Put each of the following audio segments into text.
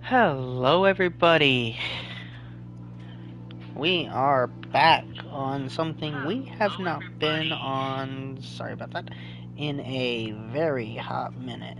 Hello, everybody. We are back on something we have not been on, sorry about that, in a very hot minute.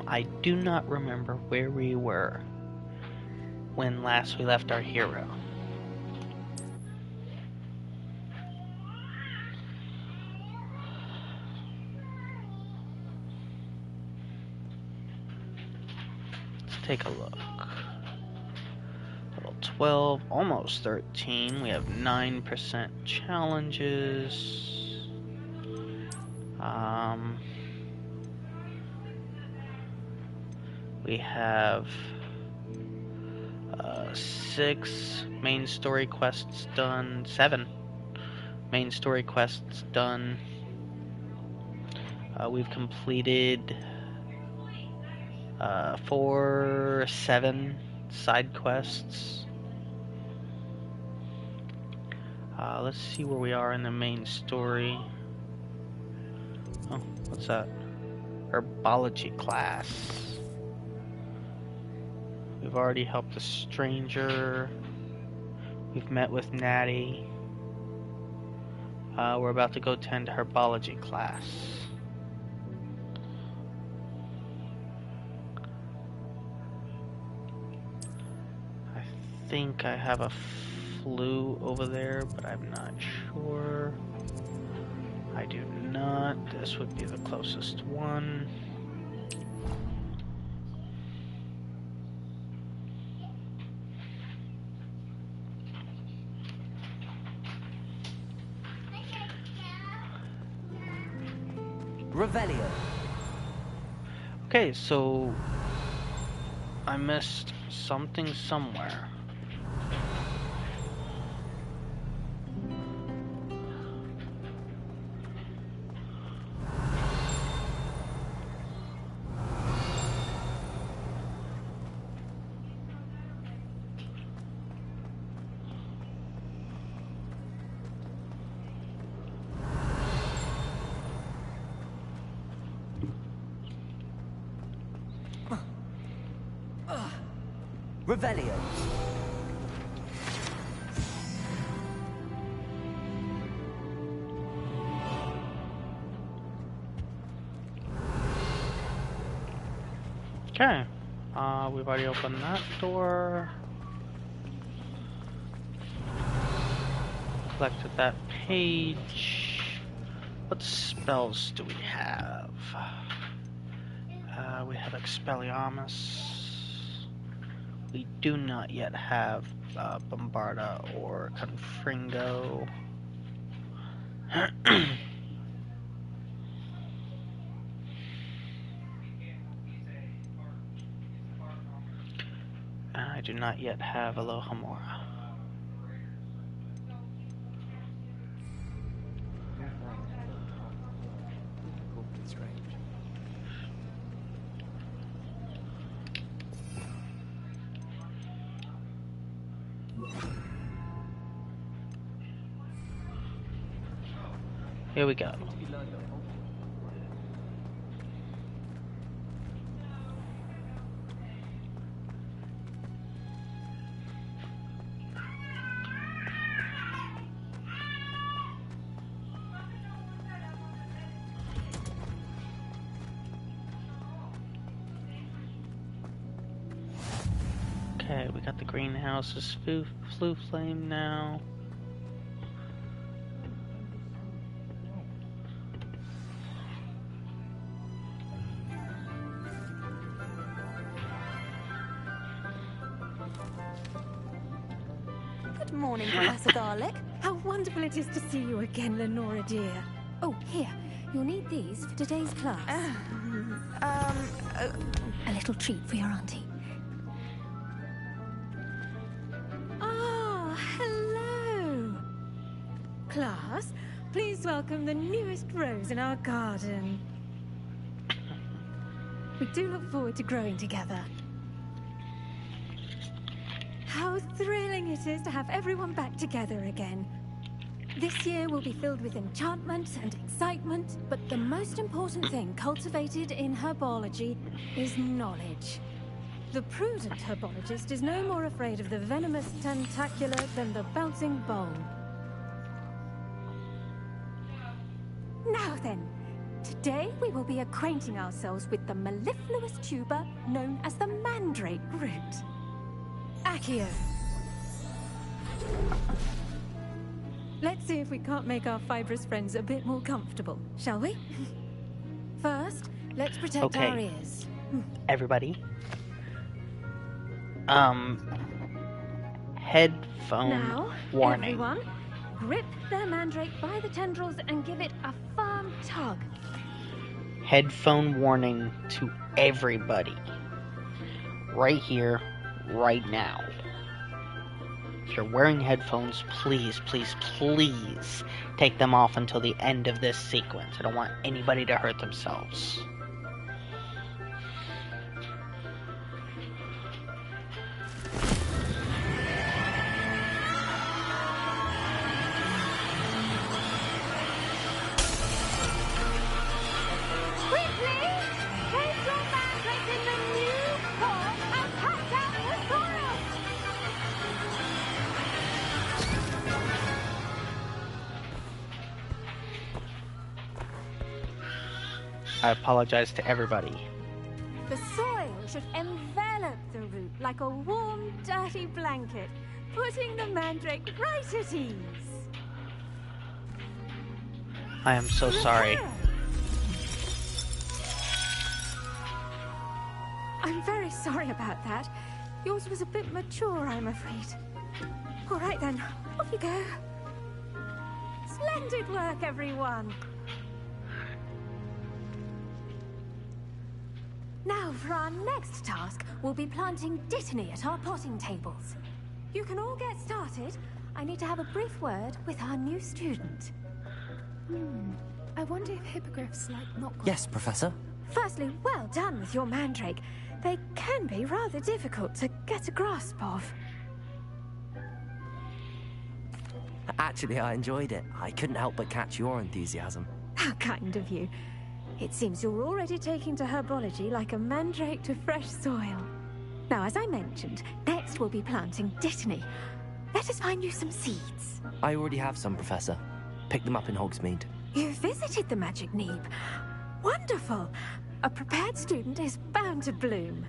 I do not remember where we were when last we left our hero. Let's take a look. Level 12, almost 13. We have 9% challenges. We have 6 main story quests done, 7 main story quests done. We've completed 7 side quests. Let's see where we are in the main story. Oh, what's that? Herbology class. We've already helped a stranger. We've met with Natty. We're about to go tend to herbology class. I think I have a flu over there, but I'm not sure. I do not. This would be the closest one. Revelio. Okay, so I missed something somewhere. Revelio. Okay, we've already opened that door. Collected that page. What spells do we have? We have Expelliarmus. We do not yet have Bombarda or Confringo. I do not yet have Alohomora. Here we go. Okay, we got the greenhouses flu flame now. Good morning, Professor Garlic. How wonderful it is to see you again, Lenora dear. Oh, here. You'll need these for today's class. A little treat for your auntie. us, please welcome the newest rose in our garden. We do look forward to growing together. How thrilling it is to have everyone back together again. This year will be filled with enchantment and excitement, but the most important thing cultivated in herbology is knowledge. The prudent herbologist is no more afraid of the venomous tentacular than the bouncing bowl. Now then, today we will be acquainting ourselves with the mellifluous tuber known as the mandrake root. Accio. Let's see if we can't make our fibrous friends a bit more comfortable, shall we? First, let's protect our ears. Everybody. Headphone now, warning. Everyone, grip their mandrake by the tendrils and give it a firm tug. Headphone warning to everybody. Right here, right now. If you're wearing headphones, please, please, please take them off until the end of this sequence. I don't want anybody to hurt themselves. I apologize to everybody. The soil should envelop the root like a warm, dirty blanket, putting the mandrake right at ease. I am so sorry. I'm very sorry about that. Yours was a bit mature, I'm afraid. All right then, off you go. Splendid work, everyone. Now, for our next task, we'll be planting dittany at our potting tables. You can all get started. I need to have a brief word with our new student. I wonder if hippogriffs like knotgrass. Yes, Professor. Firstly, well done with your mandrake. They can be rather difficult to get a grasp of. Actually, I enjoyed it. I couldn't help but catch your enthusiasm. How kind of you. It seems you're already taking to herbology like a mandrake to fresh soil. Now, as I mentioned, next we'll be planting dittany. Let us find you some seeds. I already have some, Professor. Picked them up in Hogsmeade. You visited the Magic Neep. Wonderful. A prepared student is bound to bloom.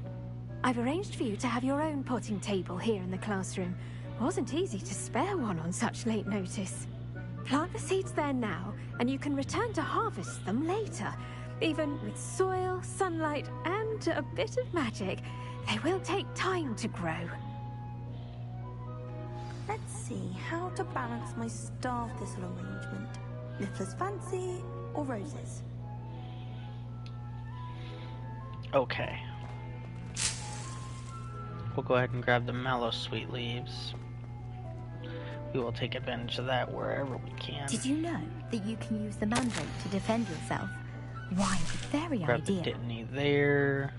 I've arranged for you to have your own potting table here in the classroom. Wasn't easy to spare one on such late notice. Plant the seeds there now, and you can return to harvest them later. Even with soil, sunlight, and a bit of magic, they will take time to grow. Let's see how to balance my star thistle arrangement. Niffler's fancy or roses? Okay. We'll go ahead and grab the mallow sweet leaves. We will take advantage of that wherever we can. Did you know that you can use the mandrake to defend yourself? Why, the very Grab idea. the dittany there.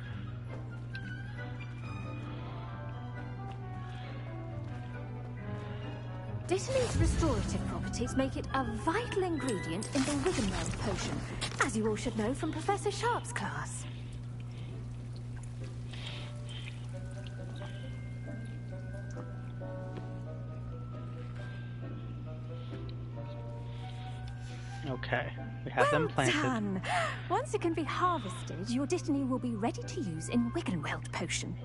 Dittany's restorative properties make it a vital ingredient in the Wiggenweld potion, as you all should know from Professor Sharp's class. Okay, we have them planted. Well done! Once it can be harvested, your dittany will be ready to use in Wiggenweld potion.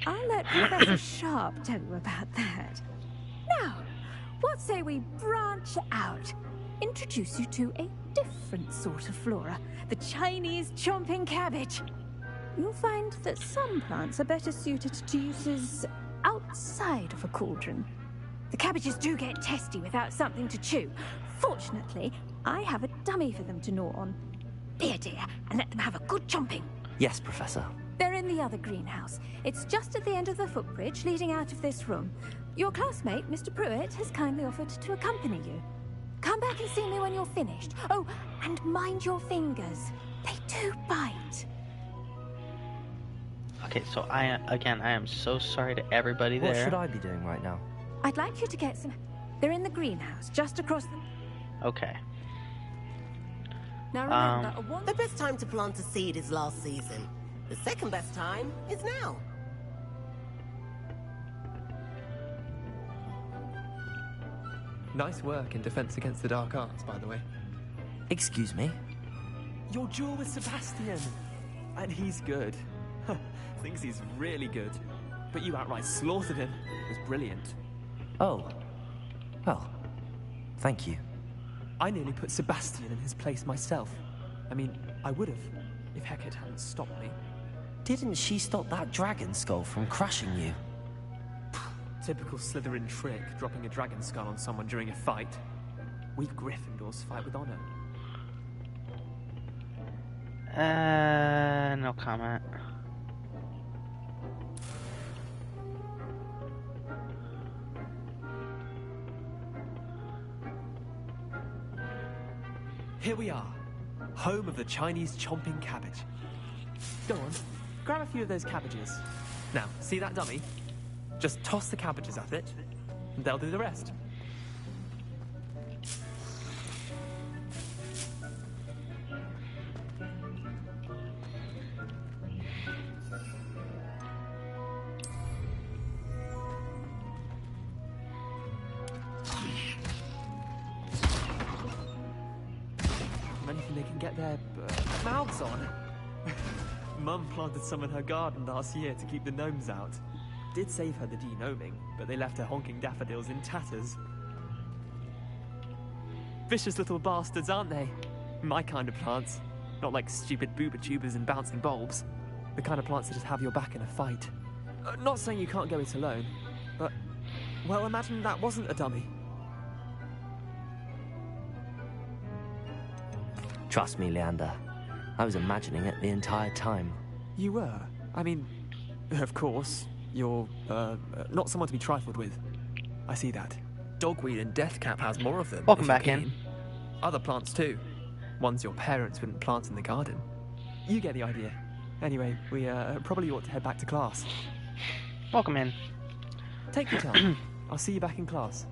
I'll let Professor Sharp tell you about that. Now, what say we branch out? Introduce you to a different sort of flora, the Chinese chomping cabbage. You'll find that some plants are better suited to uses outside of a cauldron. The cabbages do get testy without something to chew. Fortunately, I have a dummy for them to gnaw on. Dear, and let them have a good chomping. Yes, Professor. They're in the other greenhouse. It's just at the end of the footbridge leading out of this room. Your classmate, Mr. Pruitt, has kindly offered to accompany you. Come back and see me when you're finished. Oh, and mind your fingers. They do bite. Okay, so I am so sorry to everybody there. What should I be doing right now? I'd like you to get some... They're in the greenhouse, just across the... Okay. Now remember, The best time to plant a seed is last season. The second best time is now. Nice work in defense against the dark arts, by the way. Excuse me? Your duel with Sebastian! And he's good. Thinks he's really good. But you outright slaughtered him. It was brilliant. Oh. Well, thank you. I nearly put Sebastian in his place myself. I mean, I would have, if Hecate hadn't stopped me. Didn't she stop that dragon skull from crushing you? Typical Slytherin trick, dropping a dragon skull on someone during a fight. We Gryffindors fight with honor. No comment. Here we are, home of the Chinese chomping cabbage. Go on, grab a few of those cabbages. Now, see that dummy? Just toss the cabbages at it, and they'll do the rest. Anything they can get their mouths on. Mum planted some in her garden last year to keep the gnomes out. Did save her the de-gnoming, but they left her honking daffodils in tatters. Vicious little bastards, aren't they? My kind of plants. Not like stupid booba tubers and bouncing bulbs. The kind of plants that just have your back in a fight. Not saying you can't go it alone, but... well, imagine that wasn't a dummy. Trust me, Leander. I was imagining it the entire time. You were? I mean, of course, you're, not someone to be trifled with. I see that. Dogweed and deathcap has more of them. Welcome if you're back in. keen. Other plants too. Ones your parents wouldn't plant in the garden. You get the idea. Anyway, we probably ought to head back to class. Welcome in. Take your time. I'll see you back in class.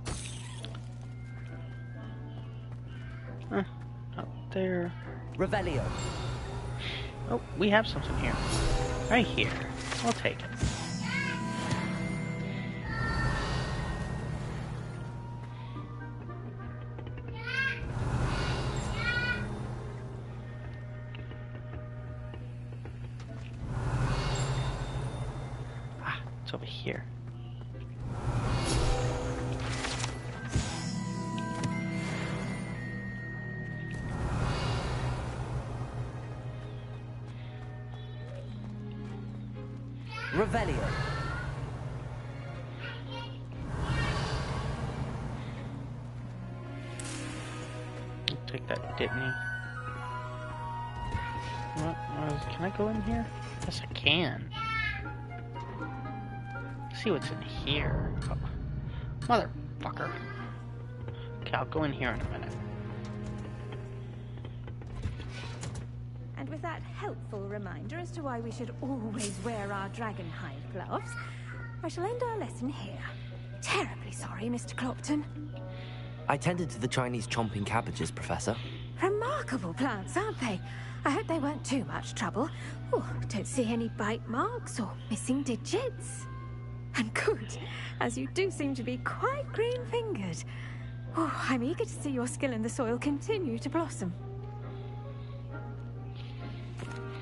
Up there. Revelio. Oh, we have something here. Right here. I'll take it. Ah, it's over here. Revelio. I'll take that Ditney. Can I go in here? Yes, I can. Let's see what's in here. Oh, motherfucker. Okay, I'll go in here in a minute. And with that helpful reminder as to why we should always wear our dragon hide gloves, I shall end our lesson here. Terribly sorry, Mr. Clopton. I tended to the Chinese chomping cabbages, Professor. Remarkable plants, aren't they? I hope they weren't too much trouble. Oh, don't see any bite marks or missing digits. And good, as you do seem to be quite green-fingered. Oh, I'm eager to see your skill in the soil continue to blossom.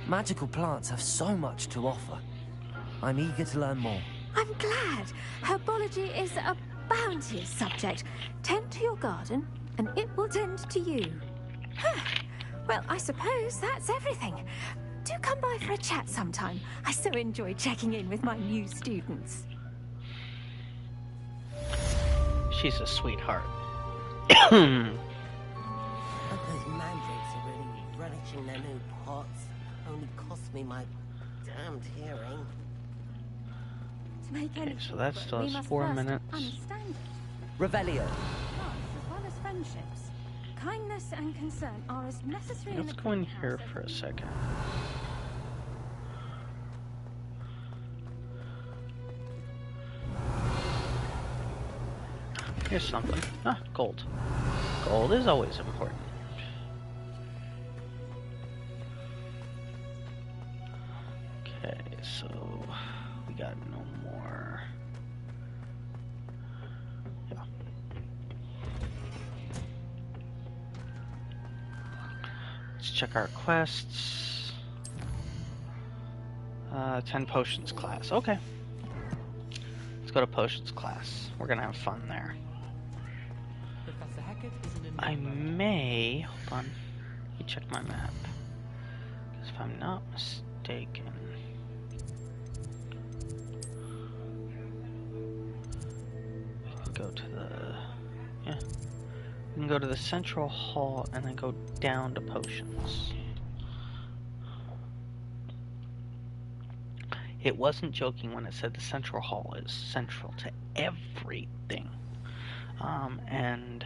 Magical plants have so much to offer. I'm eager to learn more. I'm glad. Herbology is a bounteous subject. Tend to your garden, and it will tend to you. Well, I suppose that's everything. Do come by for a chat sometime. I so enjoy checking in with my new students. She's a sweetheart. But those mandrakes are really relishing their new pots. Only cost me my damned hearing. To make Okay, any so that still we has must 4 first minutes. understand Revelio. plants as well as friendships. Kindness and concern are as necessary Let's in a go in clean here house for a second. Here's something. Ah, gold. Gold is always important. Okay, so we got no more. Yeah. Let's check our quests. 10 potions class. Okay. Let's go to potions class. We're gonna have fun there. Professor Hackett isn't in I may... Hold on. Let me check my map. Because if I'm not mistaken... We can go to the... Yeah. We can go to the central hall and then go down to potions. It wasn't joking when it said the central hall is central to everything. And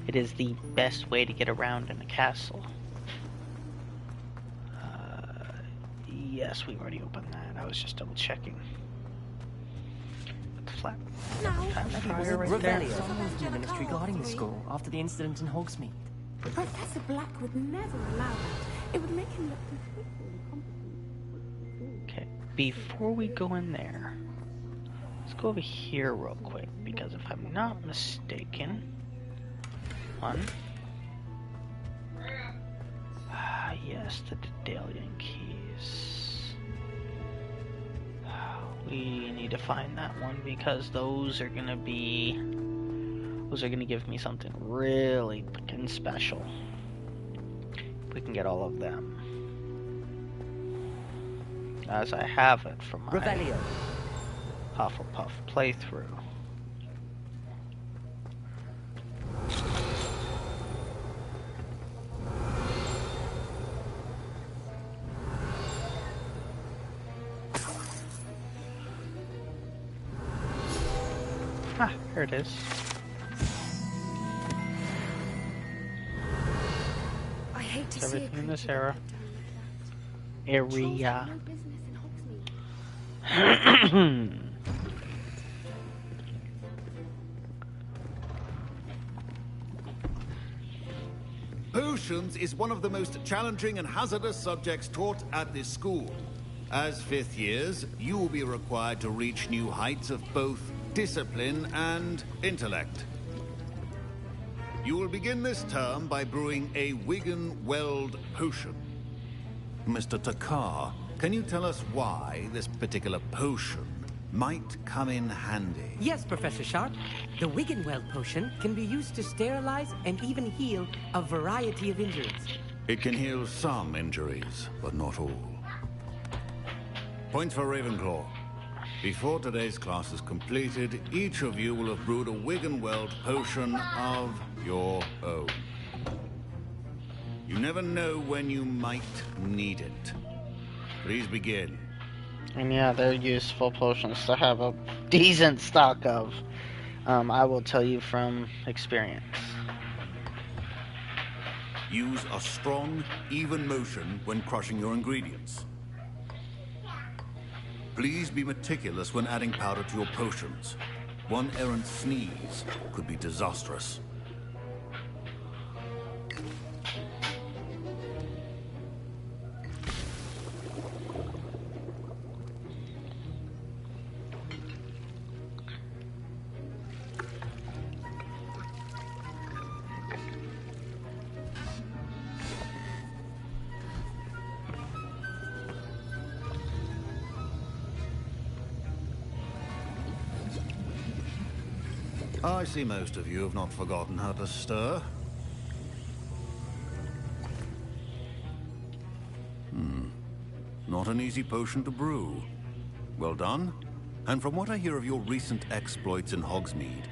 it is the best way to get around in a castle. Yes, we've already opened that. I was just double checking. The flat time fryer right there. Rebellion. Someone from the ministry guarding the school after the incident in Hogsmeade. Professor Black would never allow that. It would make him look completely incompetent. Okay, before we go in there, let's go over here real quick, because if I'm not mistaken, yes, the Daedalian keys. We need to find that one because those are gonna give me something really fucking special. If we can get all of them. As I have it from my Rebellion. Hufflepuff playthrough. Ah, here it is. I hate to see Everything a in this creature era. get done like that. Trolls have Area. no business in Hogsmeade. Potions is one of the most challenging and hazardous subjects taught at this school. As fifth years, you will be required to reach new heights of both discipline and intellect. You will begin this term by brewing a Wigan-Weld potion. Mr. Takar, can you tell us why this particular potion might come in handy? Yes, Professor Sharp. The Wiggenweld potion can be used to sterilize and even heal a variety of injuries. It can heal some injuries, but not all. Points for Ravenclaw. Before today's class is completed, each of you will have brewed a Wiggenweld potion of your own. You never know when you might need it. Please begin. And yeah, they're useful potions to have a decent stock of. I will tell you from experience. Use a strong, even motion when crushing your ingredients. Please be meticulous when adding powder to your potions. One errant sneeze could be disastrous. I see most of you have not forgotten how to stir. Not an easy potion to brew. Well done. And from what I hear of your recent exploits in Hogsmeade,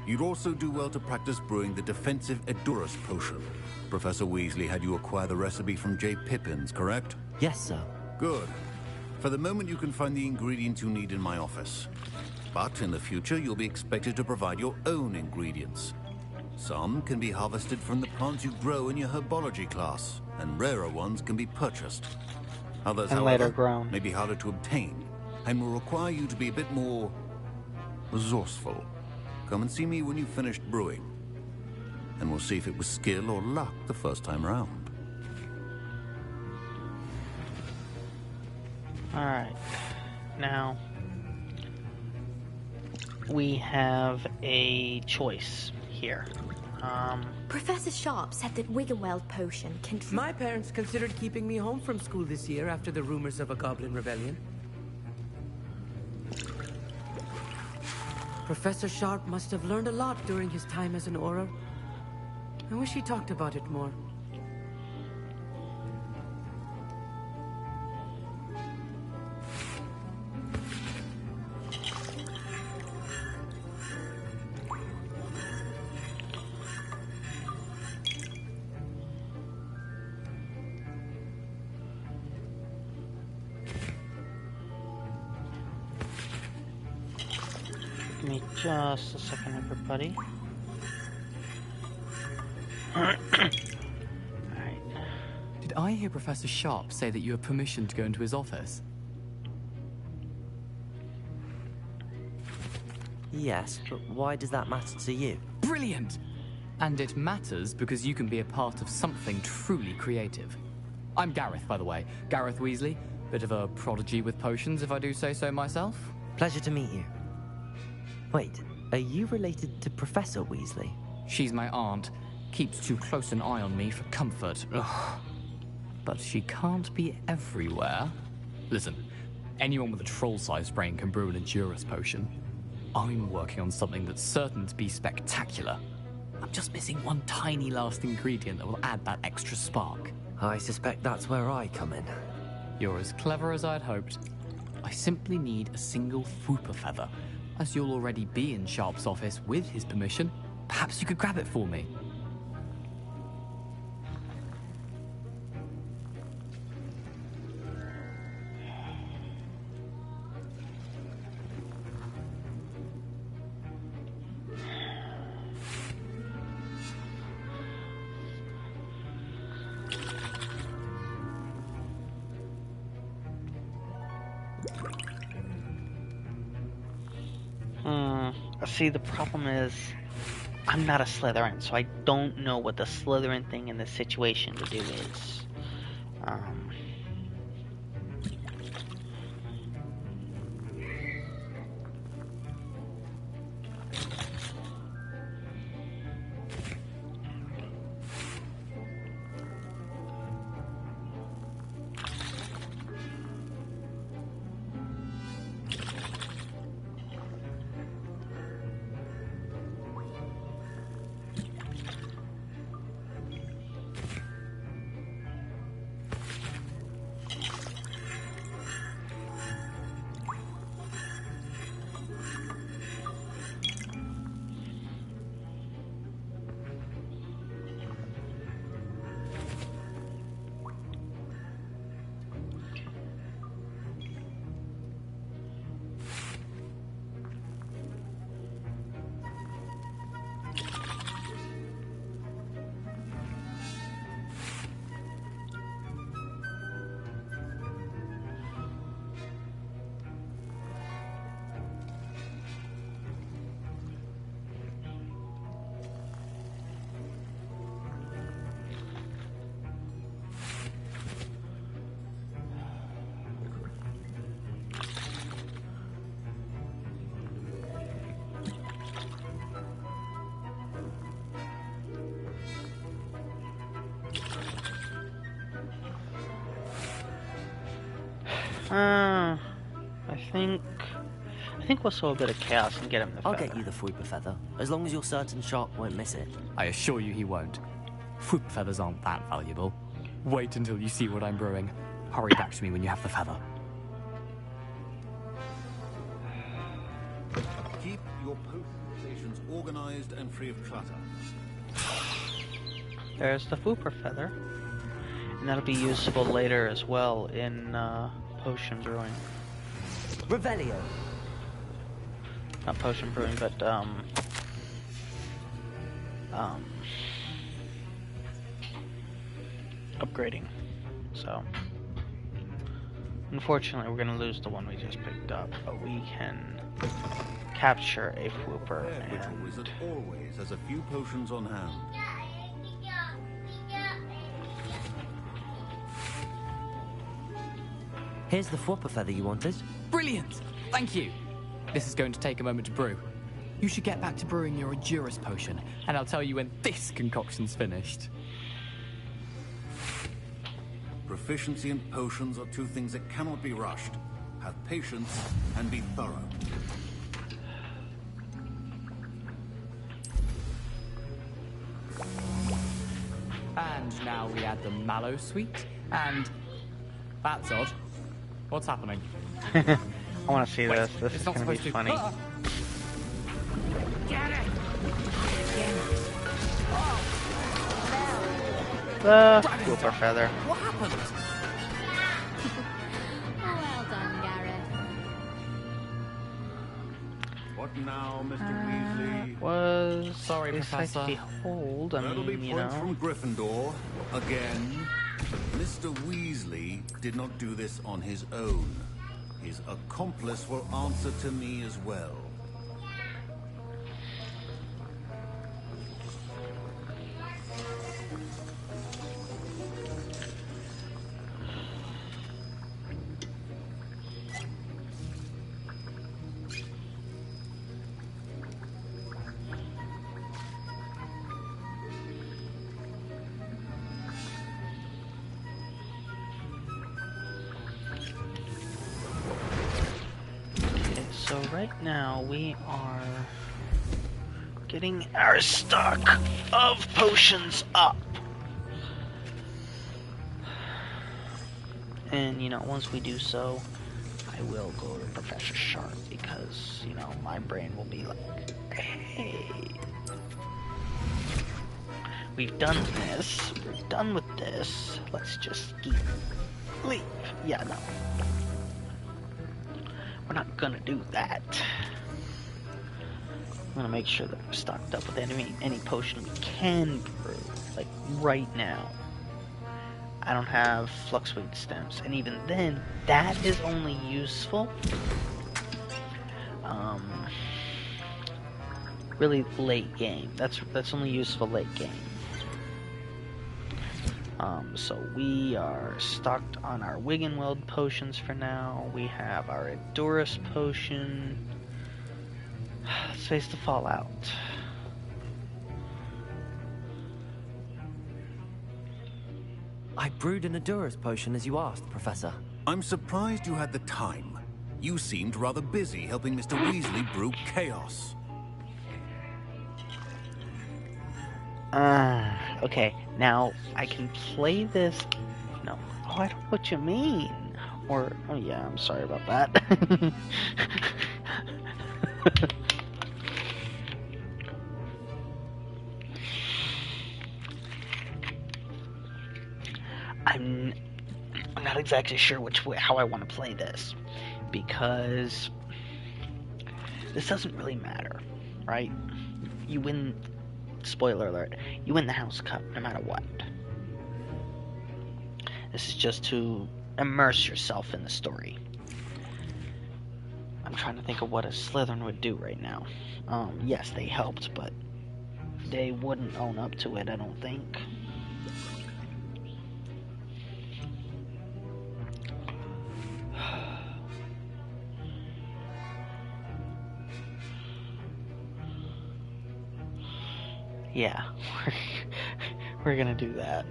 you'd also do well to practice brewing the defensive Edurus potion. Professor Weasley had you acquire the recipe from J. Pippin's, correct? Yes, sir. Good. For the moment, you can find the ingredients you need in my office. but in the future you'll be expected to provide your own ingredients. Some can be harvested from the plants you grow in your herbology class, and rarer ones can be purchased. Others, And however, later grown. may be harder to obtain, and will require you to be a bit more resourceful. Come and see me when you've finished brewing, and we'll see if it was skill or luck the first time round. Alright. Now, we have a choice here. Professor Sharp said that Wiggenweld potion can... My parents considered keeping me home from school this year after the rumors of a goblin rebellion. Professor Sharp must have learned a lot during his time as an Auror. I wish he talked about it more. Give me just a second, everybody. Alright. Did I hear Professor Sharp say that you have permission to go into his office? Yes, but why does that matter to you? Brilliant! And it matters because you can be a part of something truly creative. I'm Gareth, by the way. Gareth Weasley. Bit of a prodigy with potions, if I do say so myself. Pleasure to meet you. Wait, are you related to Professor Weasley? She's my aunt. Keeps too close an eye on me for comfort. Ugh. But she can't be everywhere. Listen, anyone with a troll-sized brain can brew an Endurus potion. I'm working on something that's certain to be spectacular. I'm just missing one tiny last ingredient that will add that extra spark. I suspect that's where I come in. You're as clever as I'd hoped. I simply need a single Fooper feather. As you'll already be in Sharp's office with his permission, perhaps you could grab it for me. See, the problem is, I'm not a Slytherin, so I don't know what the Slytherin thing in this situation to do is. I think we'll sow a bit of chaos and get him the feather. I'll get you the Fooper feather, as long as you're certain Sharp won't miss it. I assure you he won't. Fooper feathers aren't that valuable. Wait until you see what I'm brewing. Hurry back to me when you have the feather. Keep your potion stations organized and free of clutter. There's the Fooper feather. And that'll be useful later as well in potion brewing. Revelio. not potion brewing, but upgrading. So unfortunately, we're gonna lose the one we just picked up, but we can capture a Flooper. Little Wizard always has a few potions on hand. Here's the Flopper feather you wanted. Brilliant! Thank you! This is going to take a moment to brew. You should get back to brewing your Endurus potion, and I'll tell you when this concoction's finished. Proficiency and potions are two things that cannot be rushed. Have patience and be thorough. And now we add the mallow sweet, and... That's odd. What's happening? I want to see Wait, this. This it's is not going to be supposed to... funny. Get it! The Flooper feather. What happened? Well done, Gareth. What now, Mr. Weasley? Was Sorry, a sight to Professor. behold. I That'll be mean, you points know. from Gryffindor. Again. Mr. Weasley did not do this on his own. His accomplice will answer to me as well. Okay, so right now we are getting our stock of potions up. And, you know, once we do so, I will go to Professor Sharp because, you know, my brain will be like, hey, we've done this, we're done with this, let's just leave. Yeah, no. We're not gonna do that. I'm gonna make sure that we're stocked up with any potion we can brew, like right now. I don't have Fluxweed stems, and even then, that is only useful really late game. That's only useful late game. So we are stocked on our Wiggenweld potions for now. We have our Endurus potion. Let's face the Fallout. I brewed an Endurus potion as you asked, Professor. I'm surprised you had the time. You seemed rather busy helping Mr. Weasley brew chaos. Okay, now I can play this. No, oh, I don't know what you mean. Or, oh yeah, I'm sorry about that. I'm not exactly sure how I want to play this, because this doesn't really matter, right? You win. Spoiler alert, you win the House Cup no matter what. This is just to immerse yourself in the story. I'm trying to think of what a Slytherin would do right now. Yes, they helped, but they wouldn't own up to it, I don't think. Yeah, we're gonna do that.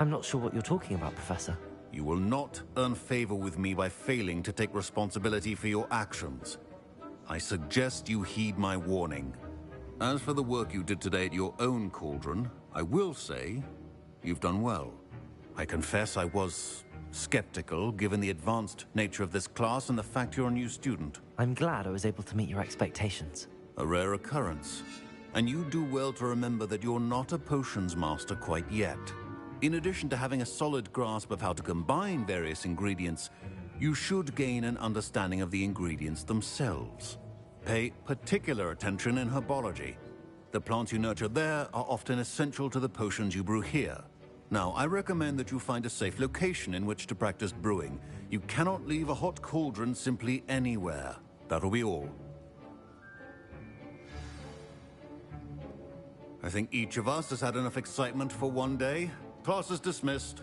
I'm not sure what you're talking about, Professor. You will not earn favor with me by failing to take responsibility for your actions. I suggest you heed my warning. As for the work you did today at your own cauldron, I will say you've done well. I confess I was skeptical given the advanced nature of this class and the fact you're a new student. I'm glad I was able to meet your expectations. A rare occurrence. And you do well to remember that you're not a potions master quite yet. In addition to having a solid grasp of how to combine various ingredients, you should gain an understanding of the ingredients themselves. Pay particular attention in herbology. The plants you nurture there are often essential to the potions you brew here. Now, I recommend that you find a safe location in which to practice brewing. You cannot leave a hot cauldron simply anywhere. That'll be all. I think each of us has had enough excitement for one day. Class is dismissed.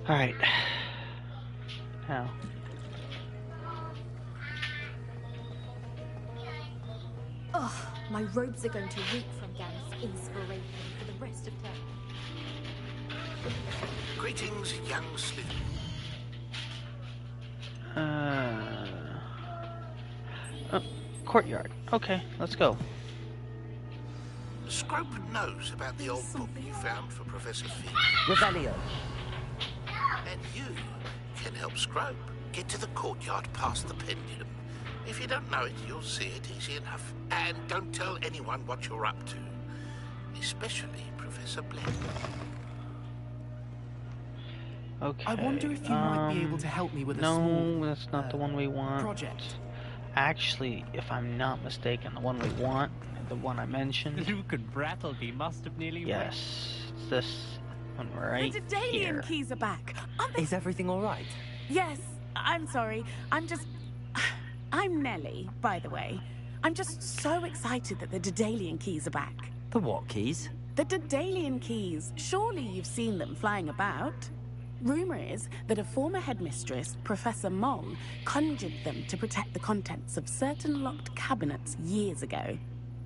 Alright. Now. Oh, my robes are going to reek from Gareth's inspiration for the rest of term. Greetings, young sleuth. Oh, courtyard. Okay, let's go. Scrope knows about the old book you found for Professor Finn. Revelio. And you can help Scrope get to the courtyard past the pendulum. If you don't know it, you'll see it easy enough. And don't tell anyone what you're up to. Especially Professor Blair. Okay. I wonder if you might be able to help me with a small... No, that's not the one we want. Project. Actually, if I'm not mistaken, the one we want, the one I mentioned. Luke and Brattleby must have nearly Yes, it's this one right The Daedalian here. keys are back. Aren't they? Is everything all right? Yes, I'm sorry. I'm Nellie, by the way. I'm just so excited that the Daedalian keys are back. The what keys? The Daedalian keys. Surely you've seen them flying about. Rumor is that a former headmistress, Professor Mong, conjured them to protect the contents of certain locked cabinets years ago.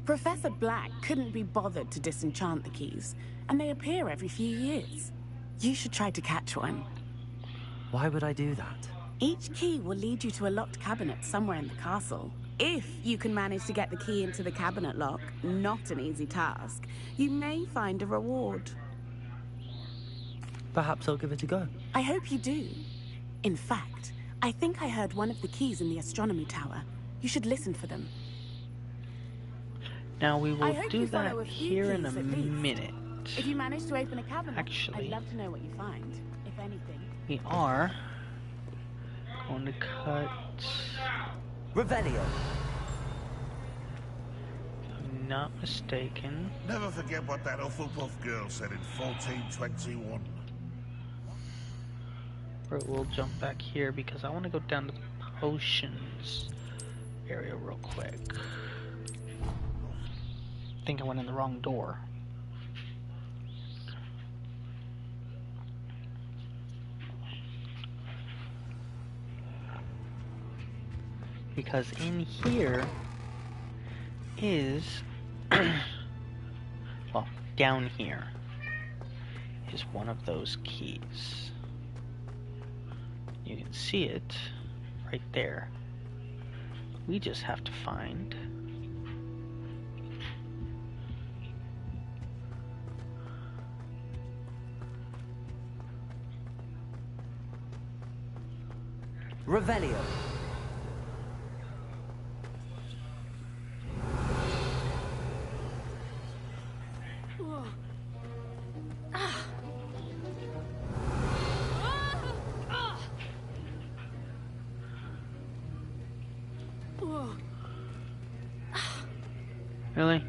Professor Black couldn't be bothered to disenchant the keys, and they appear every few years. You should try to catch one. Why would I do that? Each key will lead you to a locked cabinet somewhere in the castle. If you can manage to get the key into the cabinet lock, not an easy task, you may find a reward. Perhaps I'll give it a go. I hope you do. In fact, I think I heard one of the keys in the astronomy tower. You should listen for them. Now we I will hope do you follow that a few here in a keys at least. minute. If you manage to open a cabinet, Actually, I'd love to know what you find, if anything. We are going to cut. Revelio. If I'm not mistaken. Never forget what that Hufflepuff girl said in 1421. We'll jump back here because I want to go down to the potions area real quick. I think I went in the wrong door. Because in here is, well, down here is one of those keys. You can see it right there. We just have to find Revelio. Really?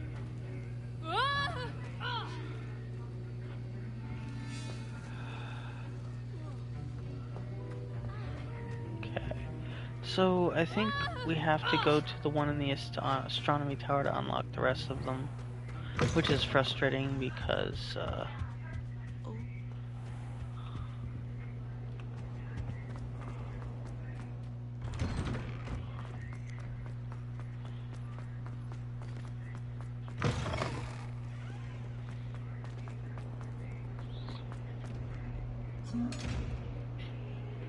So, I think we have to go to the one in the astronomy tower to unlock the rest of them. Which is frustrating because,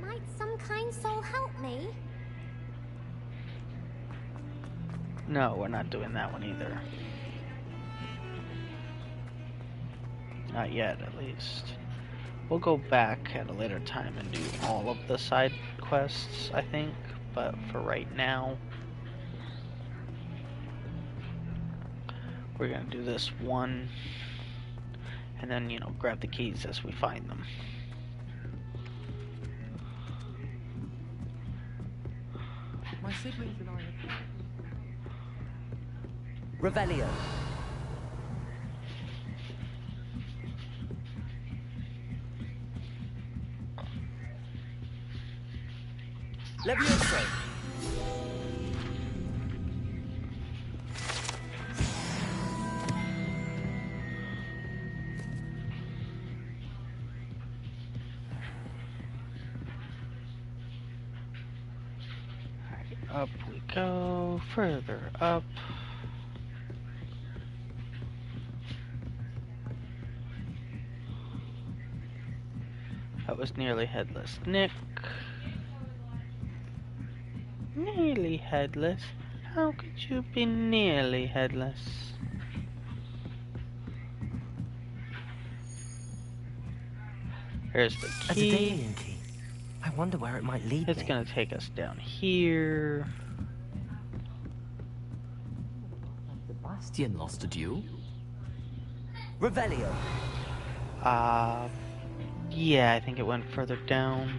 Might some kind soul help me? no, we're not doing that one either. Not yet, at least. We'll go back at a later time and do all of the side quests, I think. But for right now, we're gonna do this one. And then, you know, grab the keys as we find them. My siblings and I have... Revelio. Levioso. Up we go, further up. That was nearly headless Nick. Nearly headless? How could you be nearly headless? Here's the key. A Daedalian key. I wonder where it might lead It's me. gonna take us down here. Sebastian lost a duel? Revelio. Yeah, I think it went further down.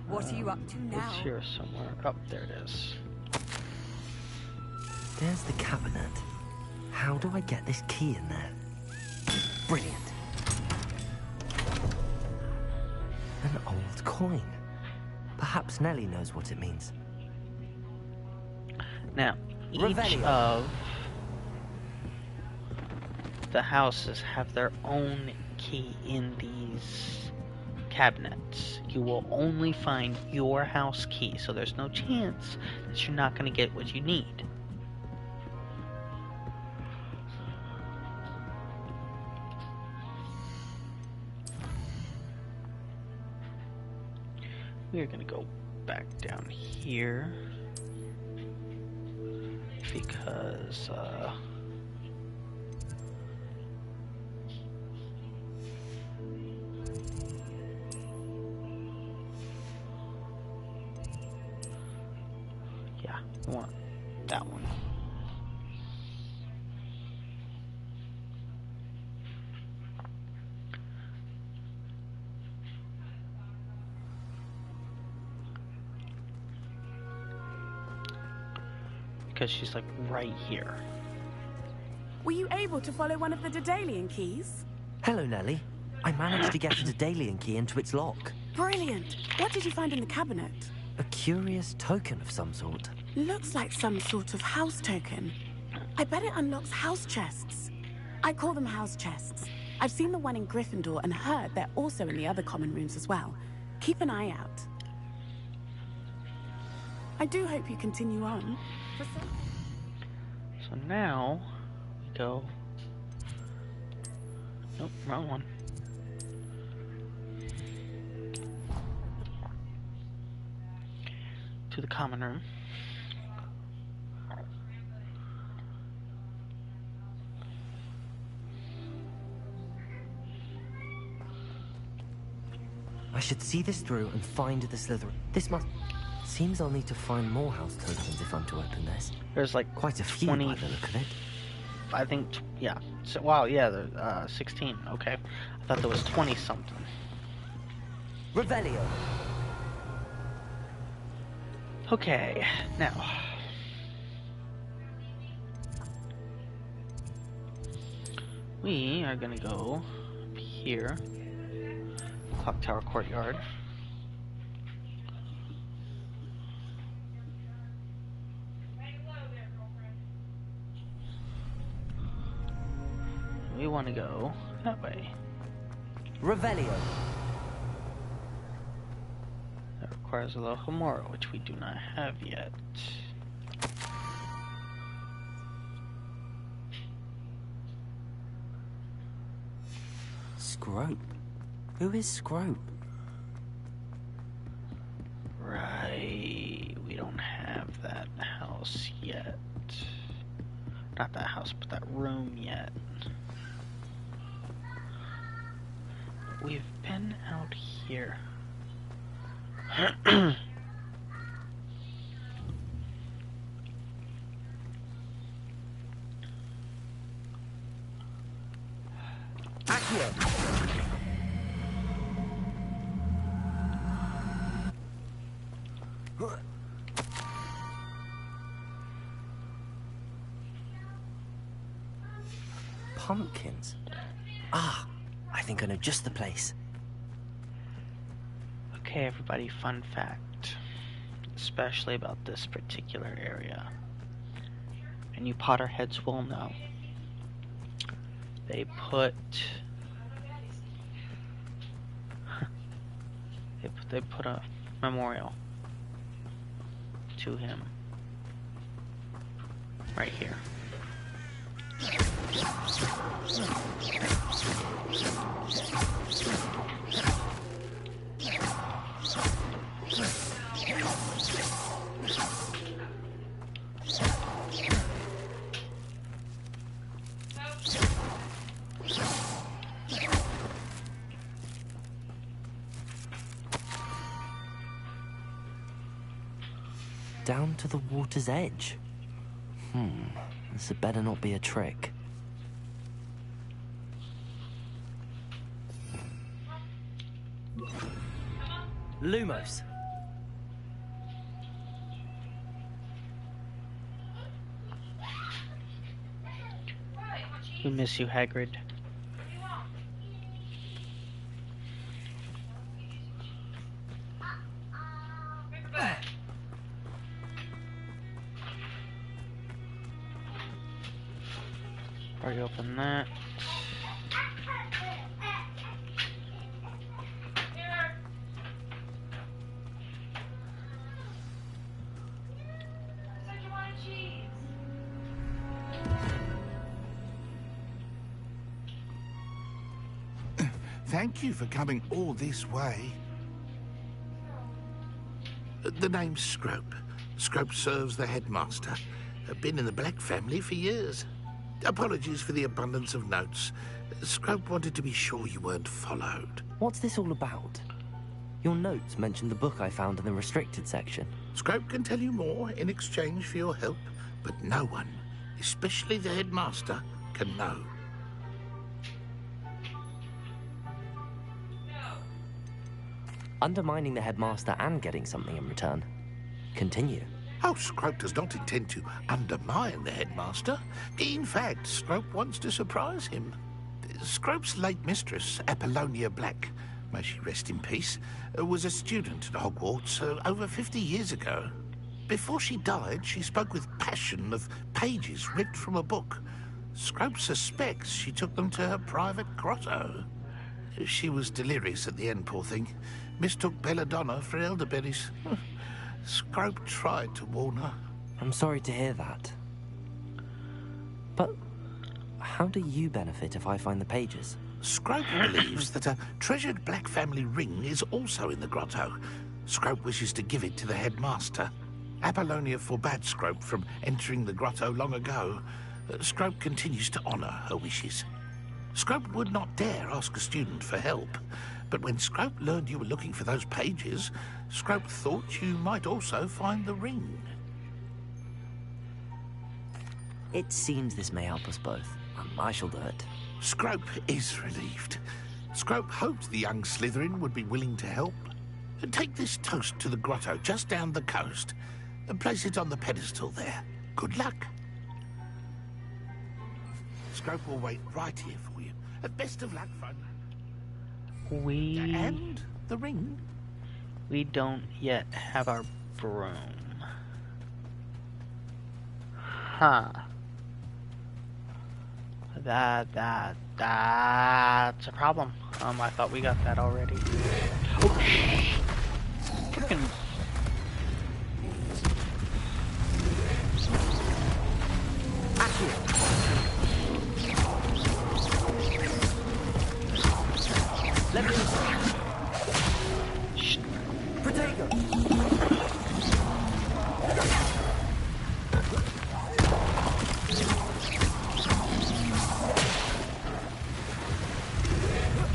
What are you up to now? It's here somewhere. Up there it is. There's the cabinet. How do I get this key in there? Brilliant. An old coin. Perhaps Nellie knows what it means. Now, each Revelio. of the houses have their own key in these cabinets. You will only find your house key, so there's no chance that you're not going to get what you need. We're going to go back down here because yeah, we want that one. Because she's like right here. Were you able to follow one of the Daedalian keys? Hello, Nellie. I managed to get the Daedalian key into its lock. Brilliant. What did you find in the cabinet? A curious token of some sort. Looks like some sort of house token. I bet it unlocks house chests. I call them house chests. I've seen the one in Gryffindor and heard they're also in the other common rooms as well. Keep an eye out. I do hope you continue on. So now we go. Nope, wrong one. To the common room. I should see this through and find the Slytherin. This must... Seems I'll need to find more house tokens if I'm to open this. There's like quite a few by the look of it. I think, yeah. So, wow, yeah, 16. Okay. I thought there was 20 something. Revelio. Okay, now. We are gonna go up here. Clock Tower Courtyard. We want to go that way. Revelio. That requires a Lohomora, which we do not have yet. Scrope? Who is Scrope? Right. We don't have that house yet. Not that house, but that room yet. We've been out here. Accio. Pumpkins. Ah, I think I know just the place. Okay, everybody, fun fact. Especially about this particular area. And you Potterheads will know. They put a memorial to him right here. Down to the water's edge. This had better not be a trick. Lumos. We miss you, Hagrid. Already open that. Thank you for coming all this way. The name's Scrope. Scrope serves the headmaster. Been in the Black family for years. Apologies for the abundance of notes. Scrope wanted to be sure you weren't followed. What's this all about? Your notes mentioned the book I found in the restricted section. Scrope can tell you more in exchange for your help, but no one, especially the headmaster, can know. Undermining the headmaster and getting something in return. Continue. Oh, Scrope does not intend to undermine the headmaster. In fact, Scrope wants to surprise him. Scrope's late mistress, Apollonia Black, may she rest in peace, was a student at Hogwarts over 50 years ago. Before she died, she spoke with passion of pages ripped from a book. Scrope suspects she took them to her private grotto. She was delirious at the end, poor thing. Mistook belladonna for elderberries. Scrope tried to warn her. I'm sorry to hear that. But how do you benefit if I find the pages? Scrope believes that a treasured Black family ring is also in the grotto. Scrope wishes to give it to the headmaster. Apollonia forbade Scrope from entering the grotto long ago. Scrope continues to honour her wishes. Scrope would not dare ask a student for help, but when Scrope learned you were looking for those pages, Scrope thought you might also find the ring. It seems this may help us both. I shall do it. Scrope is relieved. Scrope hoped the young Slytherin would be willing to help. Take this toast to the grotto just down the coast and place it on the pedestal there. Good luck. Scrope will wait right here for you. Best of luck, fun. And the ring. We don't yet have our broom. Huh. That's a problem. I thought we got that already. Oh, freaking. Let me. Shh. Protego.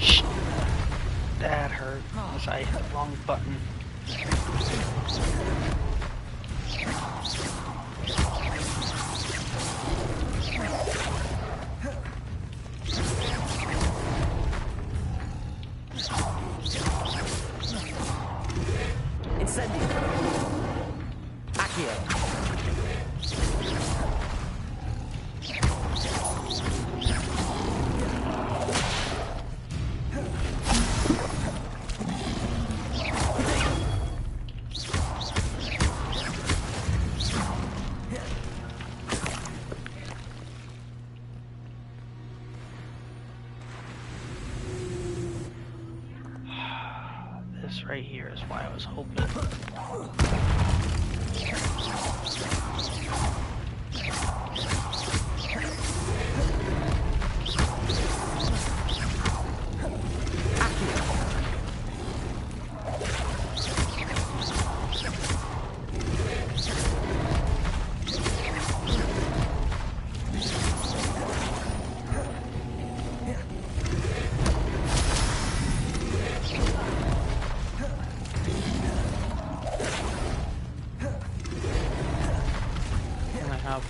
Shh. That hurt as I hit the wrong button. This right here is why I was hoping.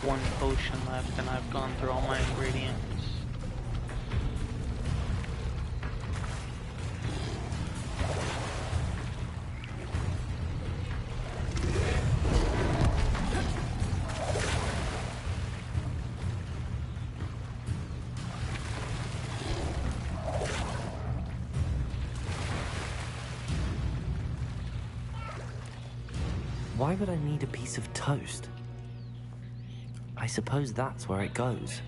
One potion left and I've gone through all my ingredients. Why would I need a piece of toast? I suppose that's where it goes.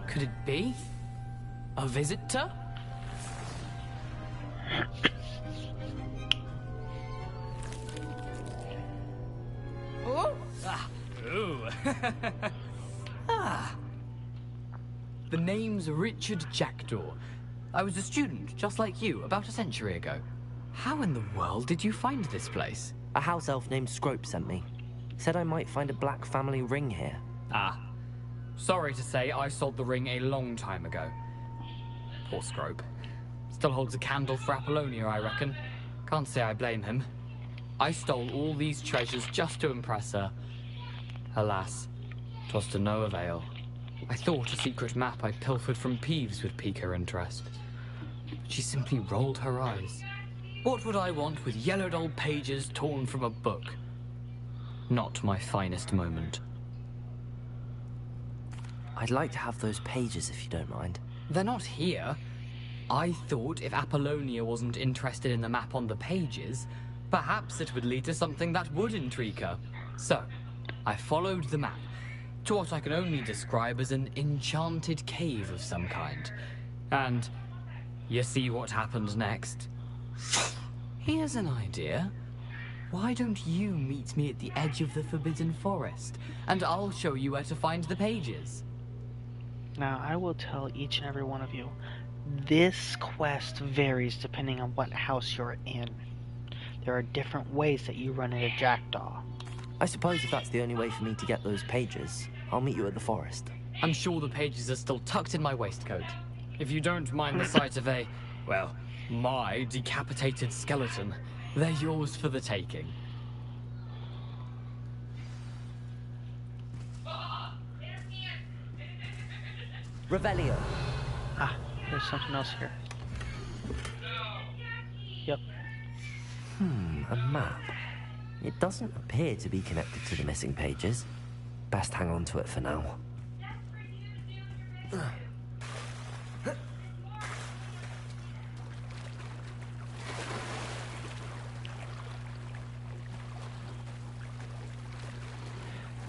Could it be? A visitor? Oh! Ah. Ooh. Ah. The name's Richard Jackdaw. I was a student, just like you, about a century ago. How in the world did you find this place? A house elf named Scrope sent me. Said I might find a black family ring here. Ah. Sorry to say, I sold the ring a long time ago. Poor Scrope. Still holds a candle for Apollonia, I reckon. Can't say I blame him. I stole all these treasures just to impress her. Alas, 'twas to no avail. I thought a secret map I pilfered from Peeves would pique her interest. But she simply rolled her eyes. What would I want with yellowed old pages torn from a book? Not my finest moment. I'd like to have those pages if you don't mind. They're not here. I thought if Apollonia wasn't interested in the map on the pages, perhaps it would lead to something that would intrigue her. So, I followed the map to what I can only describe as an enchanted cave of some kind. And you see what happened next? Here's an idea. Why don't you meet me at the edge of the Forbidden Forest, and I'll show you where to find the pages. Now, I will tell each and every one of you, This quest varies depending on what house you're in. There are different ways that you run into Jackdaw. I suppose if that's the only way for me to get those pages, I'll meet you at the forest. I'm sure the pages are still tucked in my waistcoat. If you don't mind the sight of a, well, my decapitated skeleton, they're yours for the taking. Revelio. Ah, there's something else here. Yep. A map. It doesn't appear to be connected to the missing pages. Best hang on to it for now.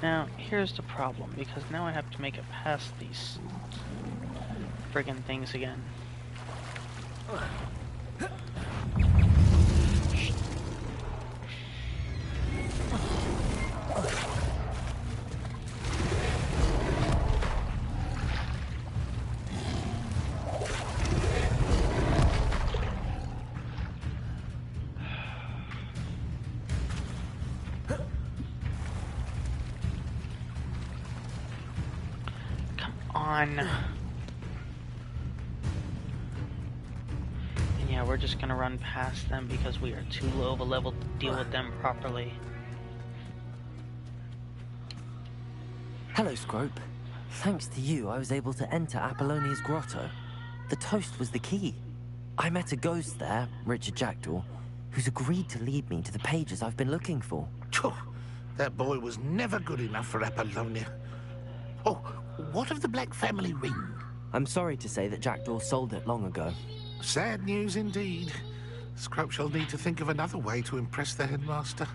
Now, here's the problem, because now I have to make it past these friggin' things again. And yeah, we're just gonna run past them because we are too low of a level to deal with them properly. Hello, Scrope. Thanks to you, I was able to enter Apollonia's grotto. The toast was the key. I met a ghost there, Richard Jackdaw, who's agreed to lead me to the pages I've been looking for. That boy was never good enough for Apollonia. Oh, what of the Black Family ring? I'm sorry to say that Jackdaw sold it long ago. Sad news indeed. Scrope shall need to think of another way to impress the headmaster.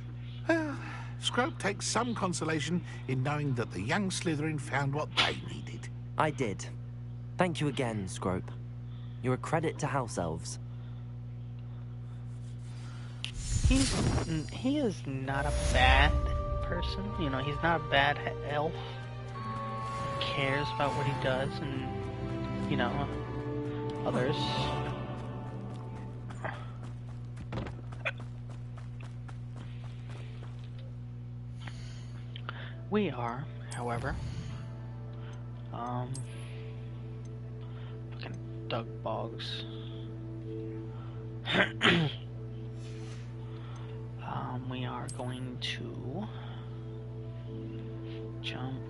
Scrope takes some consolation in knowing that the young Slytherin found what they needed. I did. Thank you again, Scrope. You're a credit to House Elves. He is not a bad person. You know, he's not a bad elf. He cares about what he does and, you know, others. We are, however, fucking Doug Boggs. We are going to jump.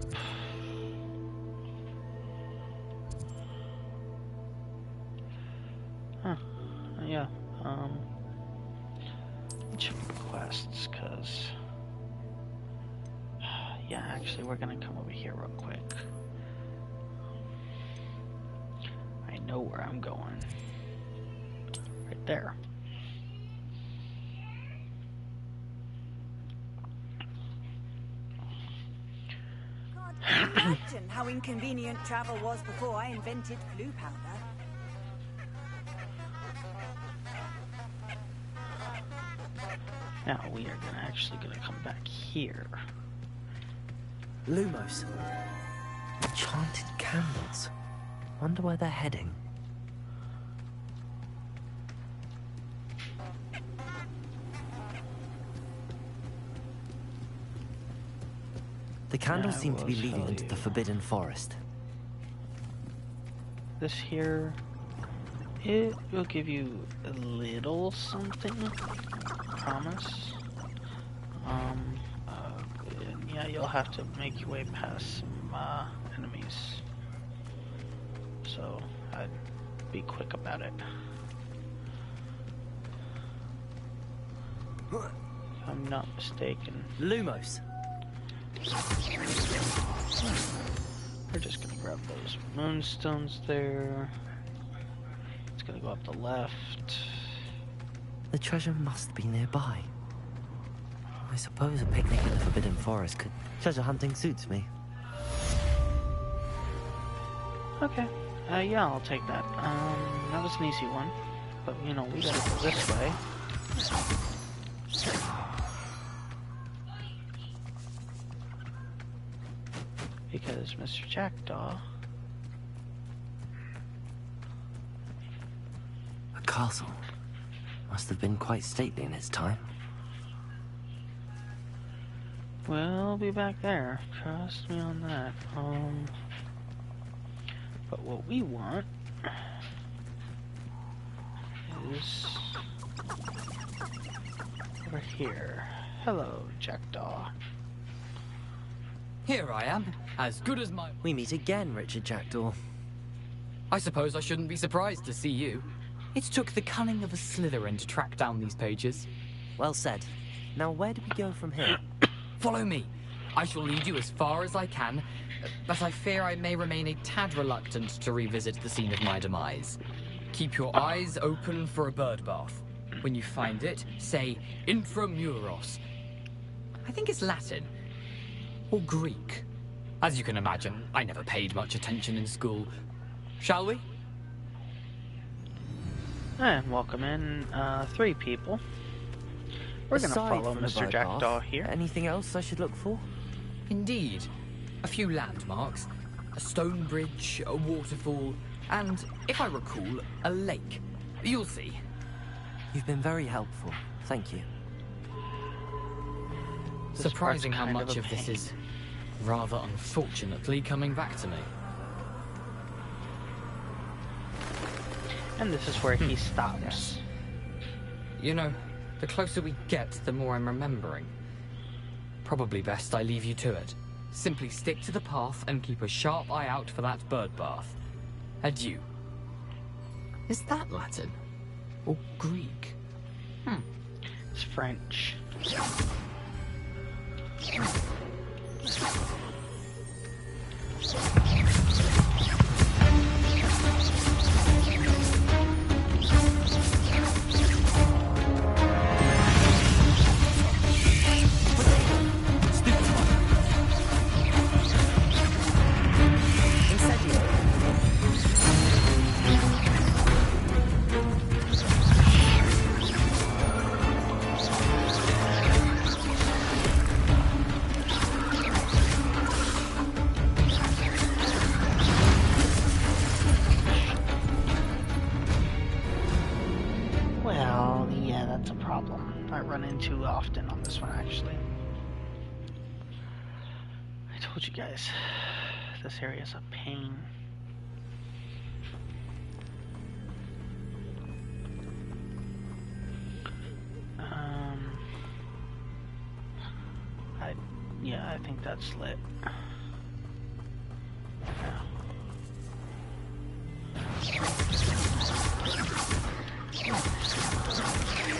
Huh. Yeah. Check quests, cause. Yeah, actually, we're gonna come over here real quick. I know where I'm going. Right there. God, imagine how inconvenient travel was before I invented glue powder. Now we are gonna come back here. Lumos. Enchanted candles. Wonder where they're heading. The candles seem to be leading into the Forbidden Forest. This here, it will give you a little something, promise. And yeah, you'll have to make your way past some enemies. So I'd be quick about it. If I'm not mistaken. Lumos. We're just gonna grab those moonstones there. It's gonna go up the left. The treasure must be nearby. I suppose a picnic in the Forbidden Forest could... Treasure hunting suits me. Okay. Yeah, I'll take that. That was an easy one. But, you know, we gotta go this way. Because Mr. Jackdaw... castle. Must have been quite stately in its time. We'll be back there. Trust me on that. But what we want is over here. Hello, Jackdaw. Here I am, as good as my... We meet again, Richard Jackdaw. I suppose I shouldn't be surprised to see you. It took the cunning of a Slytherin to track down these pages. Well said. Now where do we go from here? Follow me. I shall lead you as far as I can, but I fear I may remain a tad reluctant to revisit the scene of my demise. Keep your eyes open for a bird bath. When you find it, say intramuros. I think it's Latin. Or Greek. As you can imagine, I never paid much attention in school. Shall we? And welcome in 3 people. We're going to follow Mr. Jackdaw here. Anything else I should look for? Indeed. A few landmarks. A stone bridge, a waterfall, and, if I recall, a lake. You'll see. You've been very helpful. Thank you. Surprising how much of this is rather unfortunately coming back to me. And this is where he stops. You know, the closer we get, the more I'm remembering. Probably best I leave you to it. Simply stick to the path and keep a sharp eye out for that bird bath. Adieu. Is that Latin? Or Greek? It's French. Too often on this one, actually. I told you guys, this area is a pain. I think that's lit.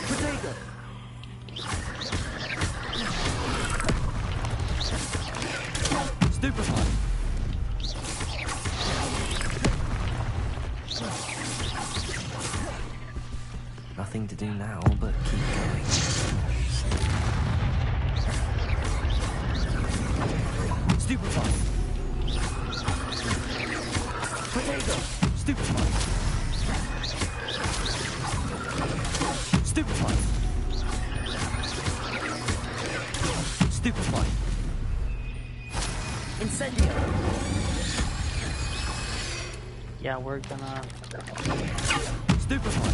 Potato! Stupefy! Nothing to do now but keep going. Stupefy! Potato! Stupefy! Stupefy! Stupefy! Incendio! Yeah, we're gonna... Stupefy!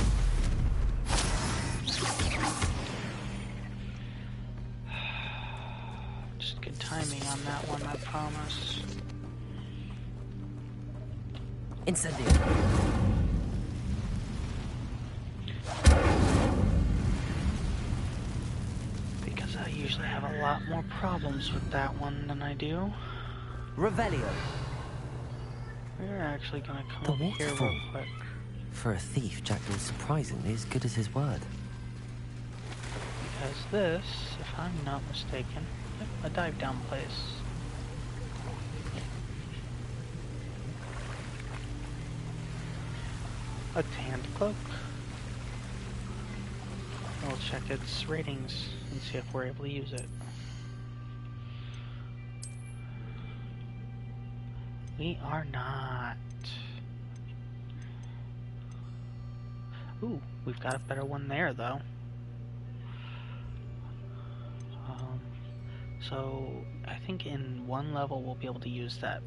Just good timing on that one, I promise. Incendio! Because I usually have a lot more problems with that one than I do. Revelio! We're actually gonna come The over here waterfall. real quick. For a thief, Jackdaw's surprisingly as good as his word. Because this, if I'm not mistaken, a dive down place. A tanned cloak. We'll check its ratings and see if we're able to use it. We are not. Ooh, we've got a better one there, though. So, I think in one level we'll be able to use that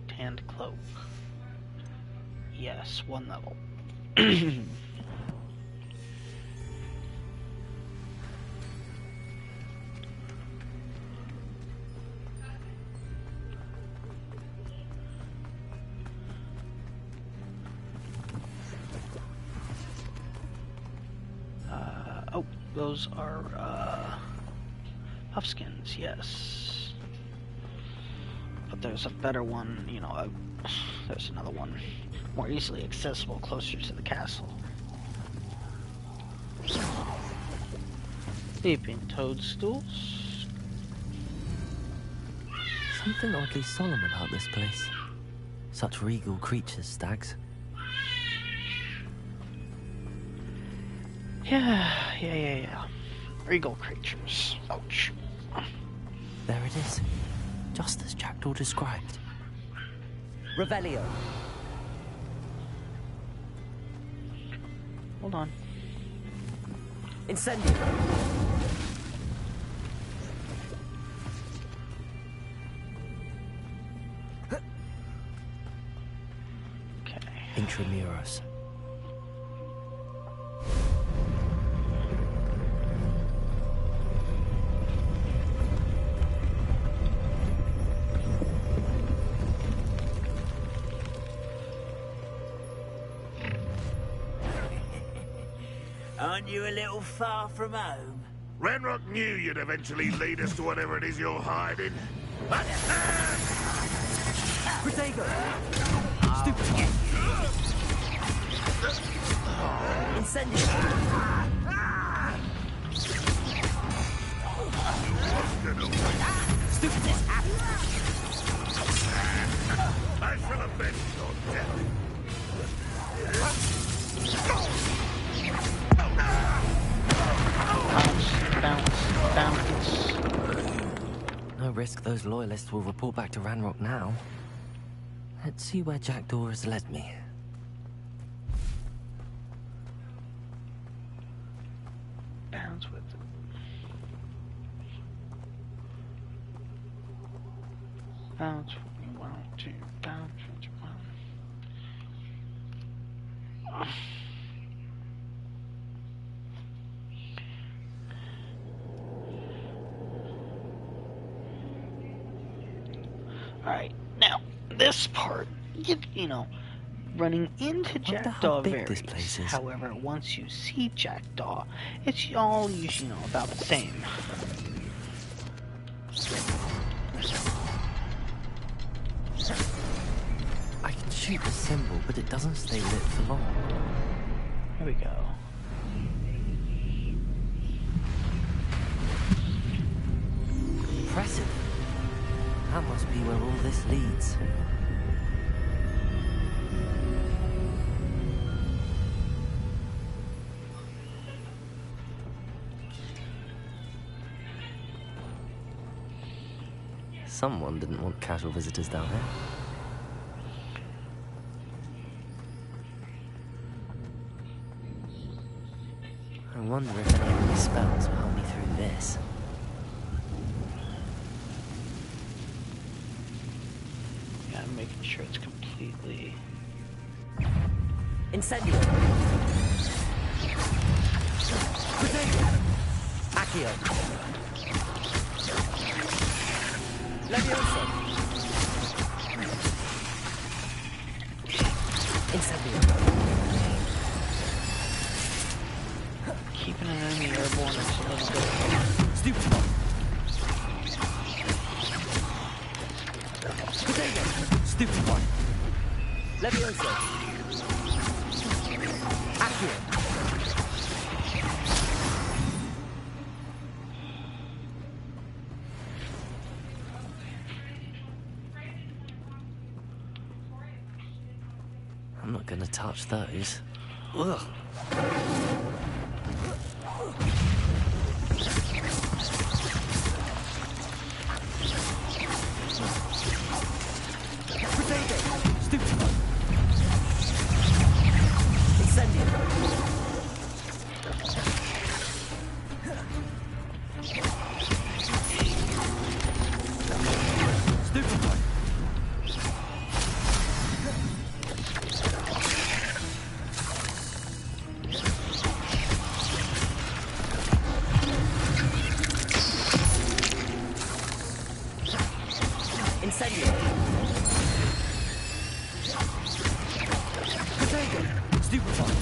tanned cloak. Yes, one level. Those are puffskins, yes. But there's a better one, you know, there's another one more easily accessible closer to the castle. Sleeping toadstools. Something oddly solemn about this place. Such regal creatures, stags. Yeah. Regal creatures. Ouch. There it is. Just as Jackdaw described. Revelio. Hold on. Incendio. Okay. Intramuros. Aren't you a little far from home? Ranrock knew you'd eventually lead us to whatever it is you're hiding. Protego. Stupid. Incendio. Stupid. I shall avenge your death. Bounce. No risk those loyalists will report back to Ranrock now. Let's see where Jackdaw has led me. Bounce with it. Bounce when you want to. Bounce when you want. Alright, now, this part, you know, running into Jackdaw varies. However, once you see Jackdaw, it's all usually, about the same. I can shoot the symbol, but it doesn't stay lit for long. Here we go. Impressive. That must be where all this leads. Someone didn't want casual visitors down here. I wonder if any of these spells will help me through this. Yeah, I'm making sure it's completely... Incendio. Accio. Leviosa. Incendio. Keeping an enemy airborne is a little bit... Stupid. Stupid one. Leviosa. Accio. I'm not gonna touch those. Ugh. Stupid one. Incendio. Stupid one. Incendio. Stupid one.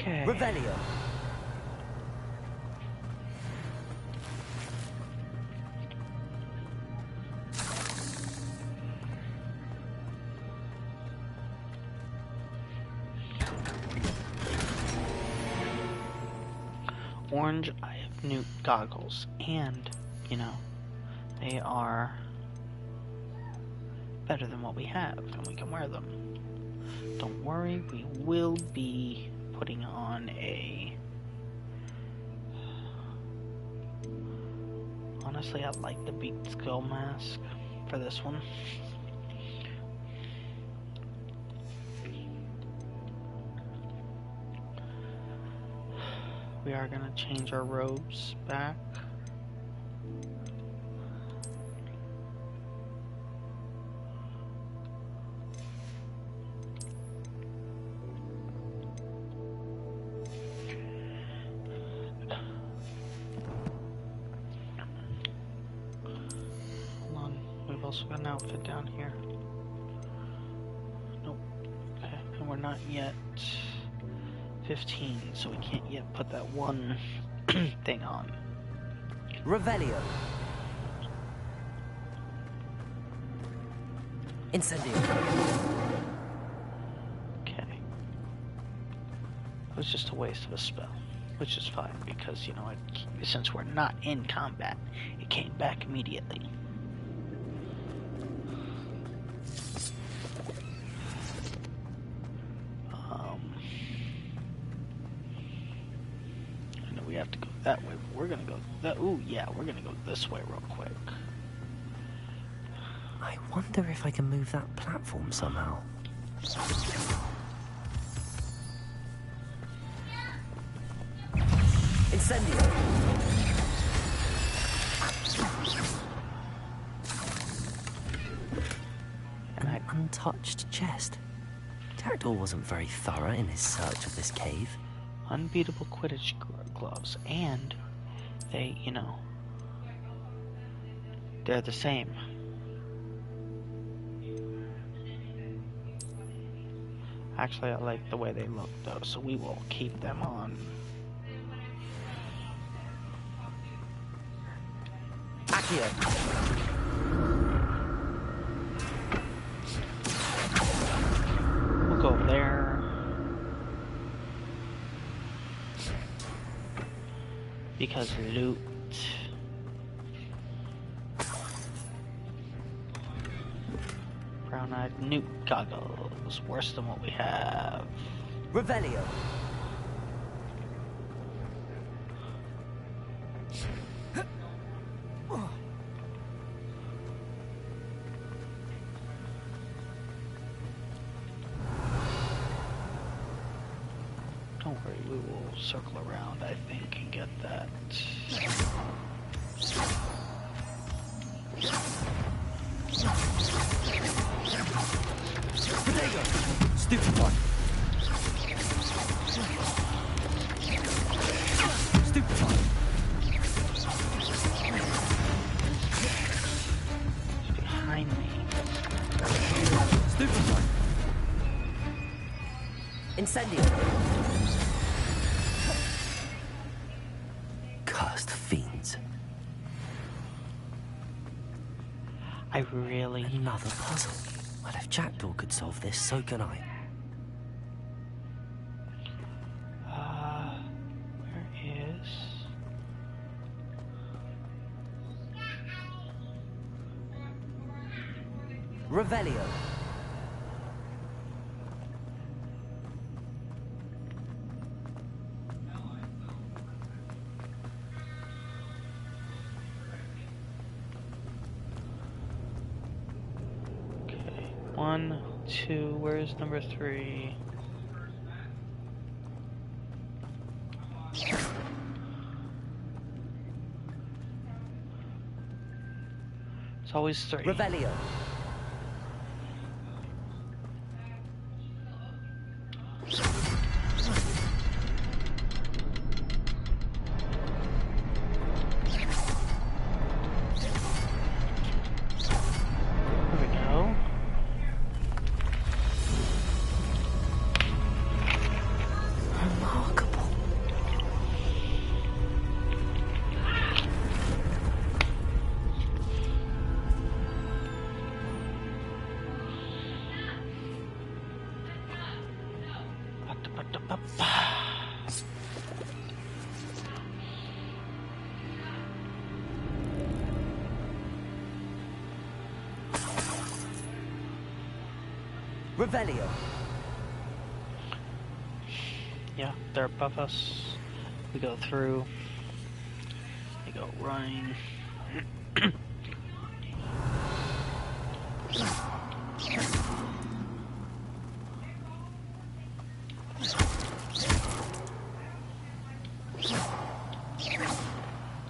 Okay. Revelio. Orange Eye of Newt goggles, and, you know, they are better than what we have, and we can wear them. Don't worry, we will be putting on a... Honestly, I like the beaked skull mask for this one. We are going to change our robes back. Hold on, we've also got an outfit down here. Nope. Okay, and we're not yet 15, so we can't yet put that one thing on. Revelio. Incendio. Okay. It was just a waste of a spell, which is fine because, you know, since we're not in combat, it came back immediately. We have to go that way. We're gonna go that. Ooh, yeah, we're gonna go this way real quick. I wonder if I can move that platform somehow. Incendio. An untouched chest. Jackdaw wasn't very thorough in his search of this cave. Unbeatable Quidditch gloves, and they, you know, they're the same. Actually, I like the way they look, though, so we will keep them on. Accio. We'll go over there. Because loot. Brown-eyed Newt goggles. Worse than what we have. Revelio. Don't worry, we will circle around, I think, and get that. Stupefy. Stupefy. It's behind me. Stupefy. Incendio. Cursed fiends. I really... Another puzzle. Well, if Jackdaw could solve this, so can I. Where is... Revelio. Okay, 1, 2, where's number 3? It's always 3. Revelio. There we go. Remarkable. Revelio. Yeah, they're above us. We go through. They go running.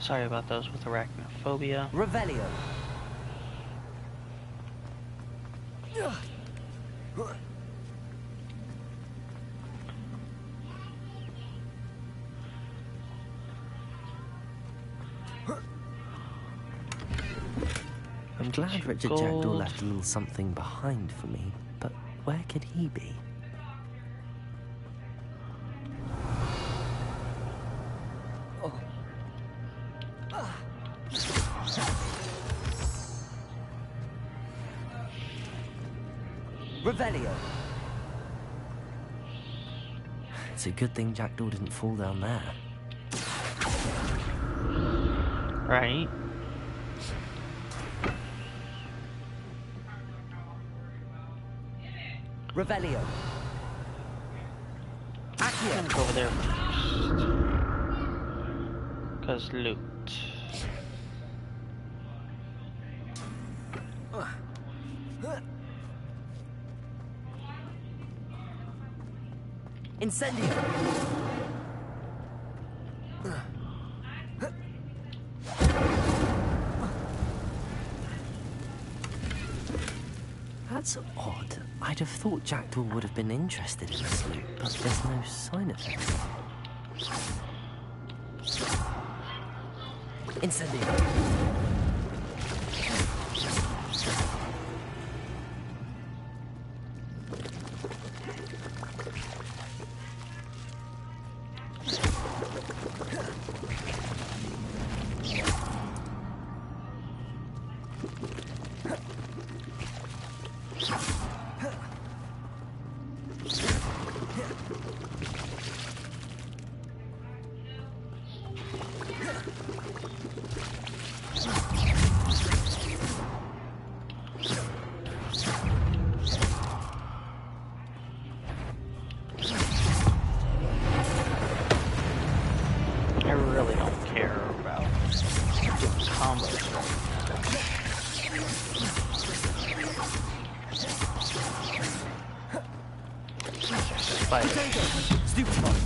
Sorry about those with arachnophobia. Revelio. I'm glad Richard Jackdaw left a little something behind for me, but where could he be? Revelio. It's a good thing Jackdaw didn't fall down there. Right. Revelio. I'm gonna go over there first. Cause loot. Incendio. That's odd. I'd have thought Jackdaw would have been interested in this loot, but there's no sign of it. Incendio. I really don't care about combos right now. Stupid spot.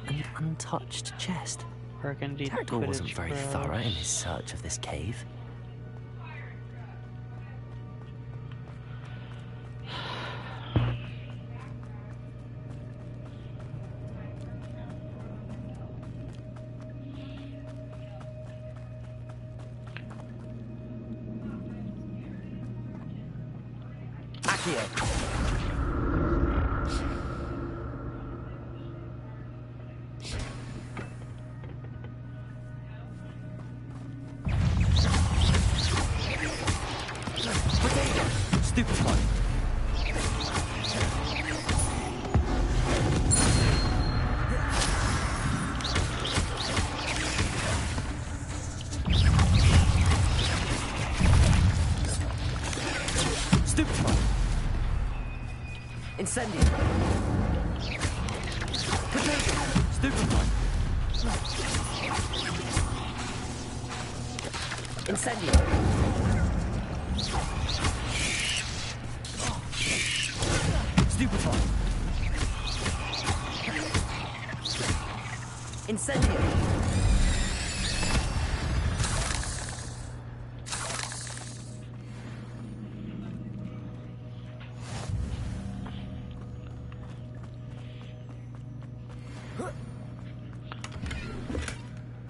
An untouched chest. Jackdaw wasn't very thorough in his search of this cave. Stupid spot. Stupid spot. Incendio. Potato. Stupid spot. Incendio. Stupid spot. Incendio.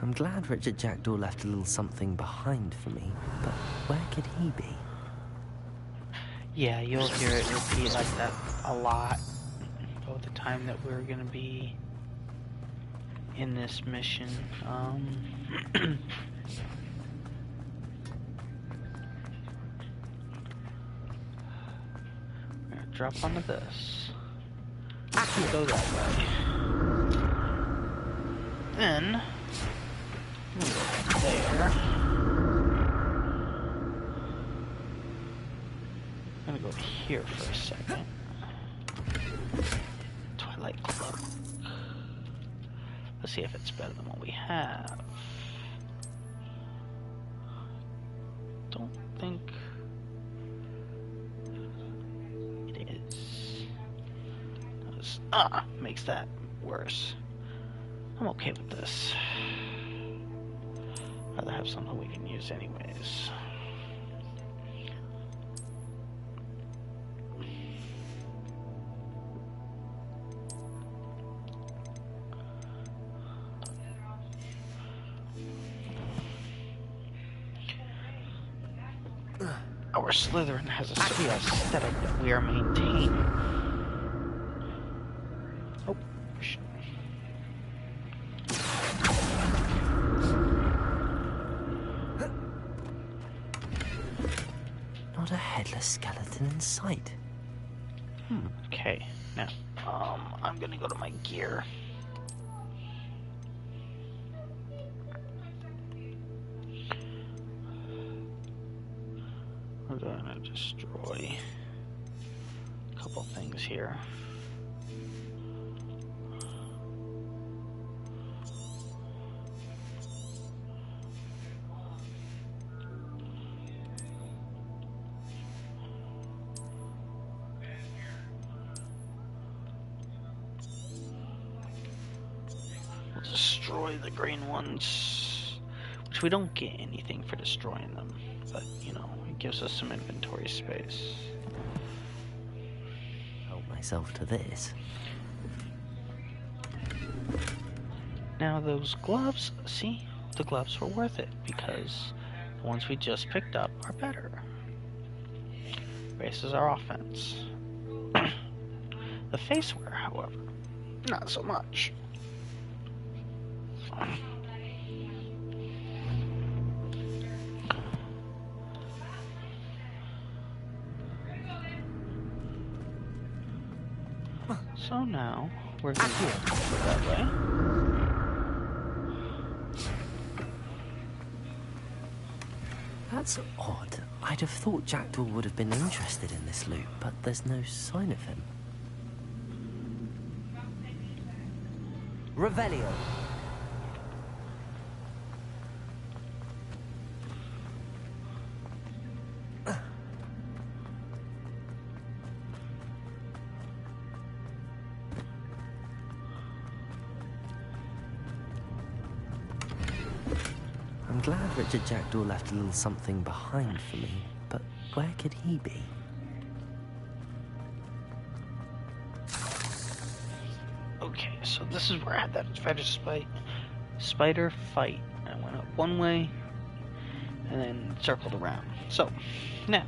I'm glad Richard Jackdaw left a little something behind for me, but where could he be? Yeah, you'll hear it repeat like that a lot about the time that we're gonna be in this mission. We're gonna drop onto this. Go that way. Then we'll go there. I'm gonna go here for a second. Twilight Cloak. Let's see if it's better than what we have. Don't think it is. Makes that worse. I'm okay with this. I'd rather have something we can use anyways. Our Slytherin has a certain aesthetic that we are maintaining. Oh, shit. Not a headless skeleton in sight. Okay, now, I'm gonna go to my gear. We're gonna destroy a couple things here. We'll destroy the green ones, which we don't get anything for destroying them, but you know, it gives us some inventory space. Help myself to this. Now those gloves, see? The gloves were worth it because the ones we just picked up are better. Raises our offense. The face wear, however, not so much. So now we're going to go that way. That's odd. I'd have thought Jackdaw would have been interested in this loot, but there's no sign of him. Revelio. I'm glad Richard Jackdaw left a little something behind for me, but where could he be? Okay, so this is where I had that spider fight. I went up one way and then circled around. So now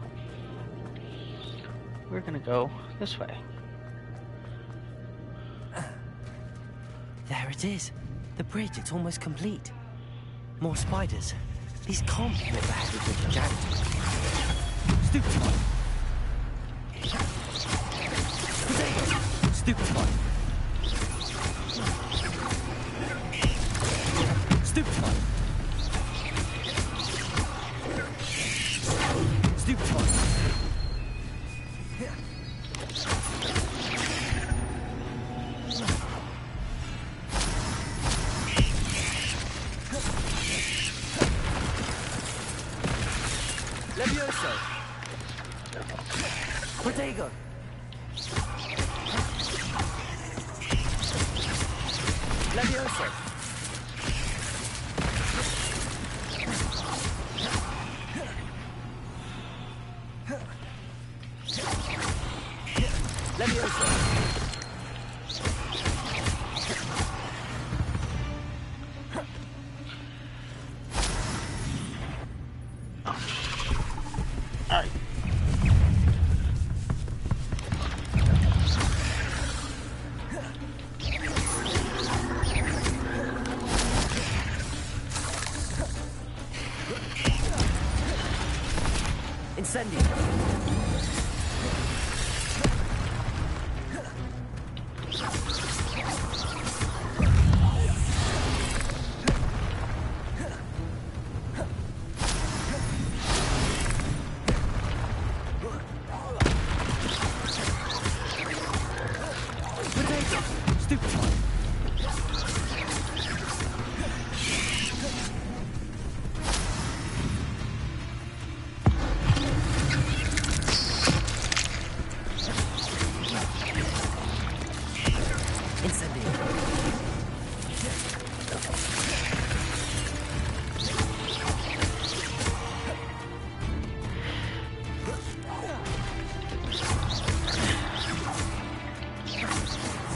we're gonna go this way. There it is. The bridge, it's almost complete. More spiders. These can't be what the head of Richard Jackdaw. Stupid one. Stupid one. Stupid one. Stupid one. Levioso. Protego. Levioso. Levioso. Alright. Incendio.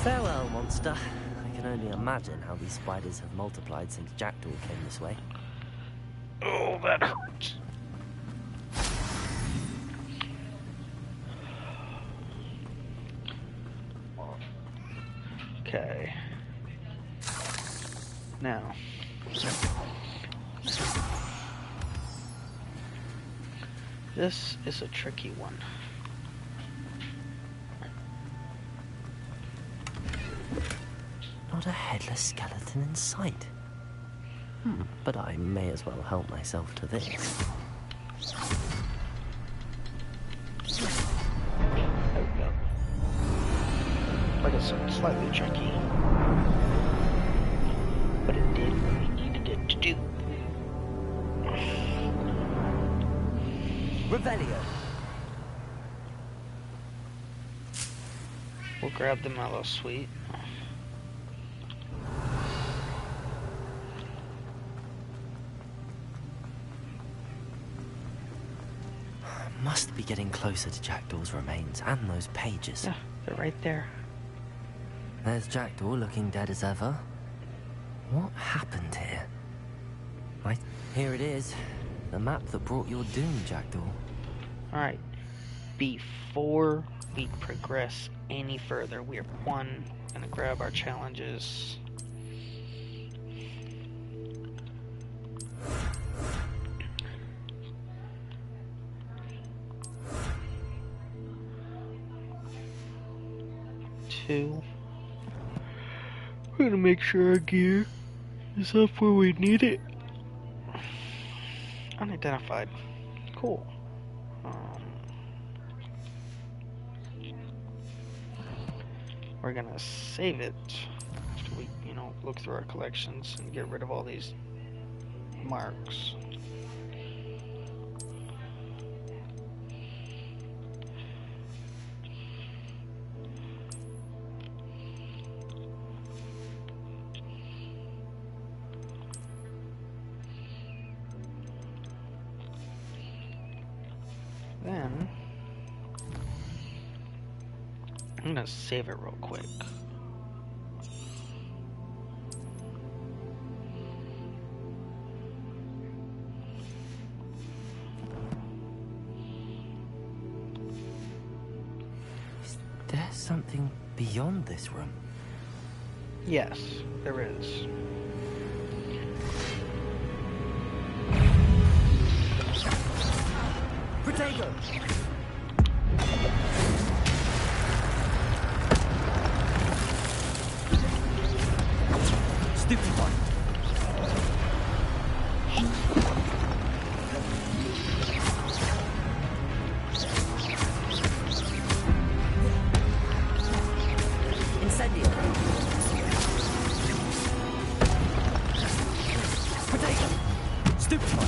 Farewell, monster. I can only imagine how these spiders have multiplied since Jackdaw came this way. Oh, that hurts. Okay. Now. This is a tricky one. Not a headless skeleton in sight. But I may as well help myself to this. There we go. Like I said, slightly tricky. But it did what we needed it to do. Revelio. We'll grab the Mellow Sweet. Must be getting closer to Jackdaw's remains and those pages. Yeah, they're right there. There's Jackdaw looking dead as ever. What happened here? Here it is. The map that brought your doom, Jackdaw. Alright. Before we progress any further, we're gonna grab our challenges. We're gonna make sure our gear is up where we need it. Unidentified. Cool. We're gonna save it after we, look through our collections and get rid of all these marks. Then I'm gonna save it real quick. Is there something beyond this room? Yes, there is. Protego! Stupefy! Incendio! Protego! Stupefy!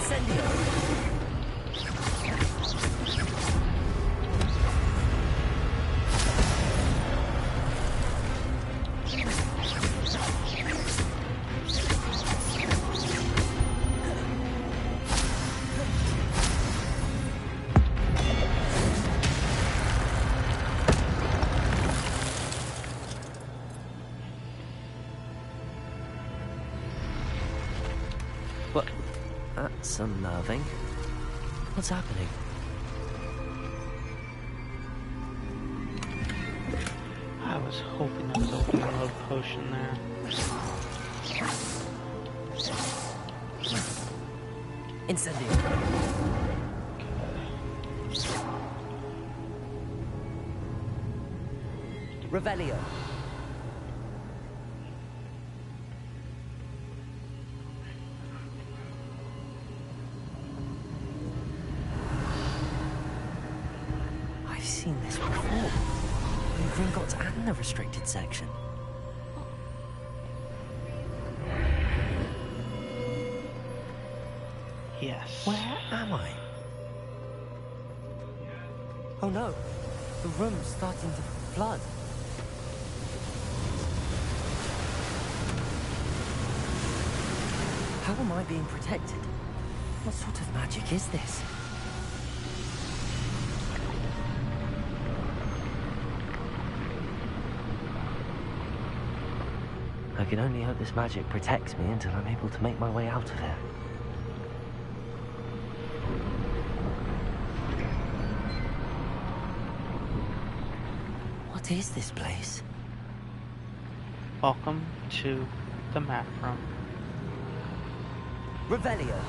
Incendio! That's unnerving. What's happening? I was hoping there was open world potion there. Incendio. Revelio. I've seen this before. In Gringotts and the restricted section. Yes. Where am I? Oh no, the room's starting to flood. How am I being protected? What sort of magic is this? I can only hope this magic protects me until I'm able to make my way out of here. What is this place? Welcome to the map room. Revelio.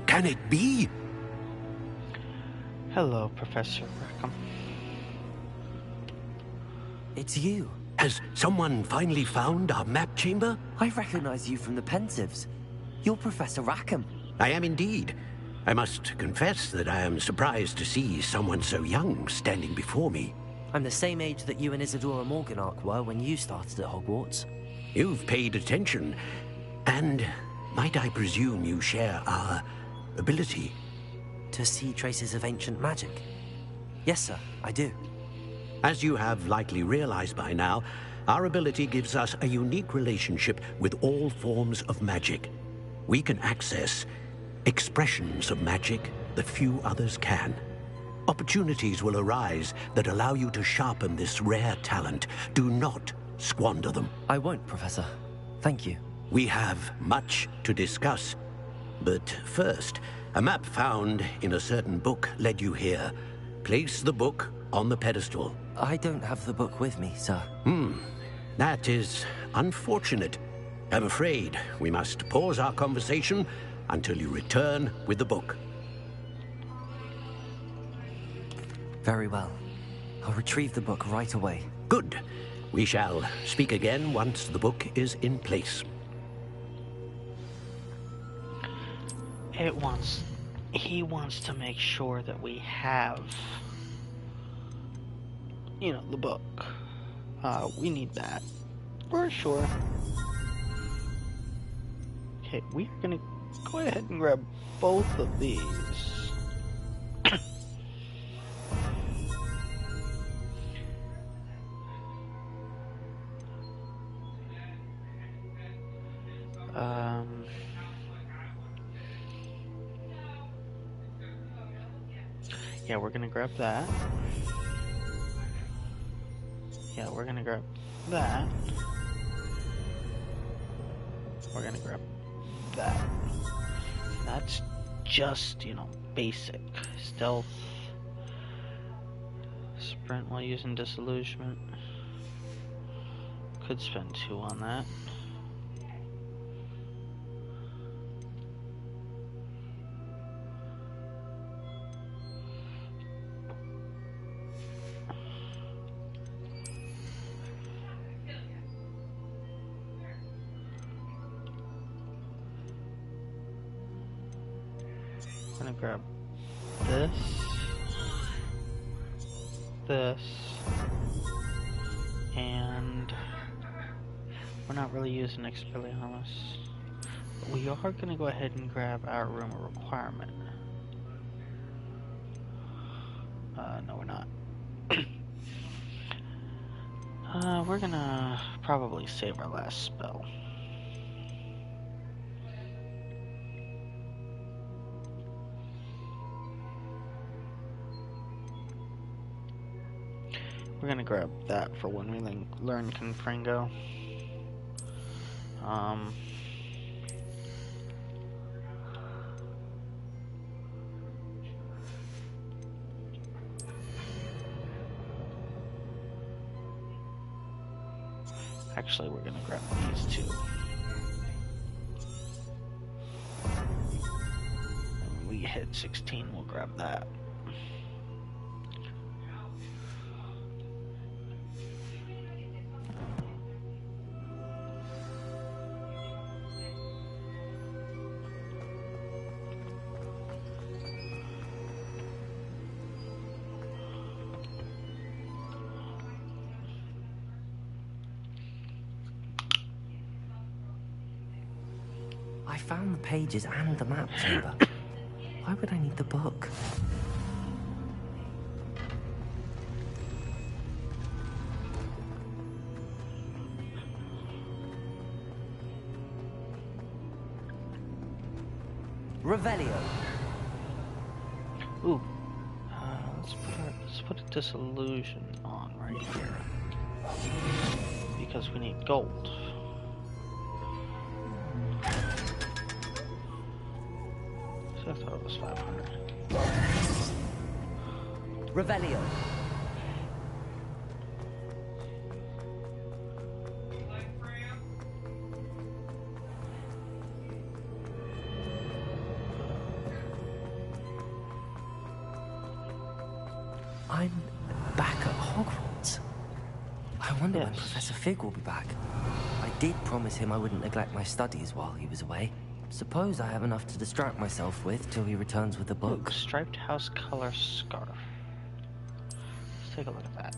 Can it be? Hello, Professor Rackham. It's you. Has someone finally found our map chamber? I recognize you from the Pensieves. You're Professor Rackham. I am indeed. I must confess that I am surprised to see someone so young standing before me. I'm the same age that you and Isadora Morganach were when you started at Hogwarts. You've paid attention, and might I presume you share our ability? To see traces of ancient magic? Yes, sir, I do. As you have likely realized by now, our ability gives us a unique relationship with all forms of magic. We can access expressions of magic that few others can. Opportunities will arise that allow you to sharpen this rare talent. Do not squander them. I won't, Professor. Thank you. We have much to discuss. But first, a map found in a certain book led you here. Place the book on the pedestal. I don't have the book with me, sir. That is unfortunate. I'm afraid we must pause our conversation until you return with the book. Very well. I'll retrieve the book right away. Good. We shall speak again once the book is in place. He wants to make sure that we have, the book. We need that. For sure. Okay, we're gonna go ahead and grab both of these. Yeah, we're gonna grab that. Yeah, we're gonna grab that. We're gonna grab that. That's just, basic. Stealth. Sprint while using disillusionment. Could spend 2 on that. I'm gonna grab this, this, and we're not really using Expelliarmus. But we are gonna go ahead and grab our rumor requirement. No, we're not. We're gonna probably save our last spell. We're gonna grab that for when we learn Confringo. Actually, we're gonna grab these two. And when we hit 16, we'll grab that. I found the pages and the map chamber. Why would I need the book? Revelio. Ooh. Let's put a disillusion on right here. Because we need gold. I thought it was 500. Revelio. I'm back at Hogwarts. I wonder when Professor Fig will be back. I did promise him I wouldn't neglect my studies while he was away. Suppose I have enough to distract myself with till he returns with the book. Ooh, striped house color scarf. Let's take a look at that.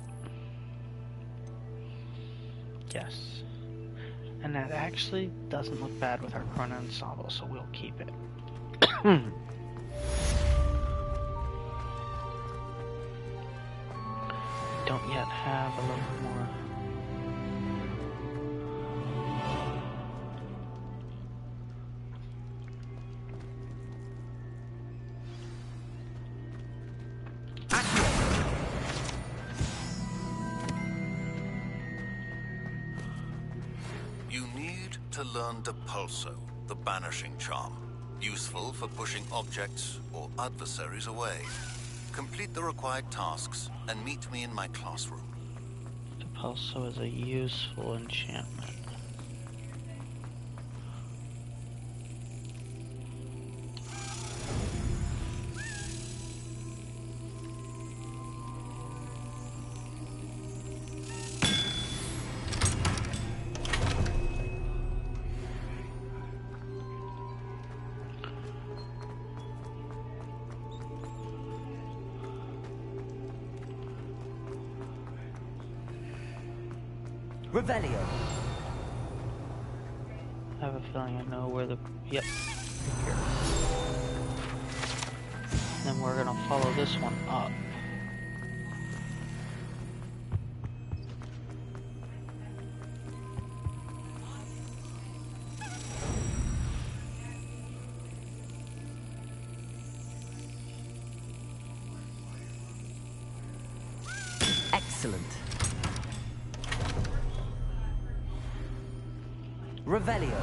Yes. And that actually doesn't look bad with our Chrono Ensemble, so we'll keep it. Don't yet have a little more. You need to learn Depulso, the banishing charm. Useful for pushing objects or adversaries away. Complete the required tasks and meet me in my classroom. Depulso is a useful enchantment. Revelio. I have a feeling I know where the... Yep. Here. Then we're gonna follow this one up. Excellent. Revelio.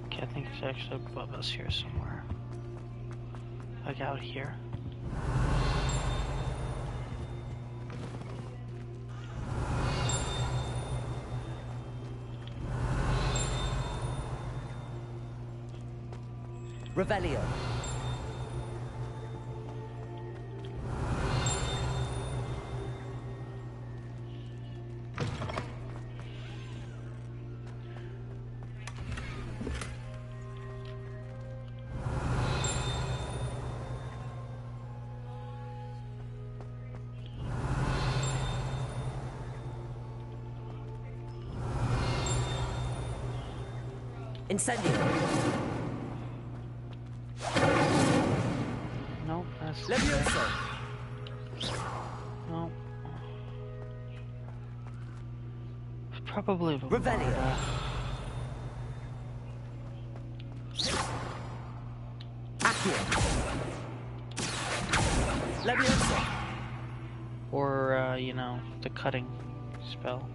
Okay, I think it's actually above us here somewhere. Like out here. Revelio. Incendio. Nope, that's... Levioso. Nope. Probably... Revelio. Accio. Levioso. Or, you know, the cutting spell.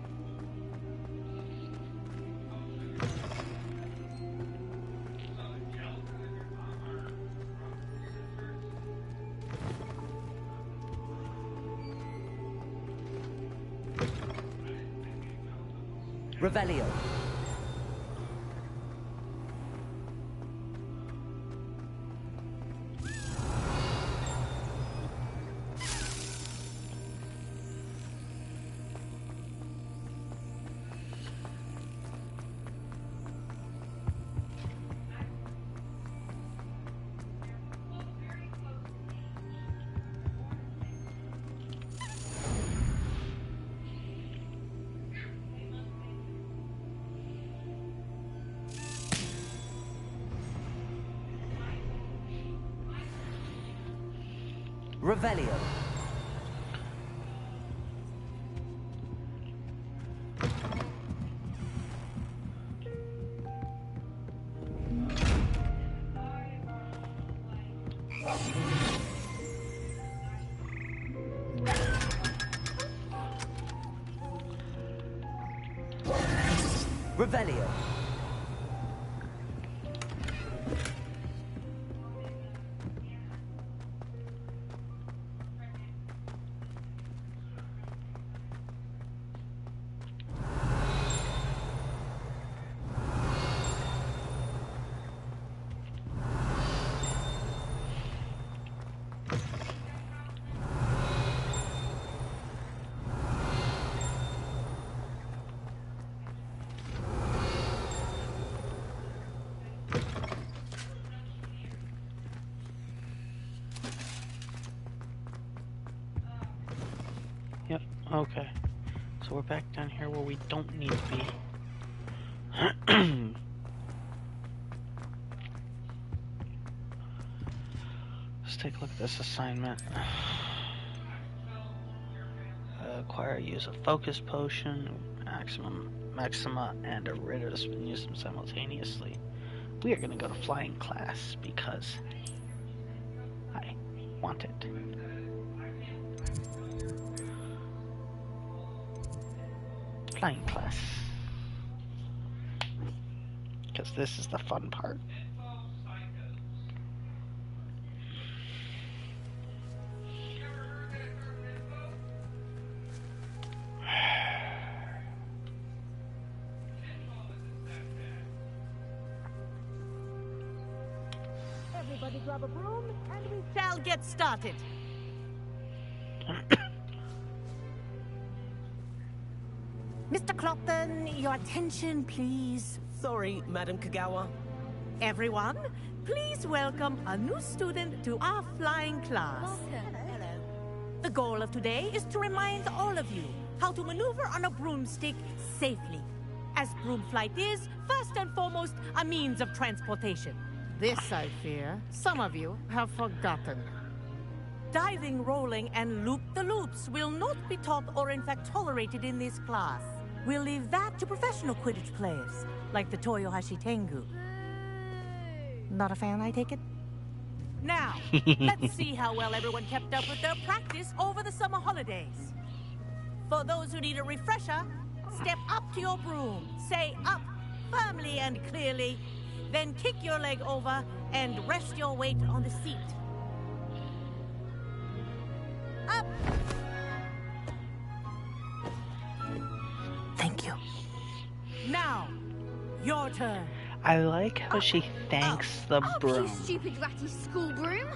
Revelio. Revelio. Revelio. Yep, okay. So we're back down here where we don't need to be. Let's take a look at this assignment. Acquire, use a focus potion, maxima, and a riddus, and use them simultaneously. We are going to go to flying class because I want it. Flying class. Because this is the fun part. Everybody grab a broom and we shall get started. Mr. Clopton, your attention, please. Sorry, Madam Kagawa. Everyone, please welcome a new student to our flying class. Hello. The goal of today is to remind all of you how to maneuver on a broomstick safely, as broom flight is, first and foremost, a means of transportation. This, I fear, some of you have forgotten. Diving, rolling, and loop-the-loops will not be taught or in fact tolerated in this class. We'll leave that to professional Quidditch players, like the Toyohashi Tengu. Not a fan, I take it? Now, let's see how well everyone kept up with their practice over the summer holidays. For those who need a refresher, step up to your broom, say up firmly and clearly, then kick your leg over and rest your weight on the seat. Up! Thank you. Now, your turn. I like how she thanks the broom. You stupid ratty school broom.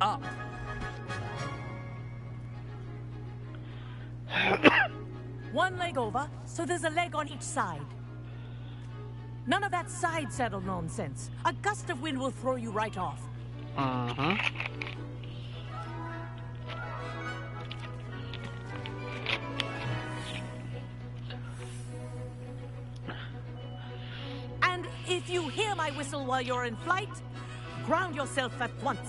Up. One leg over, so there's a leg on each side. None of that side saddle nonsense. A gust of wind will throw you right off. Uh-huh. If you hear my whistle while you're in flight, ground yourself at once.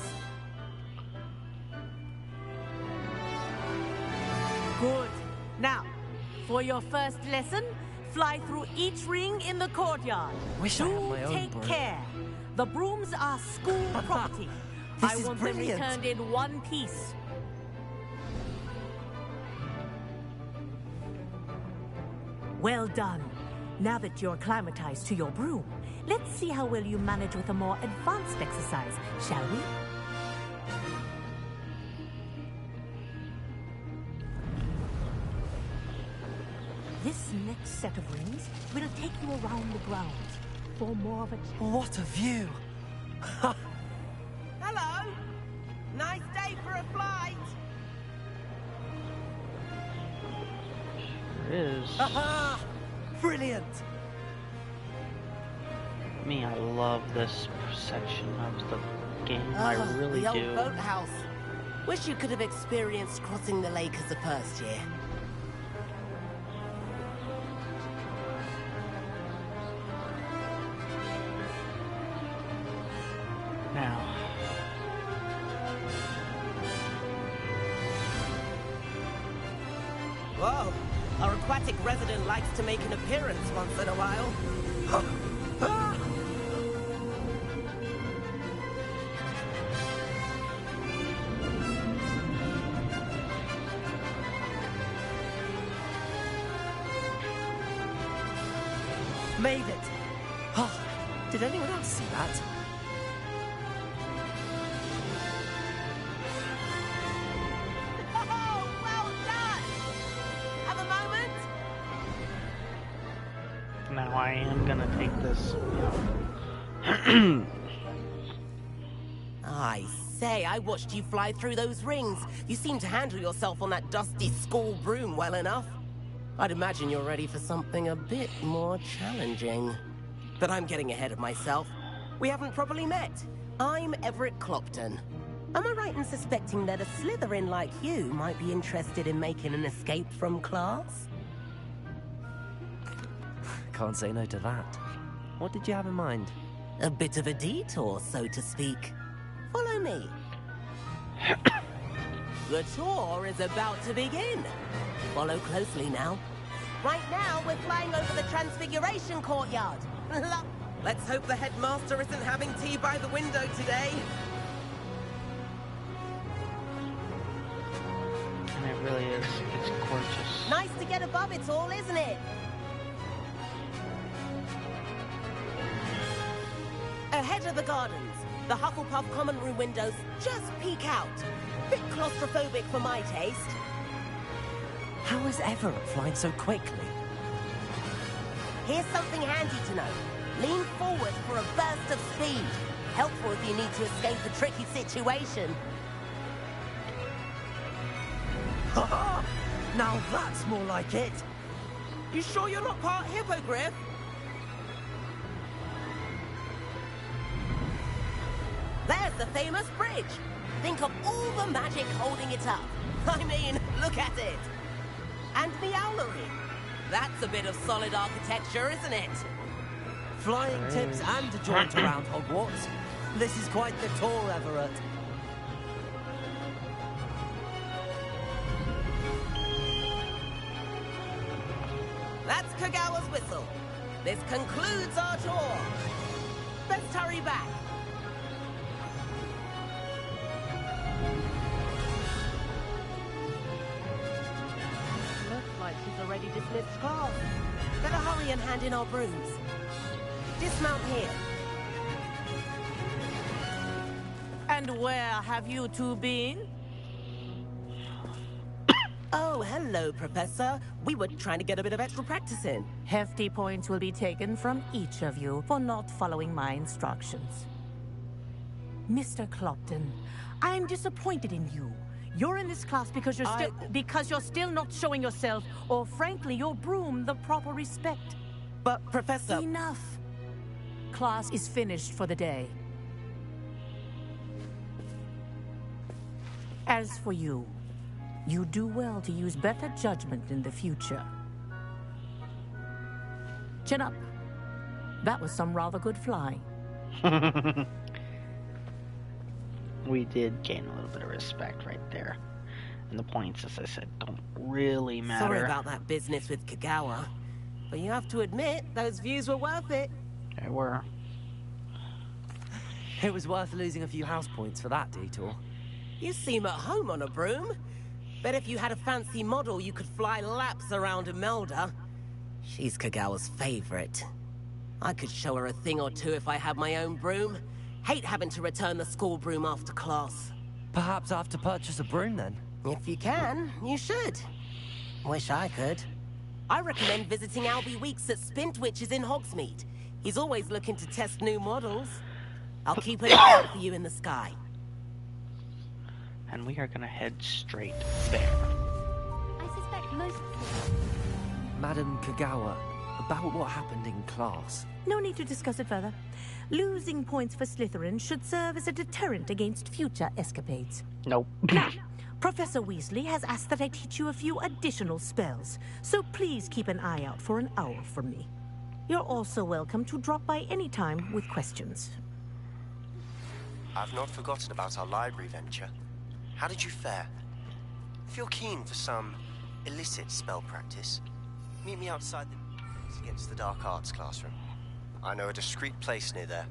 Good. Now, for your first lesson, fly through each ring in the courtyard. Wish I had my own take broom. care. The brooms are school property. This I is want brilliant. them returned in one piece. Well done. Now that you're acclimatized to your broom, let's see how well you manage with a more advanced exercise, shall we? This next set of rings will take you around the grounds for more of a chance. What a view! Hello! Nice day for a flight! It is. Aha! Brilliant! Me, I love this section of the game. I really the do. old boathouse. Wish you could have experienced crossing the lake as a first year. Now, Whoa! Our aquatic resident likes to make an appearance once in a while. Made it! Oh, did anyone else see that? Oh, well done! Have a moment? now I am gonna take this. I say, I watched you fly through those rings. You seem to handle yourself on that dusty school broom well enough. I'd imagine you're ready for something a bit more challenging. But I'm getting ahead of myself. We haven't properly met. I'm Everett Clopton. Am I right in suspecting that a Slytherin like you might be interested in making an escape from class? Can't say no to that. What did you have in mind? A bit of a detour, so to speak. Follow me. The tour is about to begin. Follow closely now. Right now, we're flying over the Transfiguration Courtyard. Let's hope the headmaster isn't having tea by the window today. And it really is. It's gorgeous. Nice to get above it all, isn't it? Ahead of the gardens, the Hufflepuff common room windows just peek out. Bit claustrophobic for my taste. How is Everett flying so quickly? Here's something handy to know. Lean forward for a burst of speed. Helpful if you need to escape a tricky situation. Now that's more like it. You sure you're not part hippogriff? There's the famous bridge. Think of all the magic holding it up. I mean, look at it. And the owlery. That's a bit of solid architecture, isn't it? Flying tips and a jaunt around Hogwarts. This is quite the tour, Everett. That's Kagawa's whistle. This concludes our tour. Best hurry back. Looks like she's already dismissed class. Better hurry and hand in our brooms. Dismount here. And where have you two been? Oh, hello, Professor. We were trying to get a bit of extra practice in. Hefty points will be taken from each of you for not following my instructions. Mr. Clopton, I'm disappointed in you. You're in this class because you're still not showing yourself, or frankly, your broom the proper respect. But, Professor... Enough. Class is finished for the day. As for you, you do well to use better judgment in the future. Chin up. That was some rather good flying. We did gain a little bit of respect right there. And the points, as I said, don't really matter. Sorry about that business with Kagawa, but you have to admit, those views were worth it. They were. It was worth losing a few house points for that detour. You seem at home on a broom. Bet if you had a fancy model, you could fly laps around Imelda. She's Kagawa's favorite. I could show her a thing or two if I had my own broom. Hate having to return the school broom after class. Perhaps I have to purchase a broom then? If you can, you should. Wish I could. I recommend visiting Albie Weeks at Spintwitches in Hogsmeade. He's always looking to test new models. I'll keep an eye out for you in the sky. And we are gonna head straight there. I suspect most... Madam Kagawa, about what happened in class. No need to discuss it further. Losing points for Slytherin should serve as a deterrent against future escapades. Nope. Now, Professor Weasley has asked that I teach you a few additional spells, so please keep an eye out for an owl from me. You're also welcome to drop by any time with questions. I've not forgotten about our library venture. How did you fare? If you're keen for some illicit spell practice, meet me outside against the dark arts classroom. I know a discreet place near there.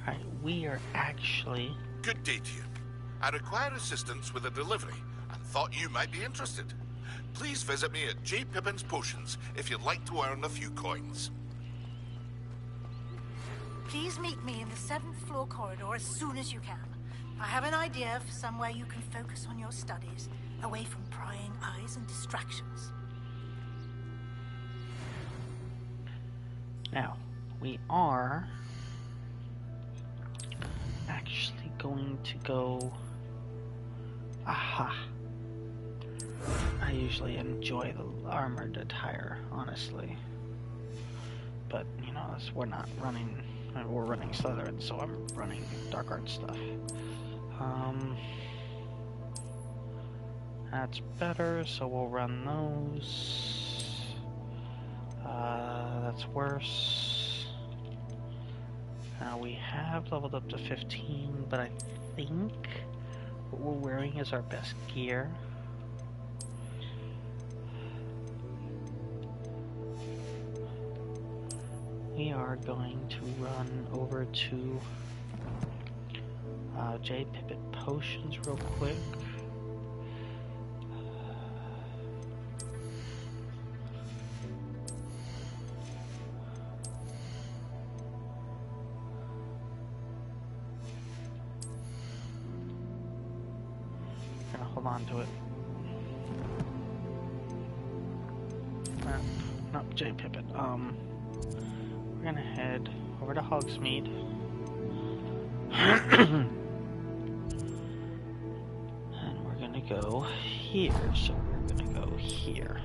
Alright, we are actually... Good day to you. I require assistance with a delivery and thought you might be interested. Please visit me at J. Pippin's Potions if you'd like to earn a few coins. Please meet me in the 7th floor corridor as soon as you can. I have an idea for somewhere you can focus on your studies, away from prying eyes and distractions. Now, we are actually going to go... Aha! I usually enjoy the armored attire, honestly. But, you know, we're not running... We're running Slytherin, so I'm running dark arts stuff. That's better, so we'll run those. That's worse. Now we have leveled up to 15, but I think what we're wearing is our best gear. We are going to run over to J. Pippin Potions real quick. Gonna hold on to it. Not J. Pippin. We're gonna head over to Hogsmeade. And we're gonna go here, so we're gonna go here.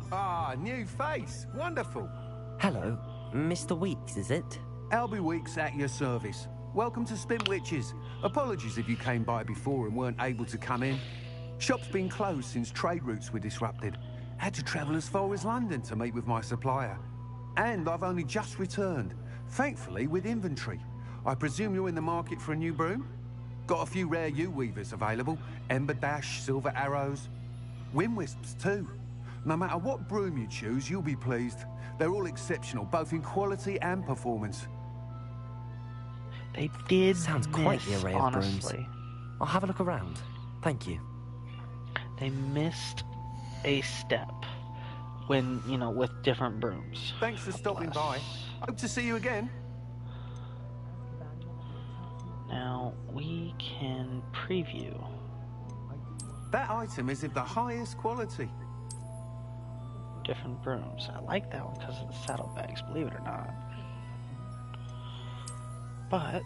Ah, new face. Wonderful. Hello. Mr. Weeks, is it? Albie Weeks at your service. Welcome to Spintwitches. Apologies if you came by before and weren't able to come in. Shop's been closed since trade routes were disrupted. Had to travel as far as London to meet with my supplier. And I've only just returned, thankfully with inventory. I presume you're in the market for a new broom? Got a few rare U-weavers available. Ember Dash, Silver Arrows. Wind Wisps too. No matter what broom you choose, you'll be pleased. They're all exceptional, both in quality and performance. They did Sounds quite the array of brooms. I'll have a look around. Thank you. They missed a step when, you know, with different brooms. Thanks for stopping by. Hope to see you again. Now, we can preview. That item is of the highest quality. Different brooms. I like that one because of the saddlebags, believe it or not. But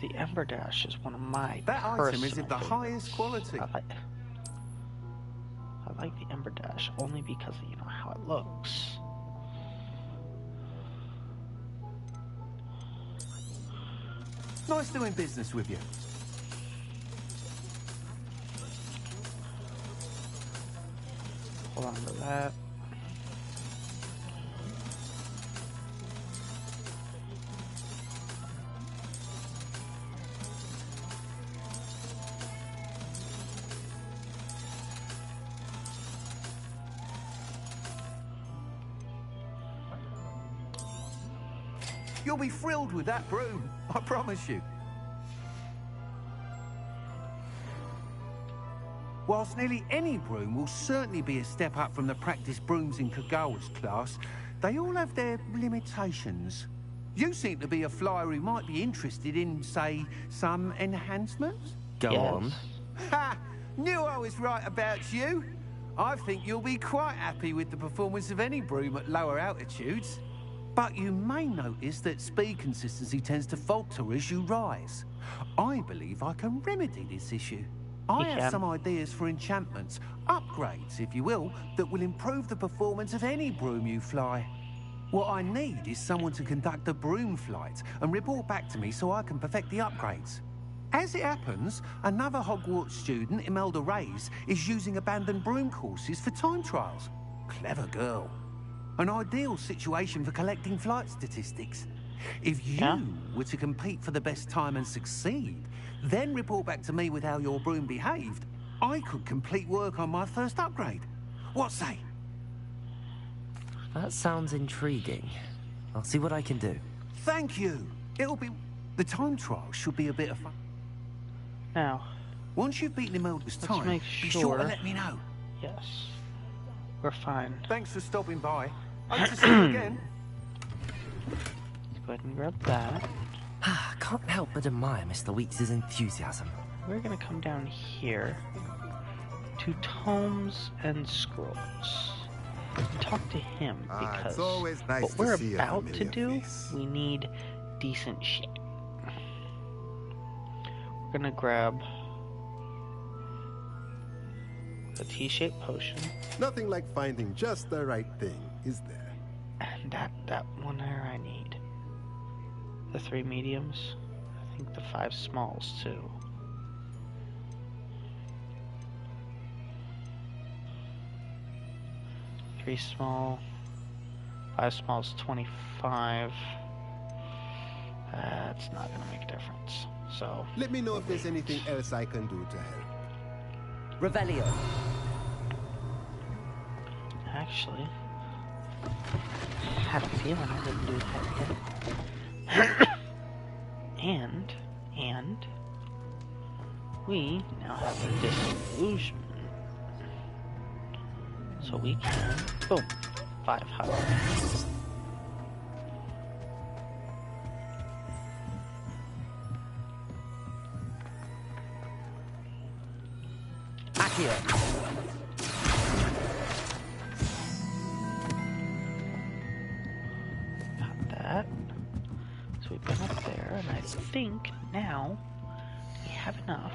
the Ember Dash is one of my That item is of the highest quality. I like the Ember Dash only because of, you know, how it looks. Nice doing business with you. Hold on to that. You'll be thrilled with that broom, I promise you. Whilst nearly any broom will certainly be a step up from the practice brooms in Kagawa's class, they all have their limitations. You seem to be a flyer who might be interested in, say, some enhancements? Go on. Ha! Knew I was right about you. I think you'll be quite happy with the performance of any broom at lower altitudes. But you may notice that speed consistency tends to falter as you rise. I believe I can remedy this issue. I have some ideas for enchantments, upgrades, if you will, that will improve the performance of any broom you fly. What I need is someone to conduct a broom flight and report back to me so I can perfect the upgrades. As it happens, another Hogwarts student, Imelda Reyes, is using abandoned broom courses for time trials. Clever girl. An ideal situation for collecting flight statistics. If you were to compete for the best time and succeed, then report back to me with how your broom behaved, I could complete work on my first upgrade. What say? That sounds intriguing. I'll see what I can do. Thank you. It'll be... The time trial should be a bit of fun. Now, once you've beaten Imelda's time, make be sure to let me know. Yes. We're fine. Thanks for stopping by. Hope to see you again. Let's go ahead and grab that. Can't help but admire Mr. Weeks' enthusiasm. We're gonna come down here to Tomes and Scrolls and talk to him because it's always nice what to we're see a about to familiar do, face. we need decent shit. We're gonna grab a T-shaped potion. Nothing like finding just the right thing, is there? And that one there I need. The 3 mediums. I think the 5 smalls too. Three small, 5 smalls, 25. That's not gonna make a difference. So let me know if there's anything else I can do to help. Revelio. Actually, I had a feeling I didn't do that yet. and we now have a disillusionment. So we can, boom, 5 health. Accio. Got that. So we've been up there, and I think now we have enough.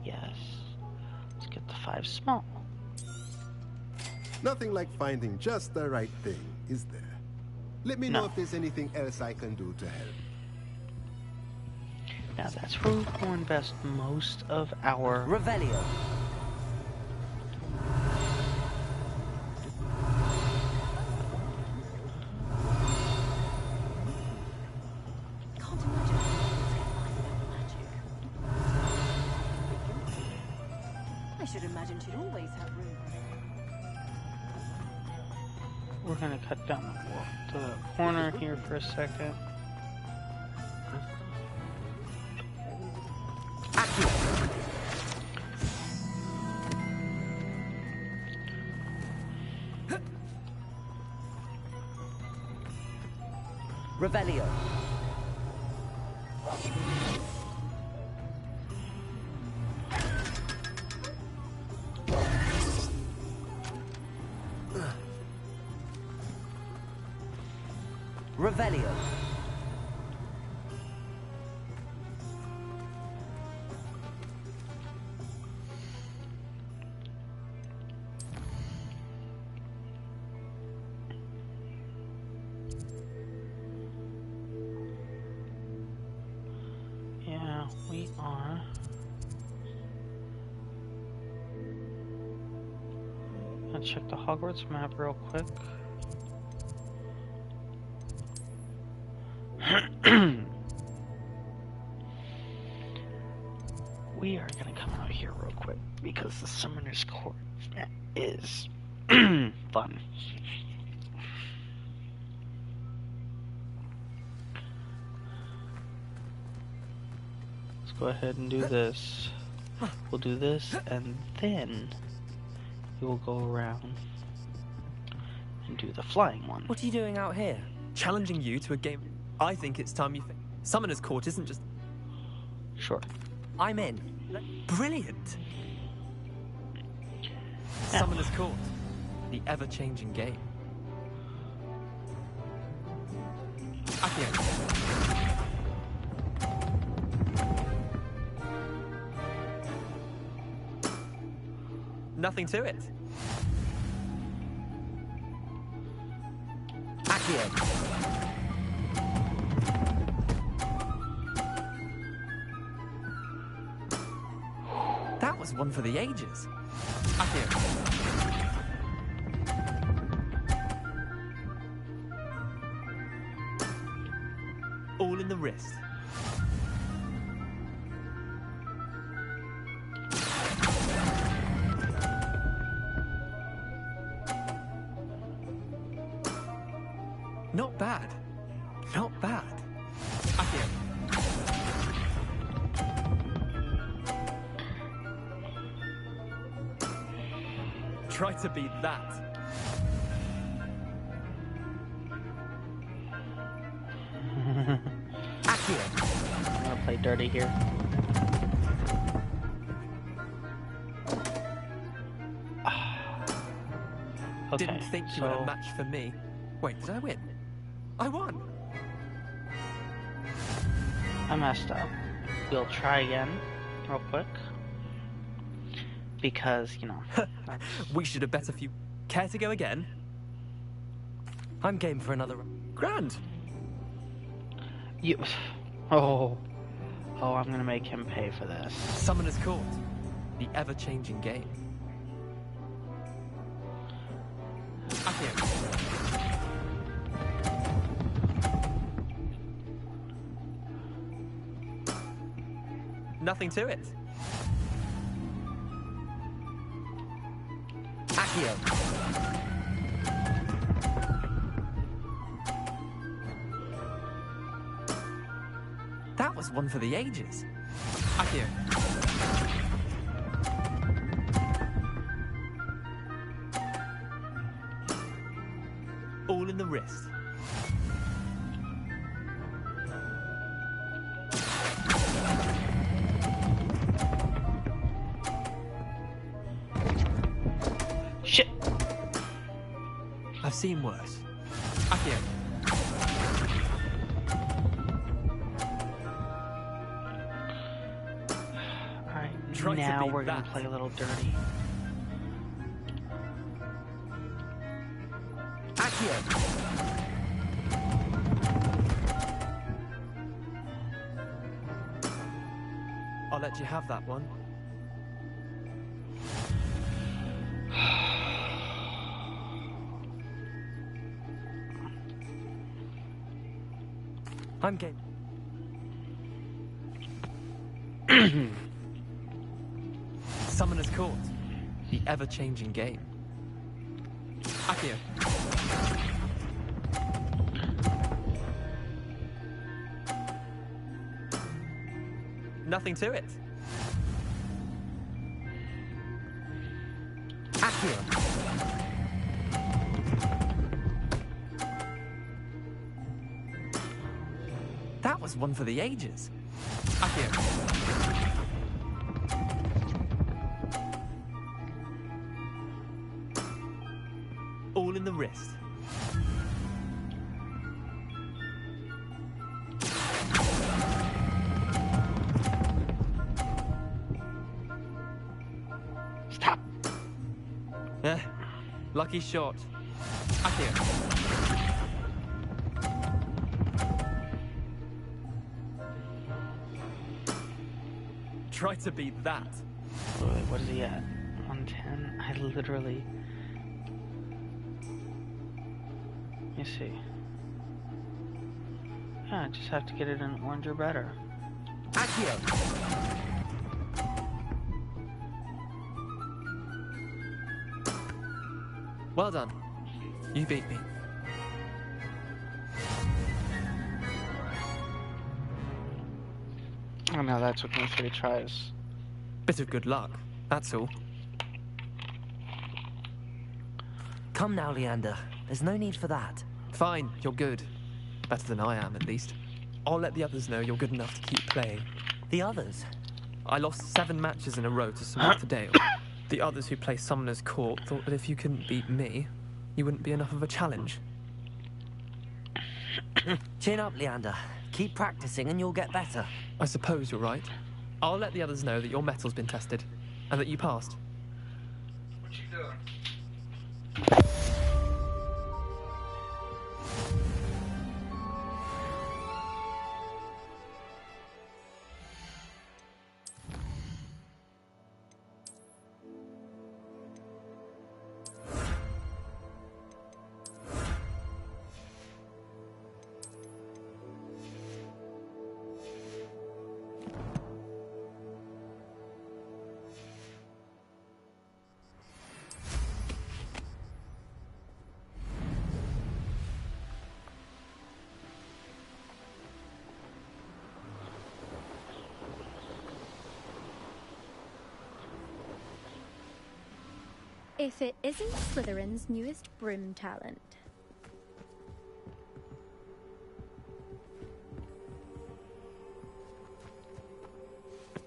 Yes. Let's get the 5 small. Nothing like finding just the right thing, is there? Let me know if there's anything else I can do to help. Now that's where we'll invest most of our Revelio. I should imagine she'd always have room. We're gonna cut down the corner here for a second. Revelio. Revelio. Let's check the Hogwarts map real quick. We are gonna come out here real quick because the Summoner's Court is fun. Let's go ahead and do this. We'll do this and then we will go around and do the flying one. What are you doing out here? Challenging you to a game. I think it's time you Summoner's Court isn't just... Sure. I'm in. Brilliant. Summoner's Court. The ever-changing game. Accio. Nothing to it. Accio. That was one for the ages. Accio. All in the wrist. Not bad. Not bad. Accio. Try to beat that. Accio. I'm gonna play dirty here. Okay, Didn't think you were a match for me. Wait, did I win? I won. I messed up. We'll try again, real quick. Because, you know... We should have bet a few... Care to go again? I'm game for another... Grand! You... Oh, I'm gonna make him pay for this. Summoner's Court. The ever-changing game. Accio. Nothing to it. Accio. That was one for the ages. Accio. All in the wrist. Shit. I've seen worse. Accio. Alright, now we're gonna play a little dirty. Accio. I'll let you have that one. I'm game. Summoner's Court. The ever-changing game. Accio. Nothing to it. Accio. That was one for the ages. Accio. All in the wrist. Stop. Lucky shot. Accio. Try to beat that. What is he at? 110? I literally see. Yeah, I just have to get it in orange or better. Accio! Well done. You beat me. Oh no, that took me 3 tries. Bit of good luck, that's all. Come now, Leander. There's no need for that. Fine, you're good. Better than I am, at least. I'll let the others know you're good enough to keep playing. The others? I lost 7 matches in a row to Samantha Dale. The others who play Summoner's Court thought that if you couldn't beat me, you wouldn't be enough of a challenge. Chin up, Leander. Keep practicing and you'll get better. I suppose you're right. I'll let the others know that your metal's been tested, and that you passed. What you doing? If it isn't Slytherin's newest broom talent.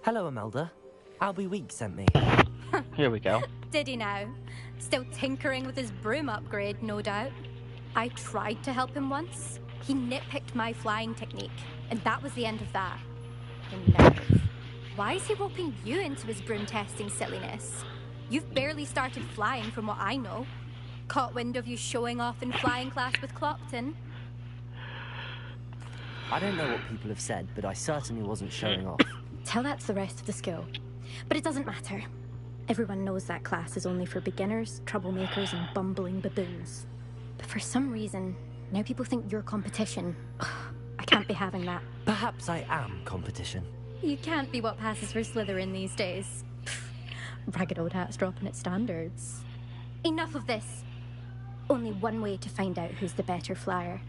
Hello, Imelda. Albie Week sent me. Here we go. Did he now? Still tinkering with his broom upgrade, no doubt. I tried to help him once. He nitpicked my flying technique, and that was the end of that. The nerve. Why is he roping you into his broom testing silliness? You've barely started flying from what I know. Caught wind of you showing off in flying class with Clopton. I don't know what people have said, but I certainly wasn't showing off. Tell that to the rest of the school. But it doesn't matter. Everyone knows that class is only for beginners, troublemakers, and bumbling baboons. But for some reason, now people think you're competition. I can't be having that. Perhaps I am competition. You can't be what passes for Slytherin these days. Ragged old hat's dropping its standards. Enough of this. Only one way to find out who's the better flyer.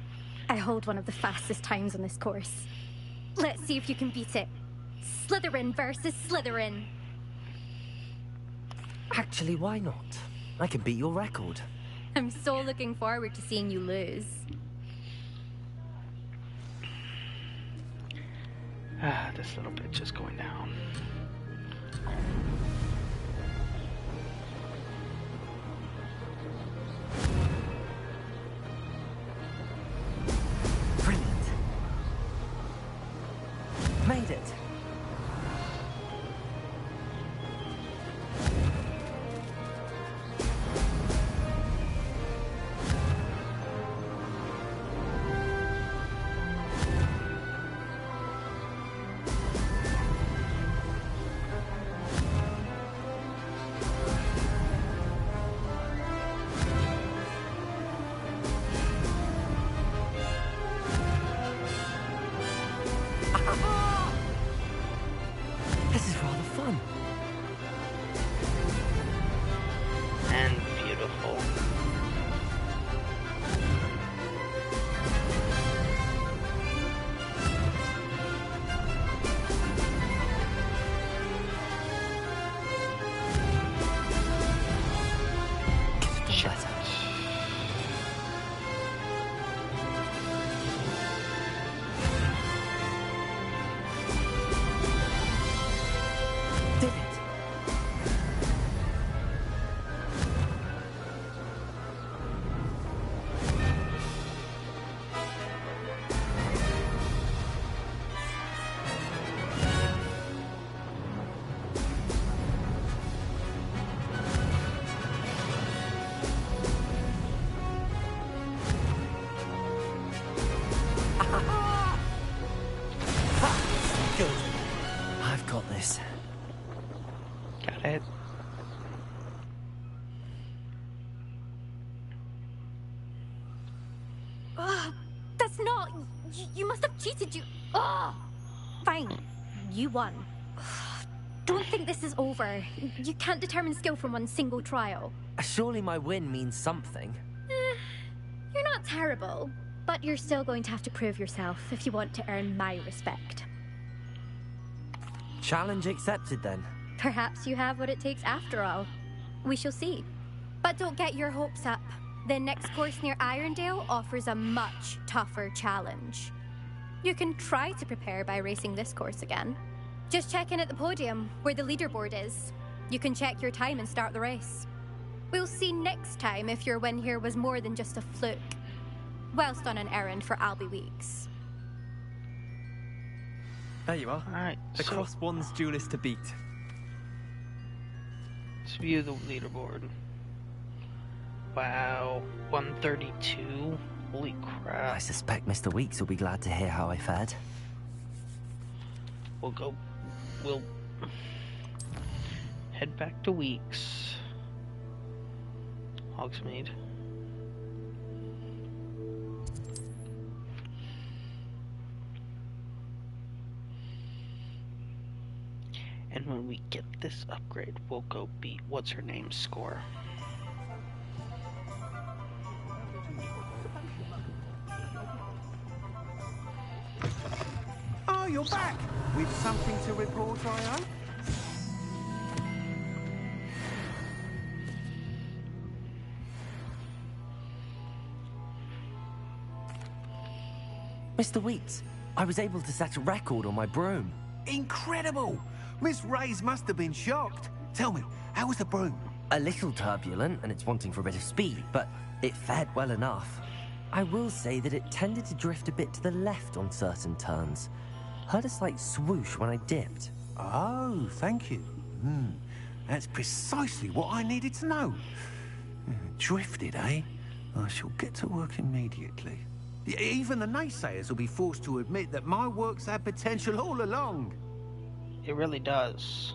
I hold one of the fastest times on this course. Let's see if you can beat it. Slytherin versus Slytherin. Actually, why not? I can beat your record. I'm so looking forward to seeing you lose. This little bitch is going down. Brilliant. Made it. This is rather fun. And beautiful. Shut up. Did it? Good. I've got this. Got it. That's not... You must have cheated, you... Ugh! Fine. You won. Don't think this is over. You can't determine skill from one single trial. Surely my win means something. You're not terrible, but you're still going to have to prove yourself if you want to earn my respect. Challenge accepted, then. Perhaps you have what it takes after all. We shall see. But don't get your hopes up. The next course near Irondale offers a much tougher challenge. You can try to prepare by racing this course again. Just check in at the podium, where the leaderboard is. You can check your time and start the race. We'll see next time if your win here was more than just a fluke. Whilst on an errand for Albie Weeks. There you are. Alright, The so Cross One's duelist to beat. let's view the leaderboard. Wow, 132. Holy crap. I suspect Mr. Weeks will be glad to hear how I fared. We'll head back to Weeks. Hogsmeade. And when we get this upgrade, we'll go beat what's her name's score. Oh, you're back! With something to report, I hope? Mr. Weeks, I was able to set a record on my broom. Incredible! Miss Reyes must have been shocked. Tell me, how was the broom? A little turbulent, and it's wanting for a bit of speed, but it fared well enough. I will say that it tended to drift a bit to the left on certain turns. Heard a slight swoosh when I dipped. Oh, thank you. That's precisely what I needed to know. Drifted, eh? I shall get to work immediately. Even the naysayers will be forced to admit that my work's had potential all along. It really does.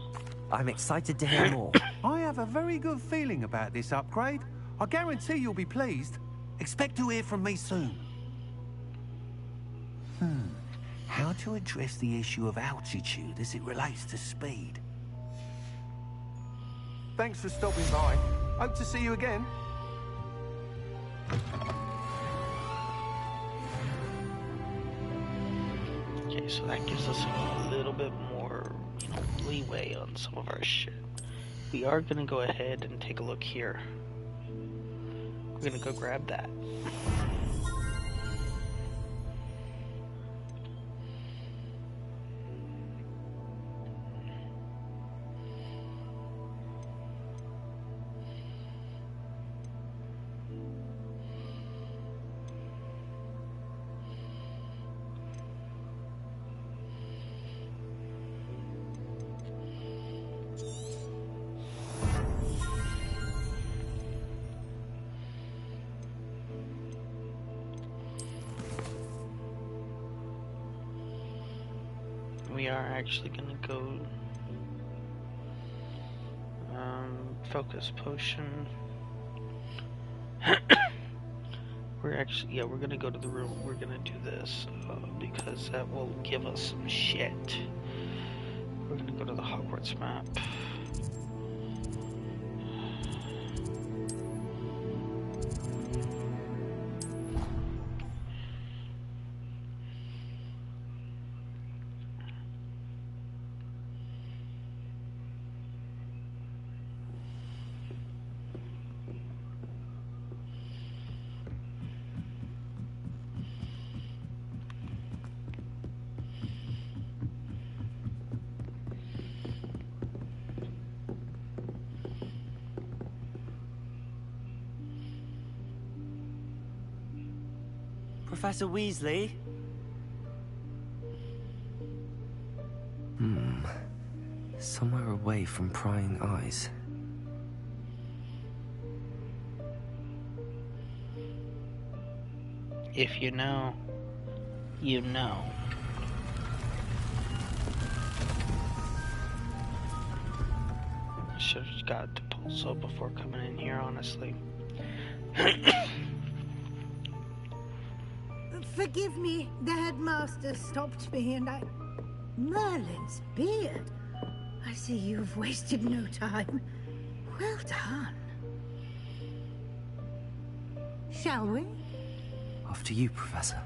I'm excited to hear more. I have a very good feeling about this upgrade. I guarantee you'll be pleased. Expect to hear from me soon. How to address the issue of altitude as it relates to speed. Thanks for stopping by. Hope to see you again. Okay, so that gives us a little bit more, leeway on some of our shit. We are gonna go ahead and take a look here. We're gonna go grab that. We are actually gonna go focus potion. We're gonna go to the room. We're gonna do this because that will give us some shit. We're gonna go to the Hogwarts map. Professor Weasley? Somewhere away from prying eyes. If you know, you know. I should have got the pulso before coming in here, honestly. Forgive me, the headmaster stopped me and I... Merlin's beard. I see you've wasted no time. Well done. Shall we? After you, Professor.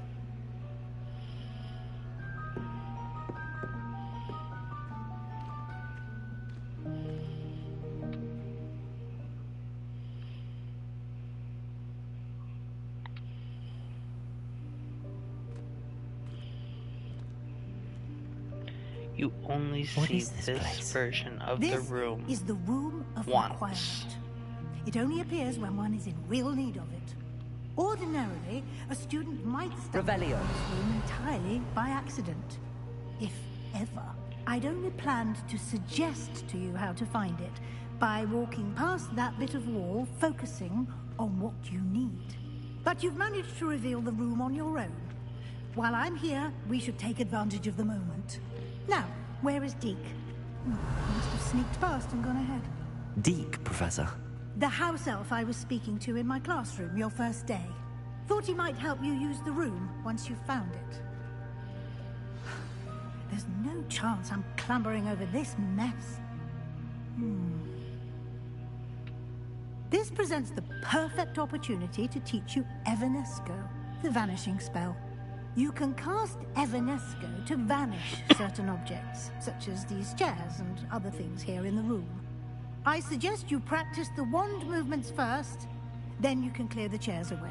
You only see this version of the room is the room of once. requirement. It only appears when one is in real need of it. Ordinarily, a student might stumble upon this room entirely by accident. If ever. I'd only planned to suggest to you how to find it by walking past that bit of wall, focusing on what you need. But you've managed to reveal the room on your own. While I'm here, we should take advantage of the moment. Now, where is Deke? He must have sneaked past and gone ahead. Deke, Professor. The house elf I was speaking to in my classroom your first day. Thought he might help you use the room once you found it. There's no chance I'm clambering over this mess. This presents the perfect opportunity to teach you Evanesco, the vanishing spell. You can cast Evanesco to vanish certain objects, such as these chairs and other things here in the room. I suggest you practice the wand movements first, then you can clear the chairs away.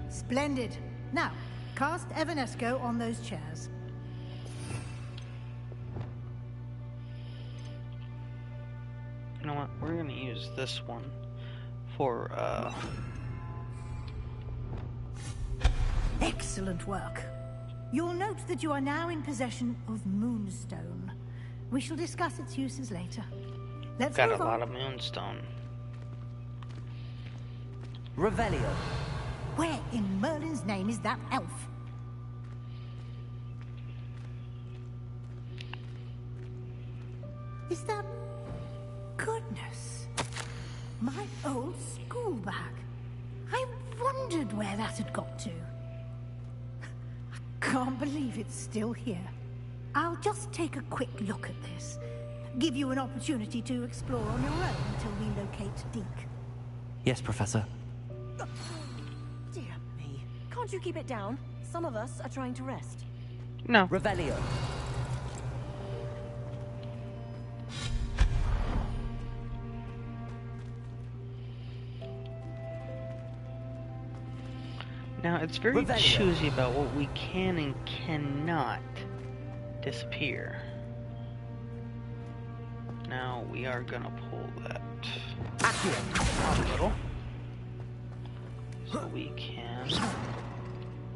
Splendid. Now, cast Evanesco on those chairs. You know what? We're gonna use this one for, Excellent work. You'll note that you are now in possession of Moonstone. We shall discuss its uses later. Let's got move a on. lot of Moonstone. Revelio. Where in Merlin's name is that elf? Is that... Goodness. My old school bag. I wondered where that had got to. I can't believe it's still here. I'll just take a quick look at this. Give you an opportunity to explore on your own until we locate Deke. Yes, Professor. Dear me. Can't you keep it down? Some of us are trying to rest. No. Revelio. Now, it's very choosy about what we can and cannot disappear. Now, we are gonna pull that a little. So we can...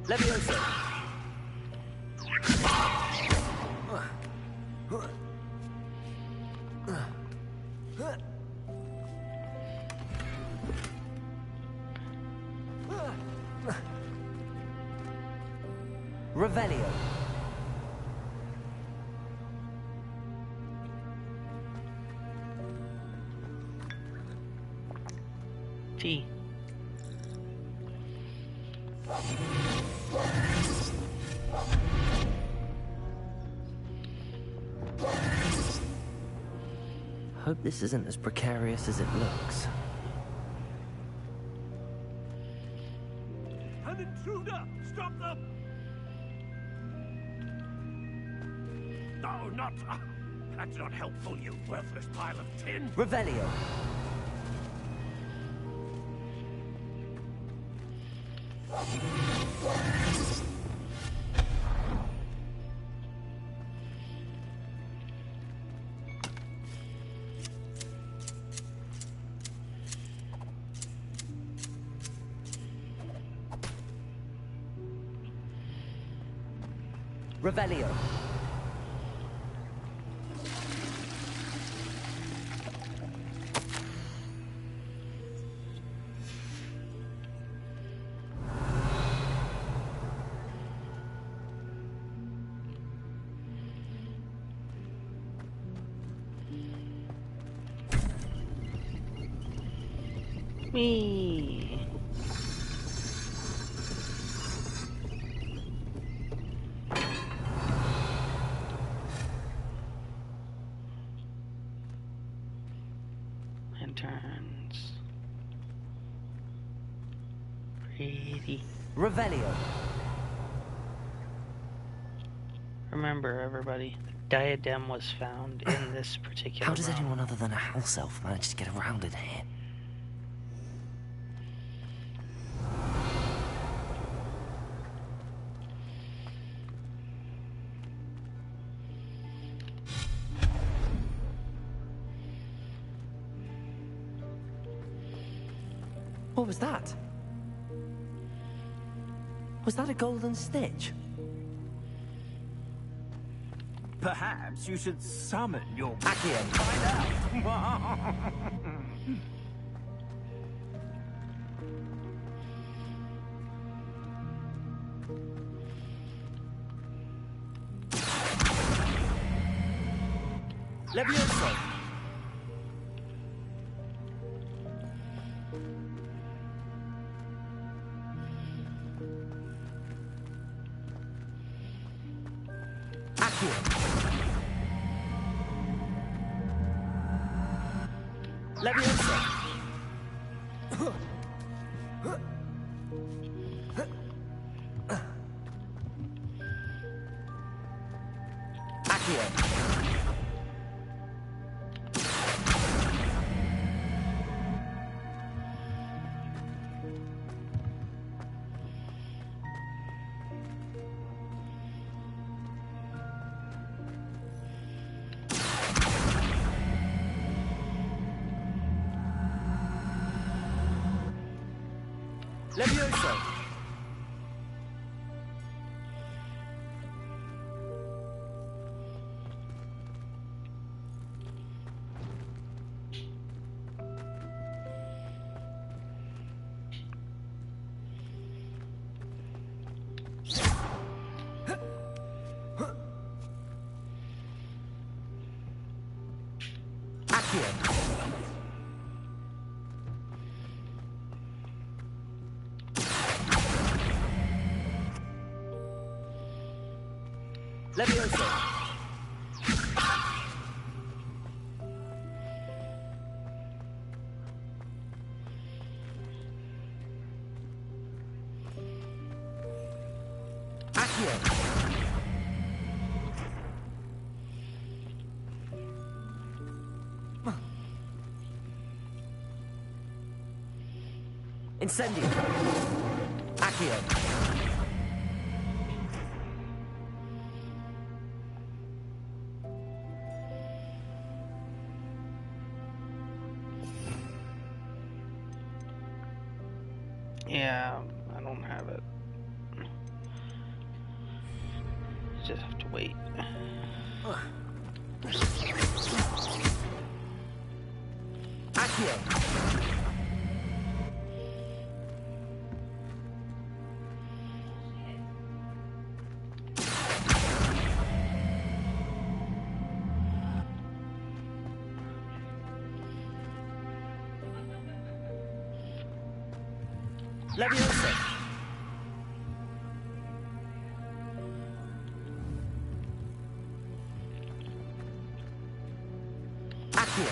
Levioso. Revelio. T. Hope this isn't as precarious as it looks. An intruder! Stop them! No, not... that's not helpful, you worthless pile of tin! Revelio. Revelio. Me. Lanterns. Pretty. Revelio. Remember, everybody, the diadem was found in this particular How does room. anyone other than a house elf manage to get around in here? What was that? Was that a golden stitch? Perhaps you should summon your... Accio. Find out. Levioso. Accio. Levioso. Accio. Levioso. Accio. Levioso. Accio. Incendio. Accio. Yeah, I don't have it. Just have to wait. Accio. Levioso. Accio.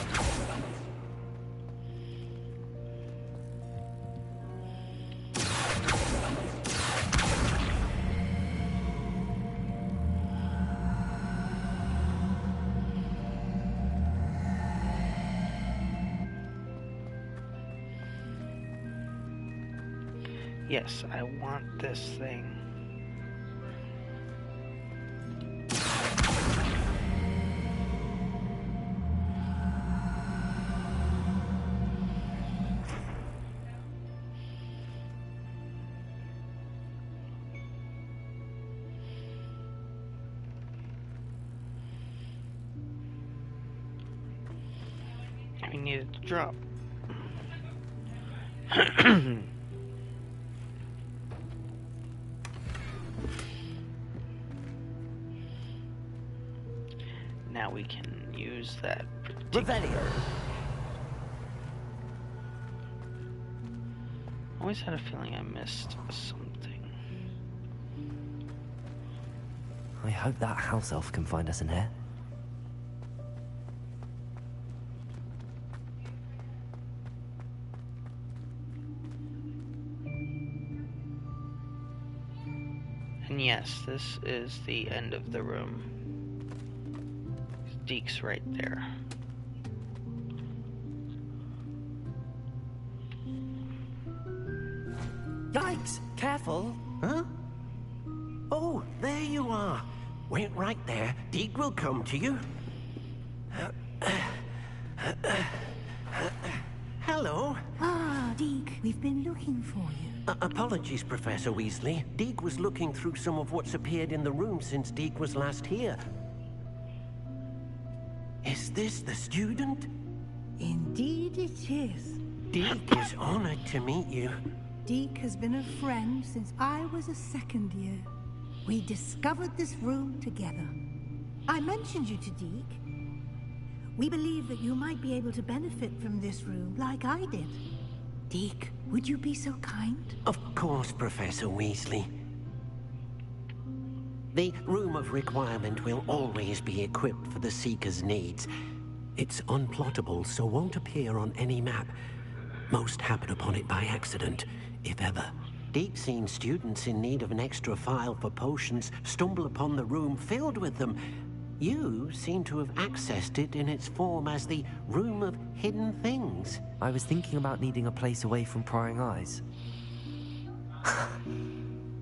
Yes, I want this thing. I need it to drop. Now we can use that. Revelio. always had a feeling I missed something. I hope that house elf can find us in here. And yes, this is the end of the room. Deke's right there. Yikes! Careful! Huh? Oh, there you are. Wait right there. Deke will come to you. Hello. Ah, Deke, we've been looking for you. Apologies, Professor Weasley. Deke was looking through some of what's appeared in the room since Deke was last here. Is this the student? Indeed it is. Deke is honored to meet you. Deke has been a friend since I was a second year. We discovered this room together. I mentioned you to Deke. We believe that you might be able to benefit from this room like I did. Deke, would you be so kind? Of course, Professor Weasley. The Room of Requirement will always be equipped for the Seeker's needs. It's unplottable, so won't appear on any map. Most happen upon it by accident, if ever. Deke's seen students in need of an extra file for potions stumble upon the room filled with them. You seem to have accessed it in its form as the Room of Hidden Things. I was thinking about needing a place away from prying eyes.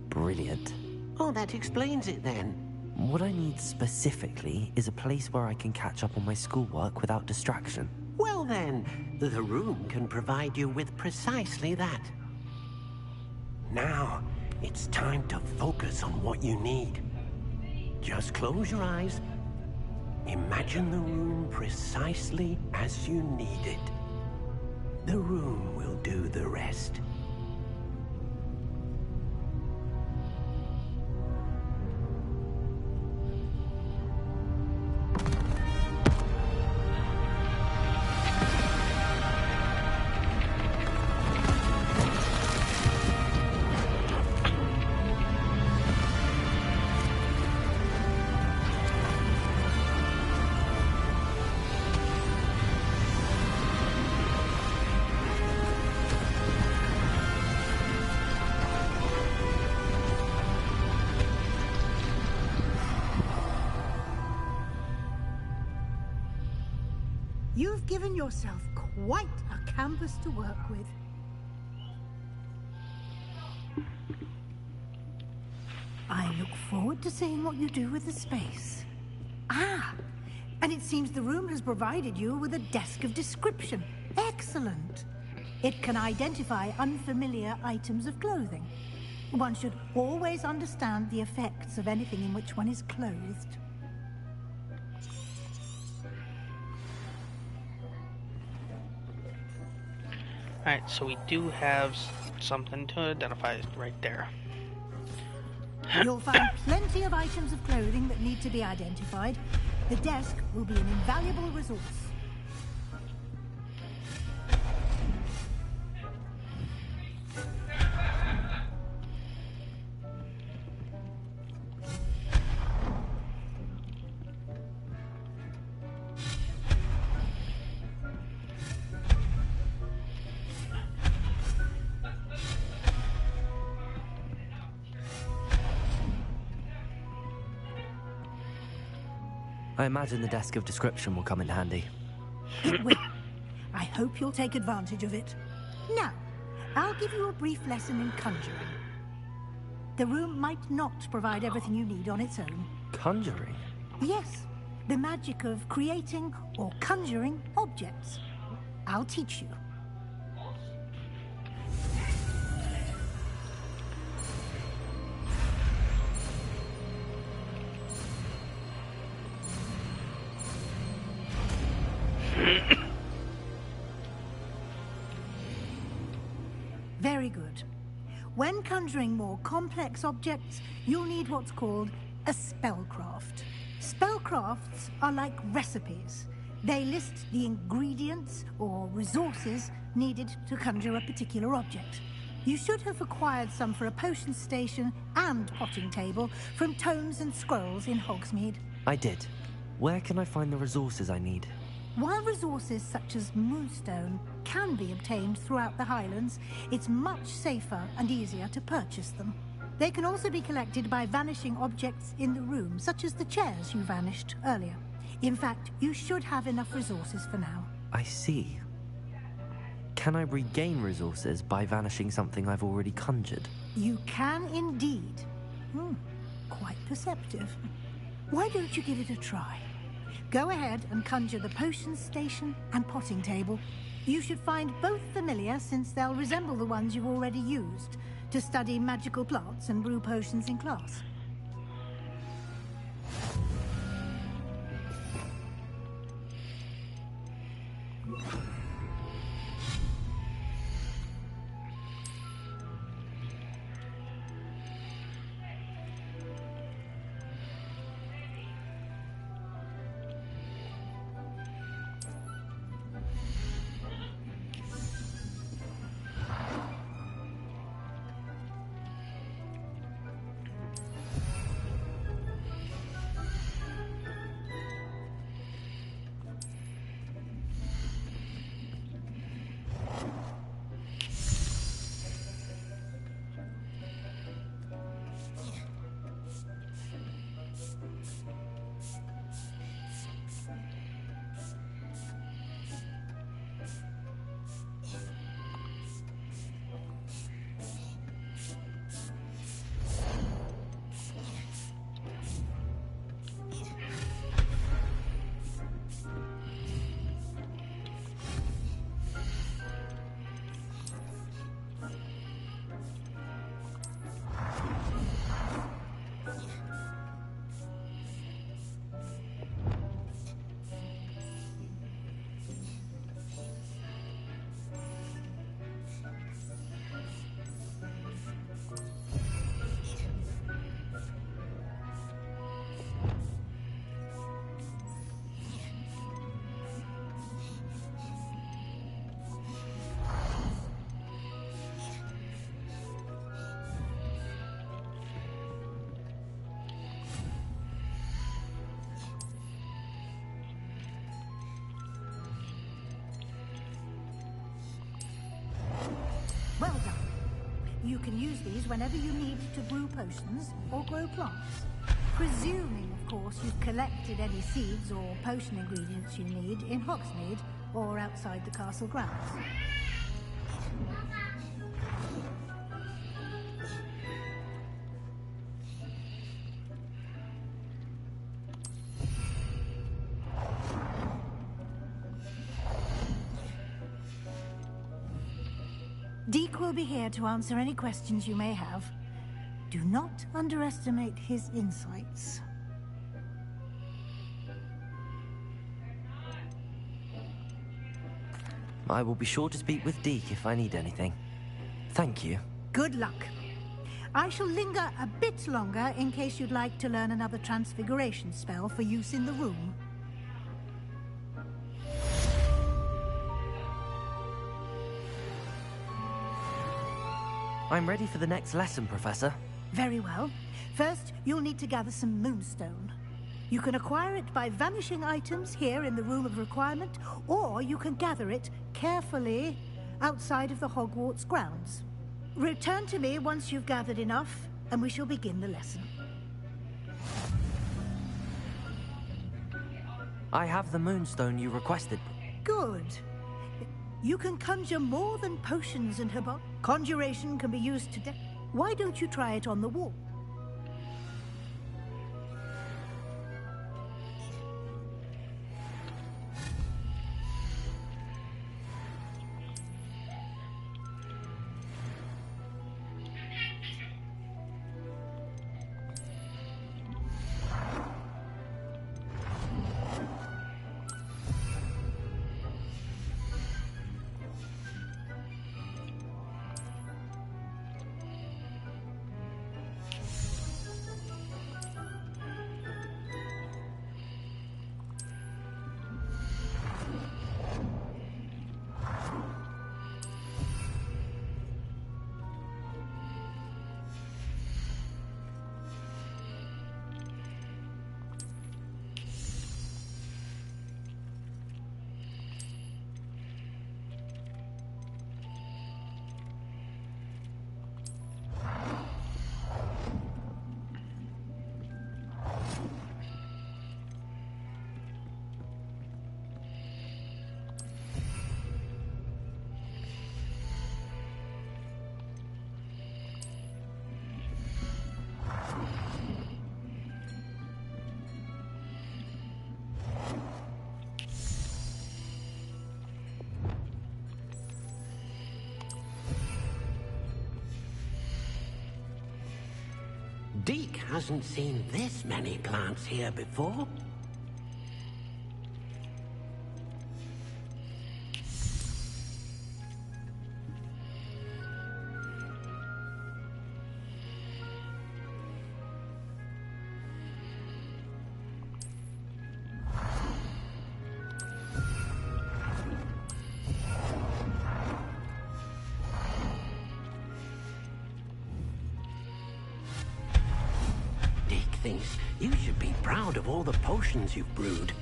Brilliant. Oh, that explains it then. What I need specifically is a place where I can catch up on my schoolwork without distraction. Well then, the room can provide you with precisely that. Now, it's time to focus on what you need. Just close your eyes. Imagine the room precisely as you need it. The room will do the rest. You've given yourself quite a canvas to work with. I look forward to seeing what you do with the space. Ah, and it seems the room has provided you with a desk of description. Excellent. It can identify unfamiliar items of clothing. One should always understand the effects of anything in which one is clothed. Alright, so we do have something to identify right there. You'll find plenty of items of clothing that need to be identified. The desk will be an invaluable resource. I imagine the desk of description will come in handy. It will. I hope you'll take advantage of it. Now, I'll give you a brief lesson in conjuring. The room might not provide everything you need on its own. Conjuring? Yes, the magic of creating or conjuring objects. I'll teach you. Very good. When conjuring more complex objects, you'll need what's called a spellcraft. Spellcrafts are like recipes. They list the ingredients or resources needed to conjure a particular object. You should have acquired some for a potion station and potting table from tomes and scrolls in Hogsmeade. I did. Where can I find the resources I need? While resources such as Moonstone can be obtained throughout the Highlands, it's much safer and easier to purchase them. They can also be collected by vanishing objects in the room, such as the chairs you vanished earlier. In fact, you should have enough resources for now. I see. Can I regain resources by vanishing something I've already conjured? You can indeed. Quite perceptive. Why don't you give it a try? Go ahead and conjure the potion station and potting table. You should find both familiar, since they'll resemble the ones you've already used to study magical plants and brew potions in class. Well done. You can use these whenever you need to brew potions or grow plants. Presuming, of course, you've collected any seeds or potion ingredients you need in Hogsmeade or outside the castle grounds. Deke will be here to answer any questions you may have. Do not underestimate his insights. I will be sure to speak with Deke if I need anything. Thank you. Good luck. I shall linger a bit longer in case you'd like to learn another transfiguration spell for use in the room. I'm ready for the next lesson, Professor. Very well. First, you'll need to gather some Moonstone. You can acquire it by vanishing items here in the Room of Requirement, or you can gather it carefully outside of the Hogwarts grounds. Return to me once you've gathered enough, and we shall begin the lesson. I have the Moonstone you requested. Good. You can conjure more than potions and herb. Conjuration can be used to death. Why don't you try it on the wall? Deke hasn't seen this many plants here before. Thinks you should be proud of all the potions you've brewed.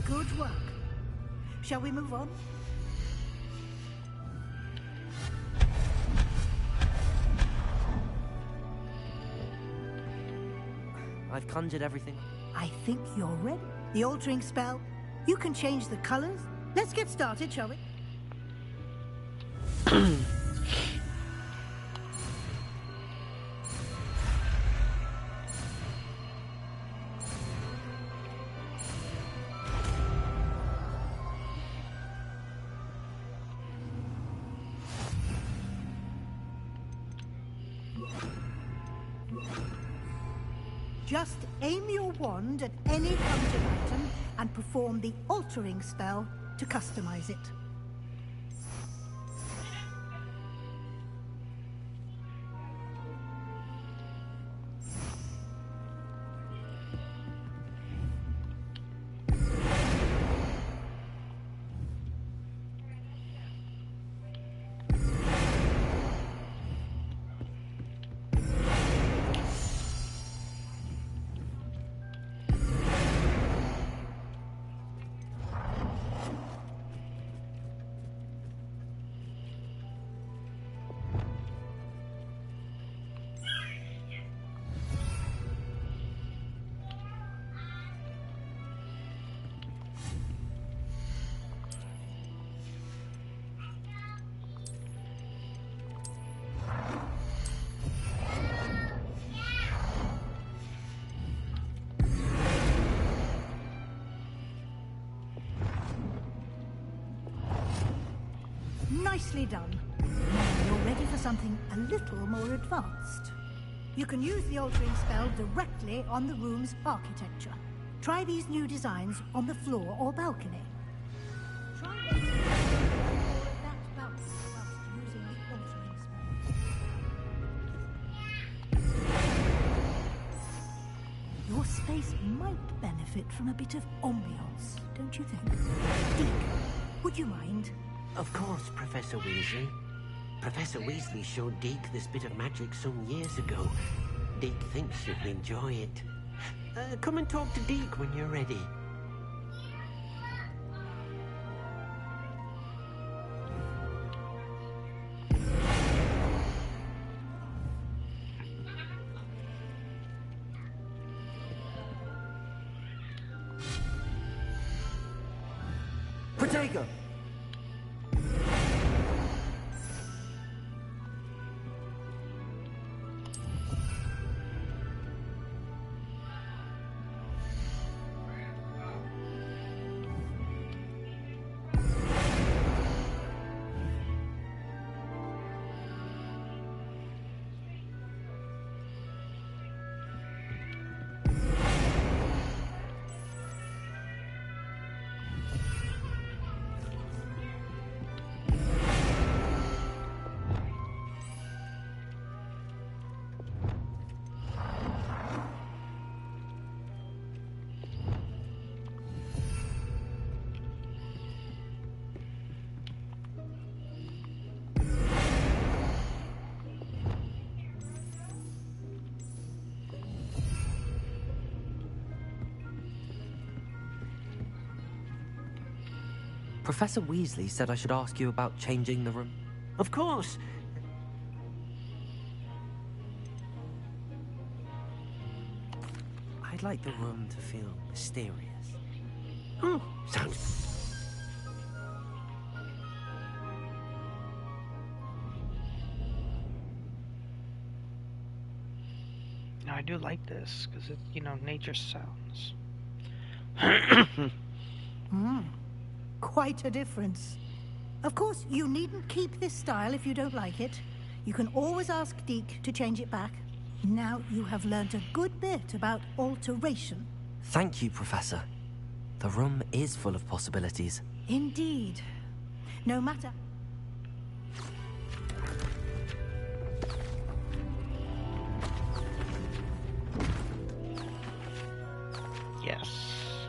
Good work. Shall we move on? I've conjured everything. I think you're ready. The altering spell. You can change the colors. Let's get started, shall we? Just aim your wand at any conjured item and perform the altering spell to customize it. Nicely done. Now you're ready for something a little more advanced. You can use the altering spell directly on the room's architecture. Try these new designs on the floor or balcony. Try that balcony whilst using the altering spell. Your space might benefit from a bit of ambiance, don't you think? Deke, would you mind? Of course, Professor Weasley. Professor Weasley showed Deke this bit of magic some years ago. Deke thinks you'll enjoy it. Come and talk to Deke when you're ready. Protego! Professor Weasley said I should ask you about changing the room. Of course. I'd like the room to feel mysterious. Sounds... Now, I do like this, because it, you know, nature sounds. Quite a difference. Of course, you needn't keep this style if you don't like it. You can always ask Deke to change it back. Now you have learned a good bit about alteration. Thank you, Professor. The room is full of possibilities. Indeed. No matter... Yes.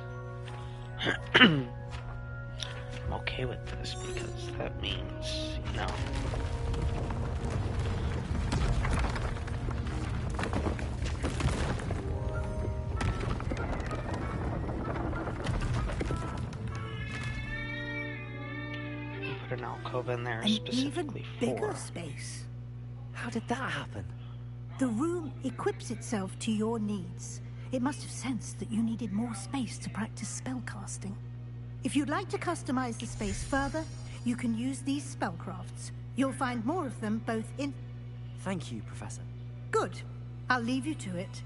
I'm okay with this because that means, you know... we put an alcove in there specifically for... An even bigger space. How did that happen? The room equips itself to your needs. It must have sensed that you needed more space to practice spellcasting. If you'd like to customize the space further, you can use these spellcrafts. You'll find more of them both in... Thank you, Professor. Good. I'll leave you to it.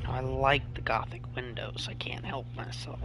I like the Gothic windows. I can't help myself.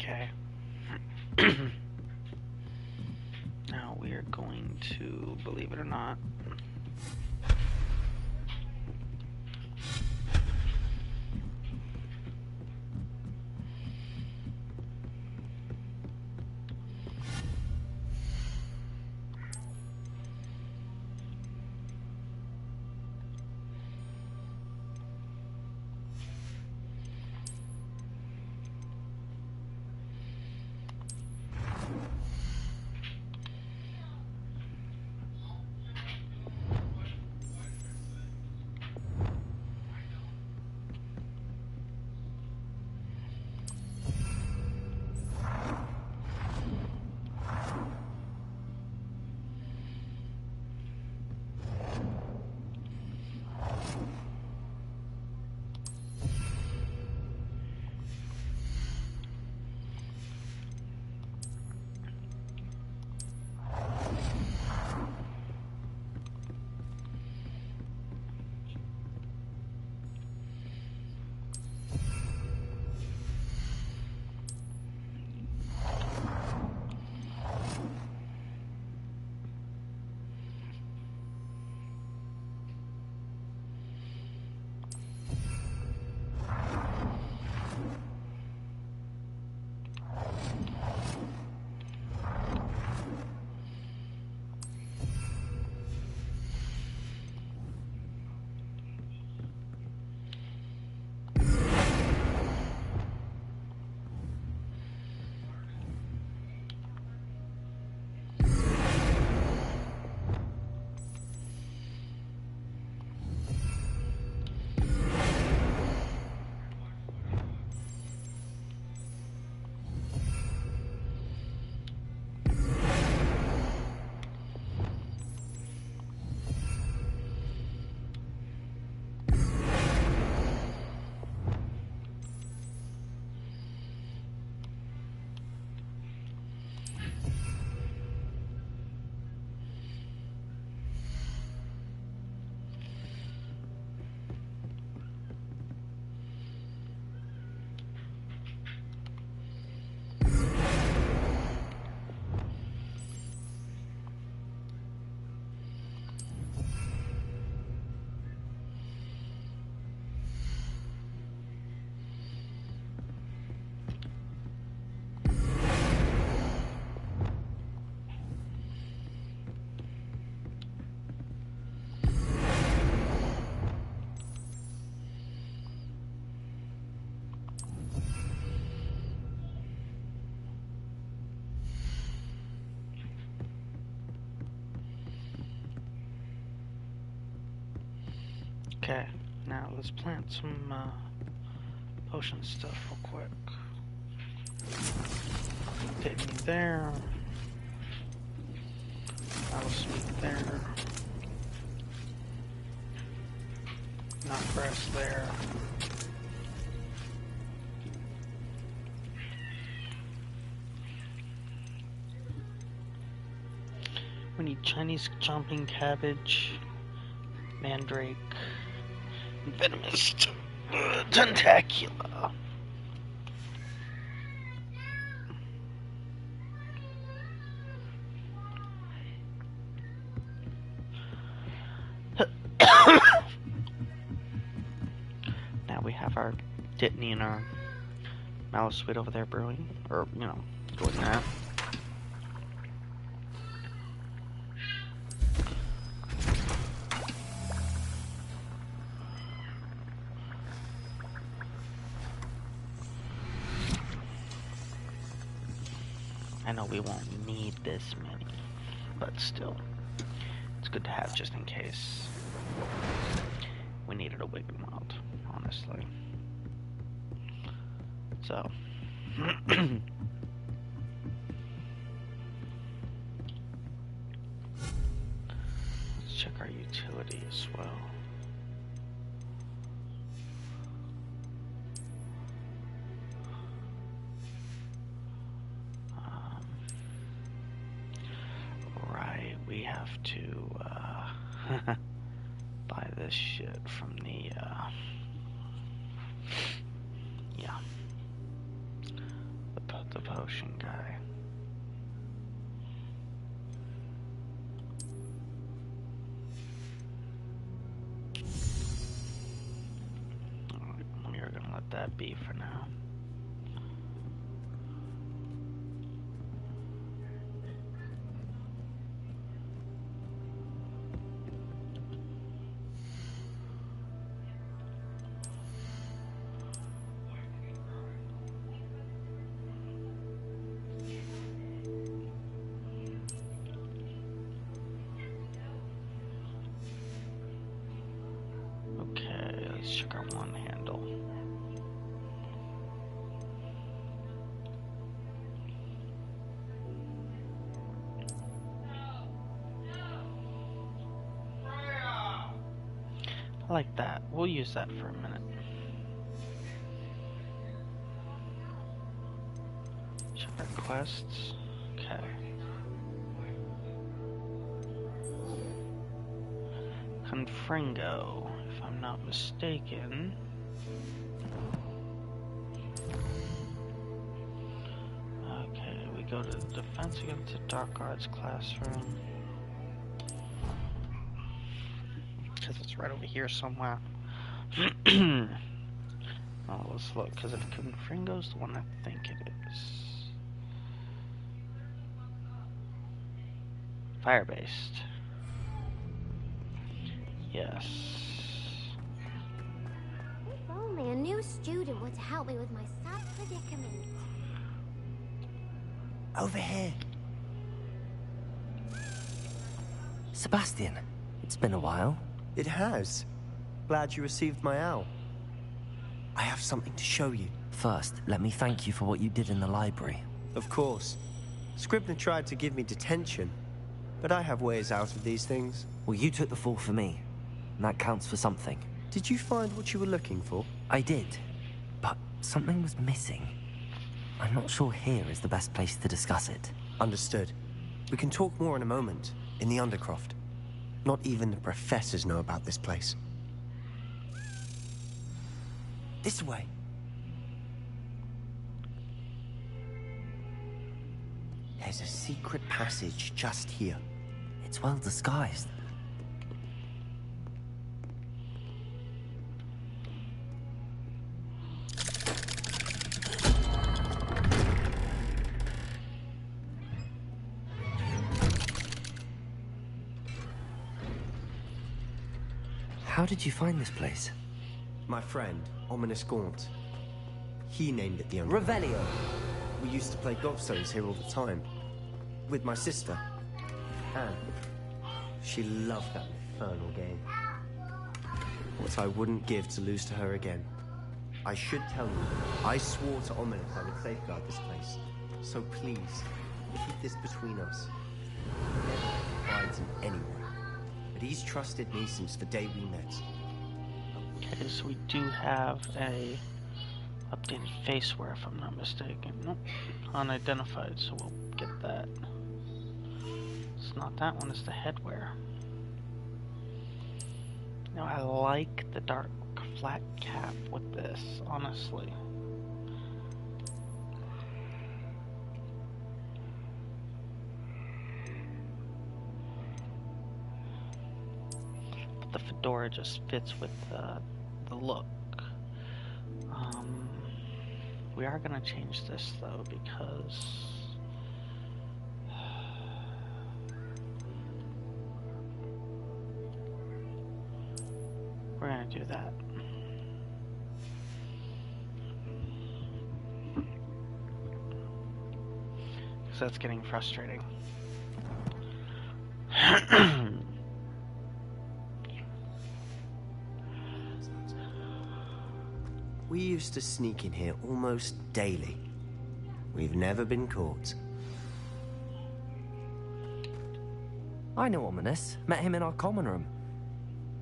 Okay. Now we are going to, believe it or not, Okay, now let's plant some potion stuff real quick. Hit me there. That'll sweep there. Not grass there. We need Chinese jumping cabbage, mandrake, and venomous tentacula. Now we have our Dittany and our Mallow Sweet over there brewing, or, you know, doing that. I know we won't need this many, but still, it's good to have just in case we needed a Wiggenweld, honestly. So, let's check our utility as well. We have to buy this shit from the yeah, the potion guy. Alright, we are gonna let that be for now. Let's check our one handle. I like that. We'll use that for a minute. Check our quests. Okay. Confringo, if I'm not mistaken. Okay, we go to the defense against the dark arts classroom. Because it's right over here somewhere. Oh, let's look, because if Confringo's the one I think it is. Fire-based. Yes. If only a new student would help me with my sad predicament. Over here. Sebastian, it's been a while. It has. Glad you received my owl. I have something to show you. First, let me thank you for what you did in the library. Of course. Scribner tried to give me detention, but I have ways out of these things. Well, you took the fall for me, and that counts for something. Did you find what you were looking for? I did, but something was missing. I'm not sure here is the best place to discuss it. Understood. We can talk more in a moment, in the Undercroft. Not even the professors know about this place. This way. There's a secret passage just here. It's well disguised. How did you find this place? My friend, Ominous Gaunt. He named it the Undercroft. Revelio. We used to play gobstones here all the time. With my sister, Anne. She loved that infernal game. What I wouldn't give to lose to her again. I should tell you, I swore to Ominous I would safeguard this place. So please, keep this between us. He never confides in anyone. But he's trusted me since the day we met. Okay, so we do have a updated faceware, if I'm not mistaken. Nope, unidentified, so we'll get that. It's not that one, it's the headwear. Now, I like the dark flat cap with this, honestly. But the fedora just fits with the look. We are going to change this, though, because we're going to do that. Because that's getting frustrating. We used to sneak in here almost daily. We've never been caught. I know Ominous. Met him in our common room.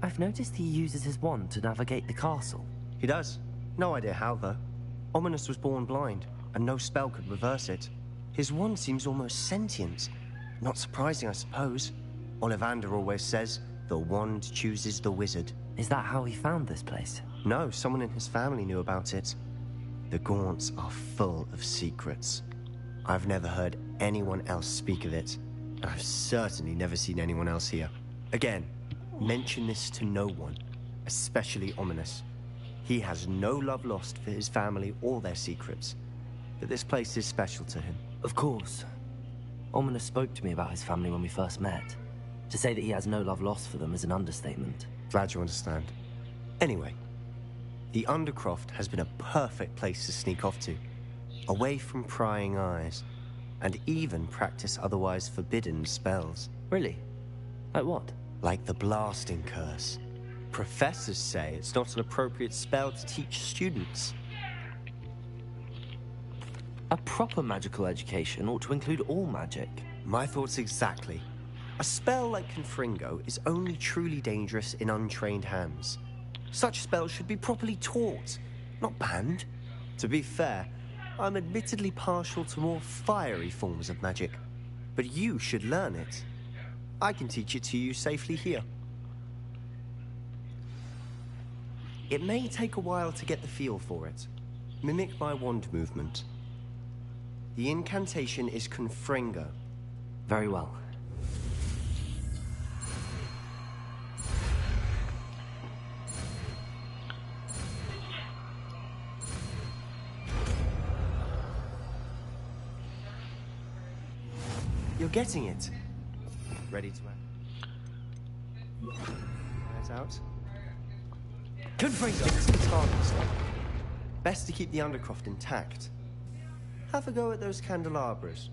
I've noticed he uses his wand to navigate the castle. He does. No idea how, though. Ominous was born blind, and no spell could reverse it. His wand seems almost sentient. Not surprising, I suppose. Ollivander always says, the wand chooses the wizard. Is that how he found this place? No, someone in his family knew about it. The Gaunts are full of secrets. I've never heard anyone else speak of it, and I've certainly never seen anyone else here. Again, mention this to no one, especially Ominous. He has no love lost for his family or their secrets, but this place is special to him. Of course. Ominous spoke to me about his family when we first met. To say that he has no love lost for them is an understatement. Glad you understand. Anyway, the Undercroft has been a perfect place to sneak off to, away from prying eyes, and even practice otherwise forbidden spells. Really? Like what? Like the blasting curse. Professors say it's not an appropriate spell to teach students. A proper magical education ought to include all magic. My thoughts exactly. A spell like Confringo is only truly dangerous in untrained hands. Such spells should be properly taught, not banned. To be fair, I'm admittedly partial to more fiery forms of magic, but you should learn it. I can teach it to you safely here. It may take a while to get the feel for it. Mimic my wand movement. The incantation is Confringo. Very well. You're getting it. Ready to act. Eyes out. Confringo is the target slot. Best to keep the Undercroft intact. Have a go at those candelabras.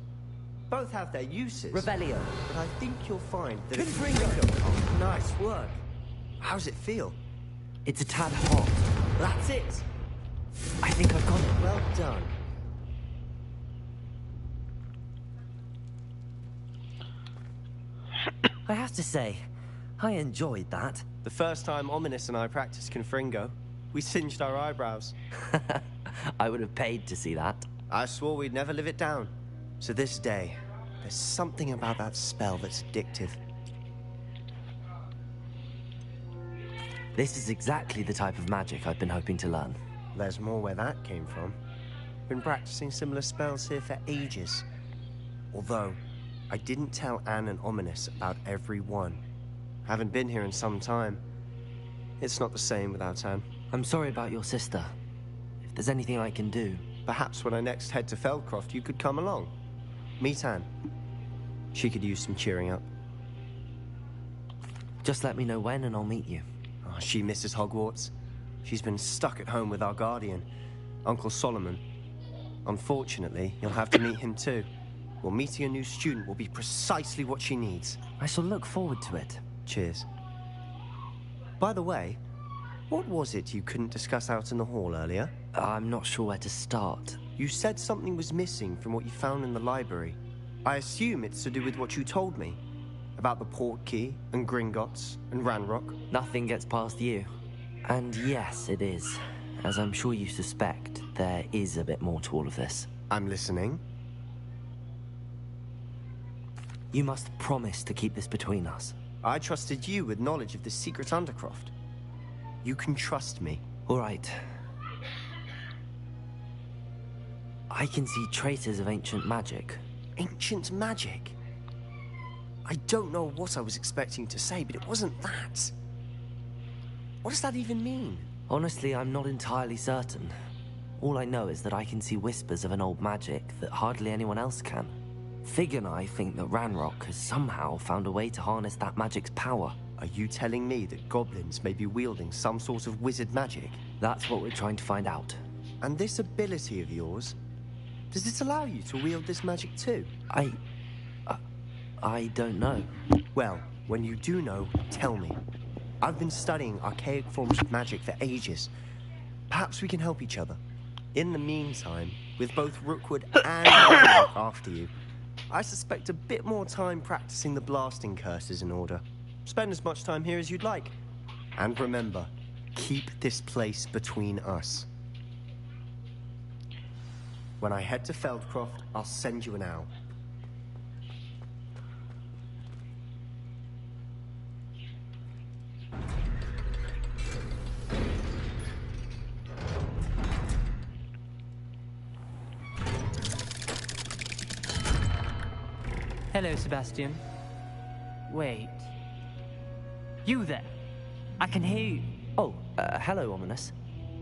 Both have their uses. Revelio. But I think you'll find that Confringo. Nice work. How's it feel? It's a tad hot. That's it. I think I've got it. Well done. I have to say, I enjoyed that. The first time Ominous and I practiced Confringo, we singed our eyebrows. I would have paid to see that. I swore we'd never live it down. To this day, there's something about that spell that's addictive. This is exactly the type of magic I've been hoping to learn. There's more where that came from. Been practicing similar spells here for ages. Although, I didn't tell Anne and Ominous about every one. Haven't been here in some time. It's not the same without Anne. I'm sorry about your sister. If there's anything I can do... Perhaps when I next head to Feldcroft, you could come along. Meet Anne. She could use some cheering up. Just let me know when and I'll meet you. Oh, she misses Hogwarts. She's been stuck at home with our guardian, Uncle Solomon. Unfortunately, you'll have to meet him too. Well, meeting a new student will be precisely what she needs. I shall look forward to it. Cheers. By the way, What was it you couldn't discuss out in the hall earlier? I'm not sure where to start. You said something was missing from what you found in the library. I assume it's to do with what you told me. About the port key, and Gringotts, and Ranrock. Nothing gets past you. And yes, it is. As I'm sure you suspect, there is a bit more to all of this. I'm listening. You must promise to keep this between us. I trusted you with knowledge of the secret Undercroft. You can trust me. All right. I can see traces of ancient magic. Ancient magic? I don't know what I was expecting to say, but it wasn't that. What does that even mean? Honestly, I'm not entirely certain. All I know is that I can see whispers of an old magic that hardly anyone else can. Fig and I think that Ranrock has somehow found a way to harness that magic's power. Are you telling me that goblins may be wielding some sort of wizard magic? That's what we're trying to find out. And this ability of yours, does it allow you to wield this magic too? I don't know. Well, when you do know, tell me. I've been studying archaic forms of magic for ages. Perhaps we can help each other. In the meantime, with both Rookwood and Ranrock after you, I suspect a bit more time practicing the blasting curse is in order. Spend as much time here as you'd like. And remember, keep this place between us. When I head to Feldcroft, I'll send you an owl. Hello, Sebastian. Wait. You there? I can hear you. Oh, hello, Ominous.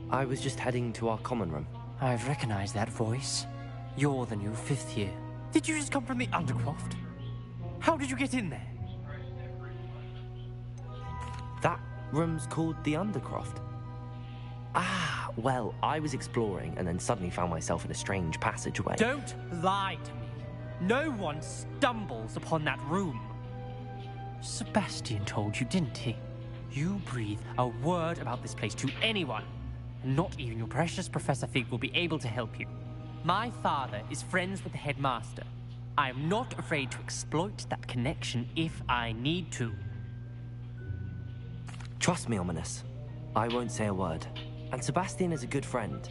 I was just heading to our common room. I've recognized that voice. You're the new 5th year. Did you just come from the Undercroft? How did you get in there? That room's called the Undercroft. Ah, well, I was exploring and then suddenly found myself in a strange passageway. Don't lie to me. No one stumbles upon that room. Sebastian told you, didn't he? You breathe a word about this place to anyone, and not even your precious Professor Fig will be able to help you. My father is friends with the headmaster. I am not afraid to exploit that connection if I need to. Trust me, Ominous. I won't say a word. And Sebastian is a good friend.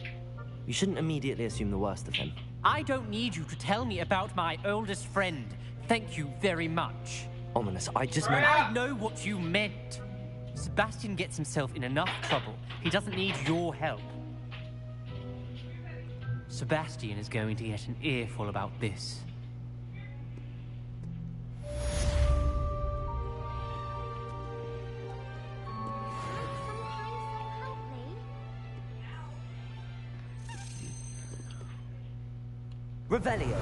You shouldn't immediately assume the worst of him. I don't need you to tell me about my oldest friend. Thank you very much. Ominous, I just meant... I know what you meant. Sebastian gets himself in enough trouble. He doesn't need your help. Sebastian is going to get an earful about this. Revelio.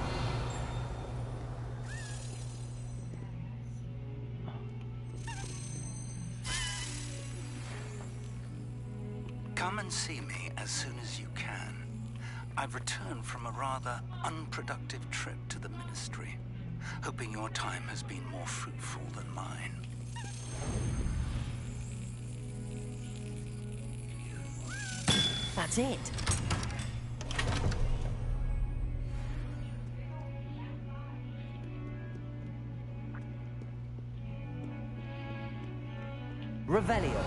Come and see me as soon as you can. I've returned from a rather unproductive trip to the Ministry, hoping your time has been more fruitful than mine. That's it. Revelio.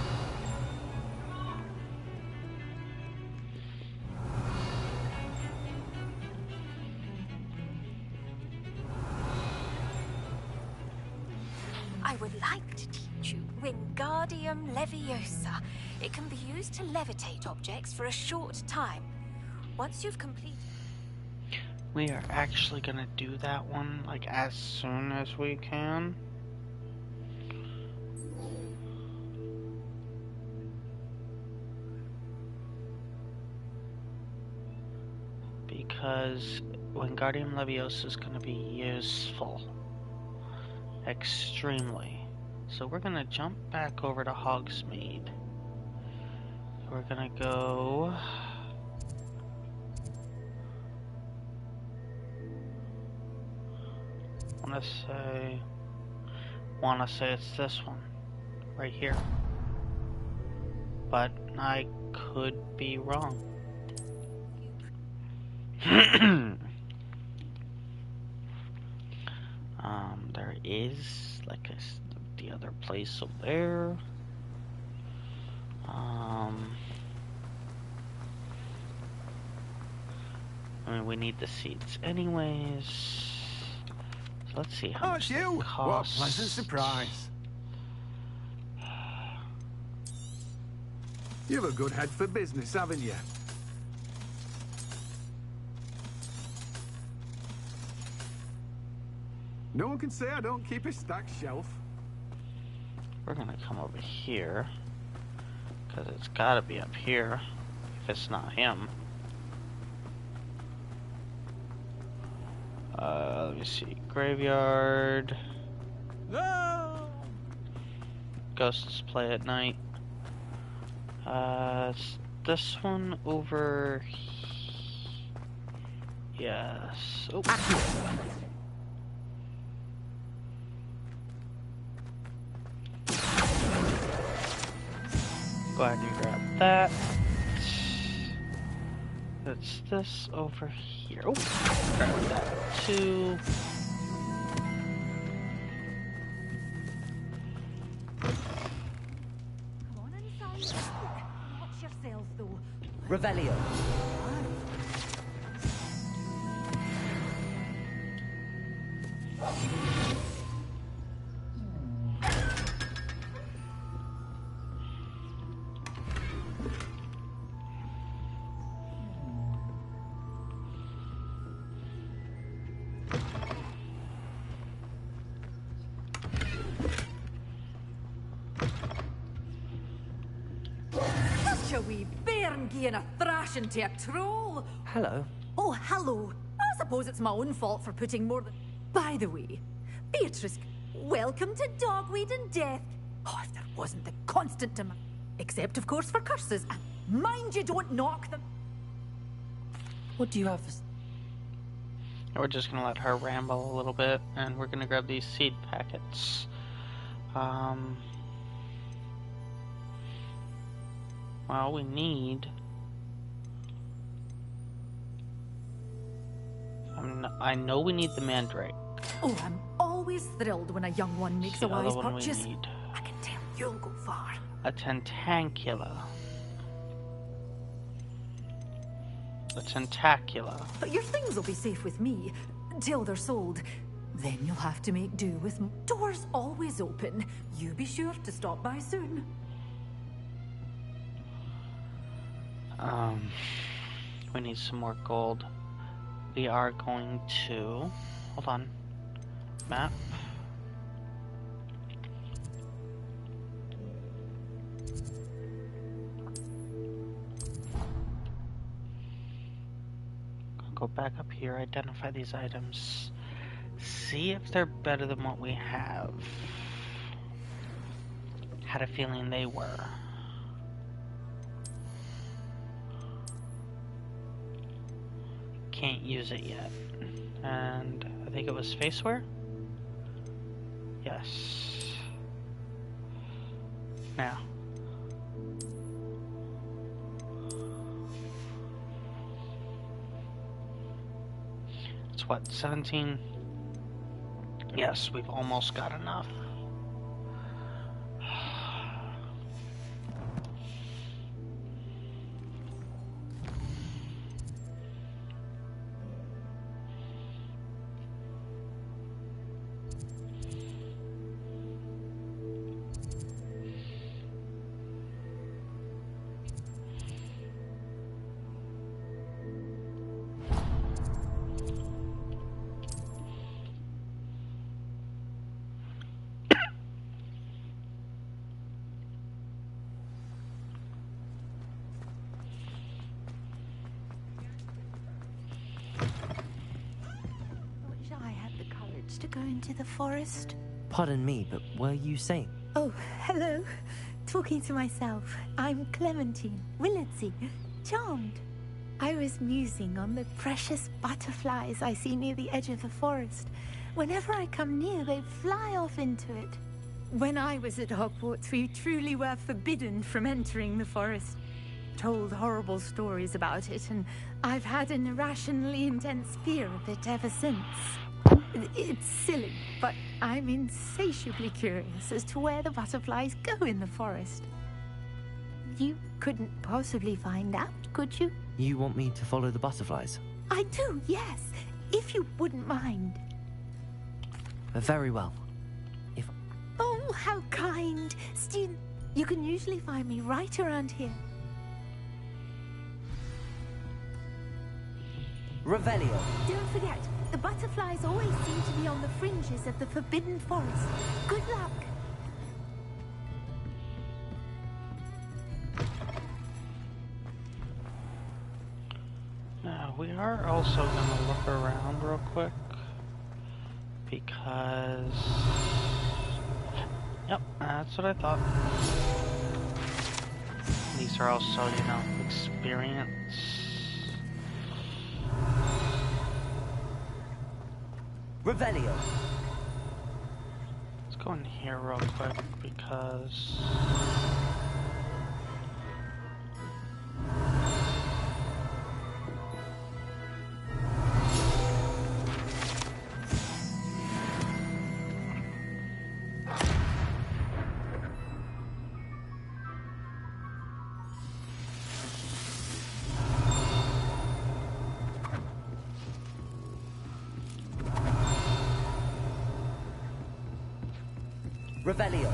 I would like to teach you Wingardium Leviosa. It can be used to levitate objects for a short time. Once you've completed... We are actually gonna do that one, like, as soon as we can. Because Wingardium Leviosa is gonna be useful. Extremely. So we're gonna jump back over to Hogsmeade. We're gonna go... wanna say it's this one. Right here. But I could be wrong. There is, like the other place over there. I mean, we need the seats anyways. So let's see how much it's you! it costs. What a pleasant surprise. You've a good head for business, haven't you? No one can say I don't keep a stacked shelf. We're gonna come over here, because it's gotta be up here, if it's not him. Let me see. Graveyard. No! Ghosts play at night. It's this one over Yes. Oh. Go ahead and grab that. That's this over here. Oh, grab that too. Come on inside. Watch yourself, though. Revelio. Such a wee Bearn gieing a thrashing to a troll. Hello. Oh, hello. I suppose it's my own fault for putting more than... By the way, Beatrice, welcome to Dogweed and Death. Oh, if there wasn't the constant demand. Except, of course, for curses. And mind you don't knock them. What do you have for... We're just gonna let her ramble a little bit, and we're gonna grab these seed packets. Well, we need... I know we need the mandrake. Oh, I'm always thrilled when a young one makes a wise purchase. We need I can tell you'll go far. a tentacula. A tentacula. But your things will be safe with me, till they're sold. Then you'll have to make do with... Doors always open. You be sure to stop by soon. We need some more gold. We are going to... Hold on. Map. Go back up here, identify these items. See if they're better than what we have. Had a feeling they were. Can't use it yet. And I think it was faceware? Yes. Now. It's what, 17? Yes, we've almost got enough. To go into the forest. Pardon me, but were you saying? Oh, hello. Talking to myself. I'm Clementine Willardsey. Charmed. I was musing on the precious butterflies I see near the edge of the forest. Whenever I come near, they fly off into it. When I was at Hogwarts, we truly were forbidden from entering the forest. told horrible stories about it, and I've had an irrationally intense fear of it ever since. It's silly, but I'm insatiably curious as to where the butterflies go in the forest. You couldn't possibly find out, could you? You want me to follow the butterflies? I do, yes, if you wouldn't mind. Very well. Oh, how kind. Student, you can usually find me right around here. Revelio. Don't forget, the butterflies always seem to be on the fringes of the Forbidden Forest. Good luck. Now, we are also going to look around real quick. Because... Yep, that's what I thought. These are also, you know, experience. Revelio. Let's go in here real quick because... Revelio.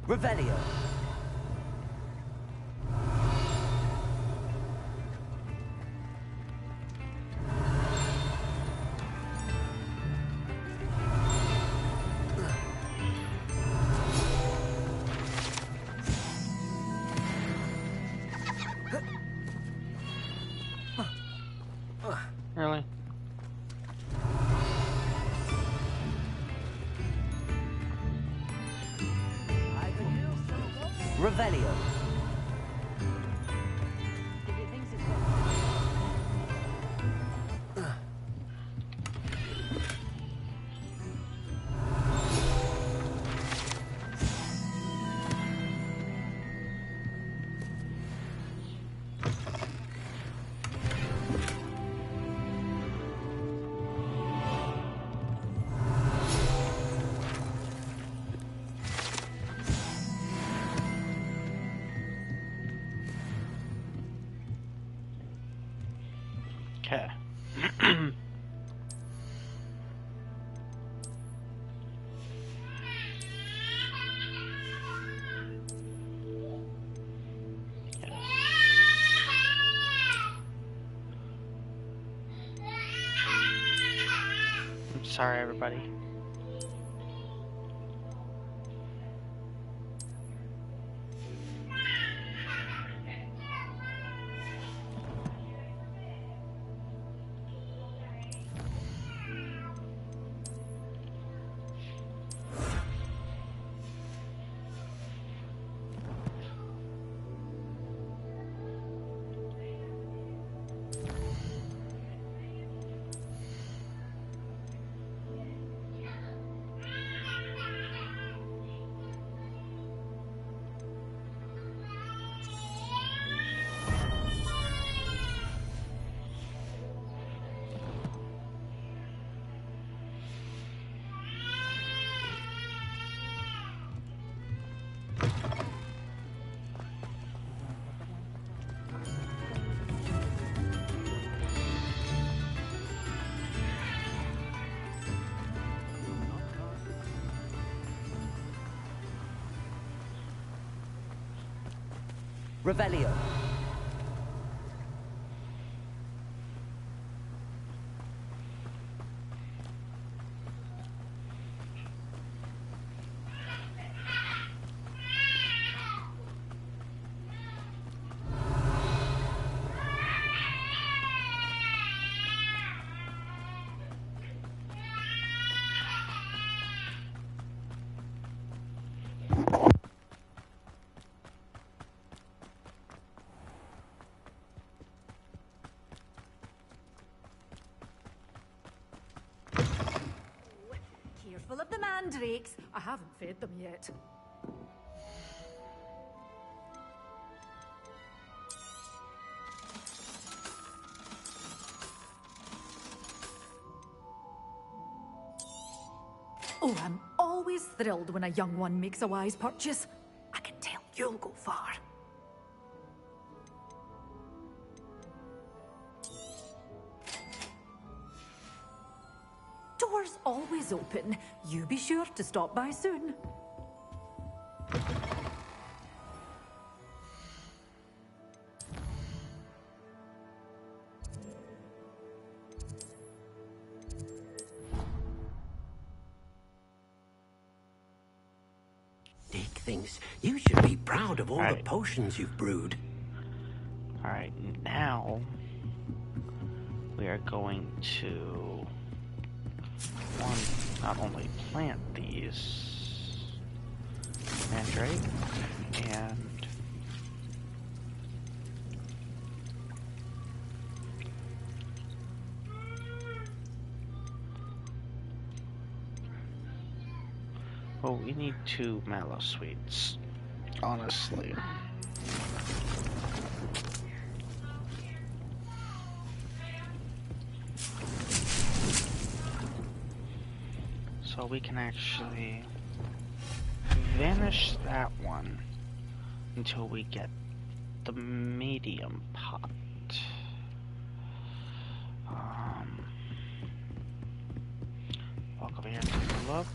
Revelio. Really? Revelio. Okay. I'm sorry, everybody. Revelio. mandrakes. I haven't fed them yet. Oh, I'm always thrilled when a young one makes a wise purchase. I can tell you'll go far. Doors always open. You be sure to stop by soon. Dick thinks you should be proud of all the potions you've brewed. Alright, now we are going to not only plant these mandrake and well, we need 2 mallow sweets, honestly. So we can actually vanish that one until we get the medium pot. Walk over here and take a look.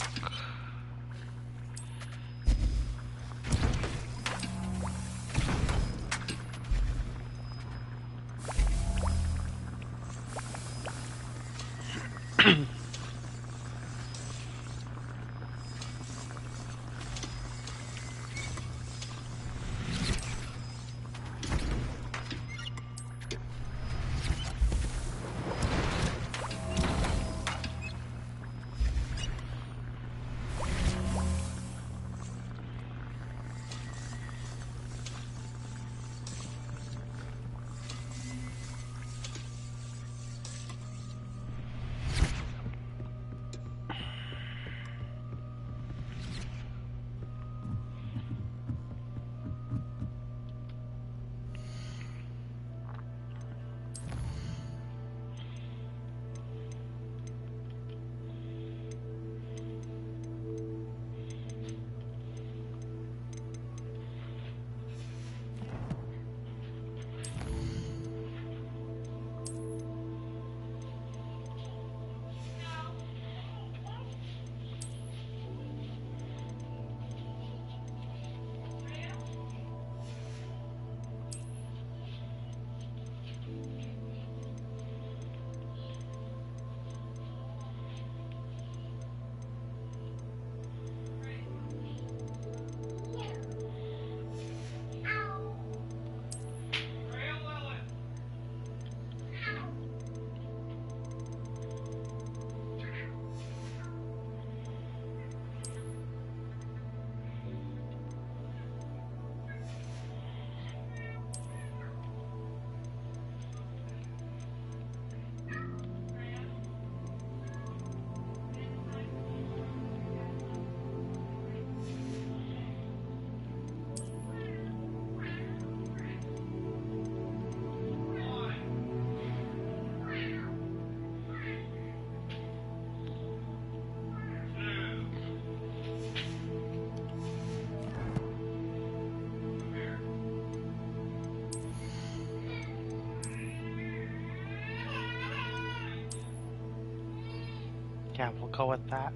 Yeah, we'll go with that.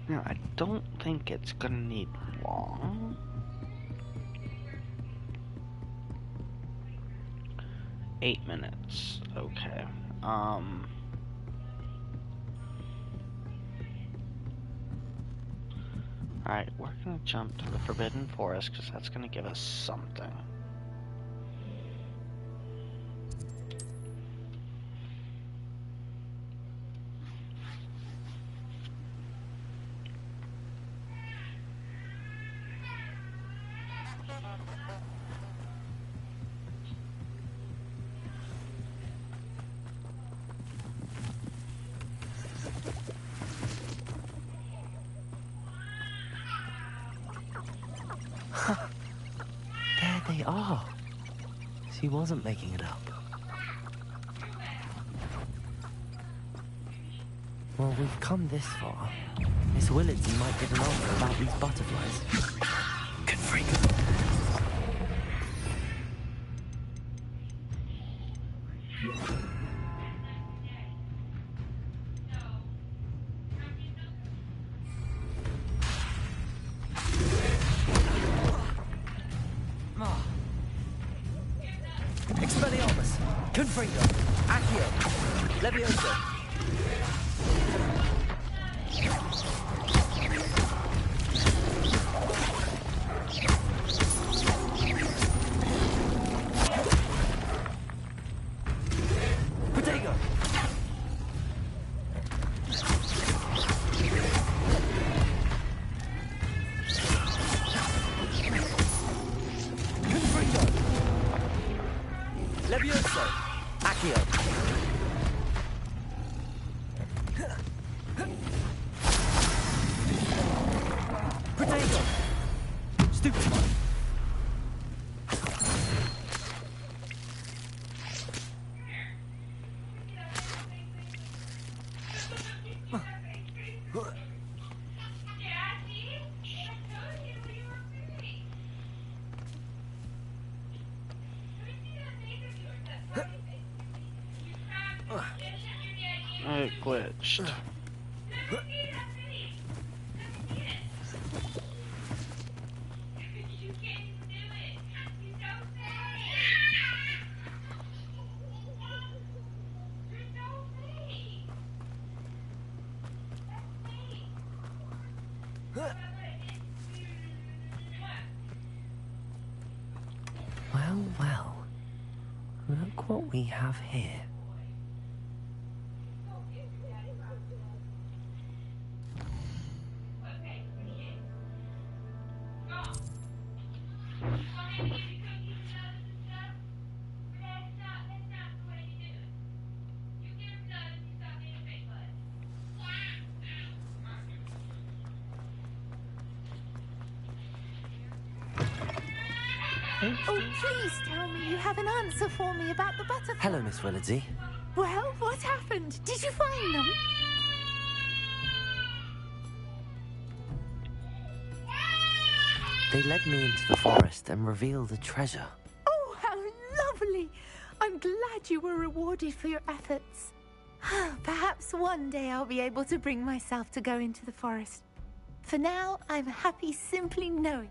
Now, I don't think it's gonna need long. Eight minutes. Okay. Alright, we're gonna jump to the Forbidden Forest because that's gonna give us something. There they are. She wasn't making it up. Well, we've come this far. Miss Willardsy might get an answer about these butterflies. Good freak. Expelliarmus, Confringo, Accio, Levioso. Protego. Confringo. Levioso, Accio. Protego. Stupid. It glitched. Well, well. Look what we have here. Oh, please tell me you have an answer for me about the butterfly. Hello, Miss Willardsy. Well, what happened? Did you find them? They led me into the forest and revealed a treasure. Oh, how lovely! I'm glad you were rewarded for your efforts. Perhaps one day I'll be able to bring myself to go into the forest. For now, I'm happy simply knowing.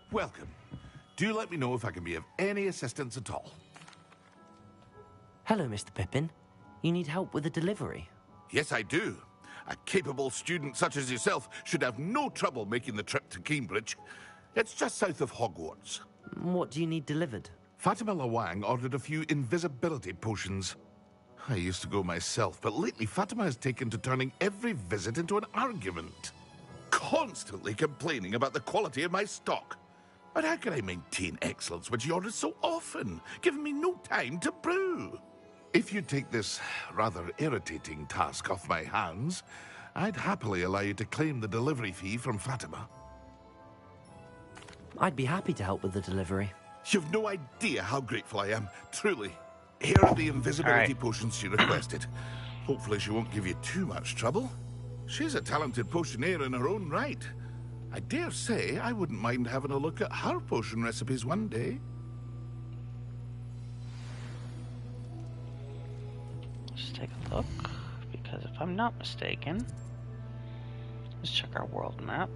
Welcome. Do let me know if I can be of any assistance at all. Hello, Mr. Pippin. You need help with a delivery? Yes, I do. A capable student such as yourself should have no trouble making the trip to Cambridge. It's just south of Hogwarts. What do you need delivered? Fatima Lawang ordered a few invisibility potions. I used to go myself, but lately Fatima has taken to turning every visit into an argument. Constantly complaining about the quality of my stock. But how can I maintain excellence when she orders so often, giving me no time to brew? If you take this rather irritating task off my hands, I'd happily allow you to claim the delivery fee from Fatima. I'd be happy to help with the delivery. You've no idea how grateful I am, truly. Here are the invisibility potions she requested. Hopefully she won't give you too much trouble. She's a talented potioneer in her own right. I dare say I wouldn't mind having a look at her potion recipes one day. Let's take a look, because if I'm not mistaken, Let's check our world map.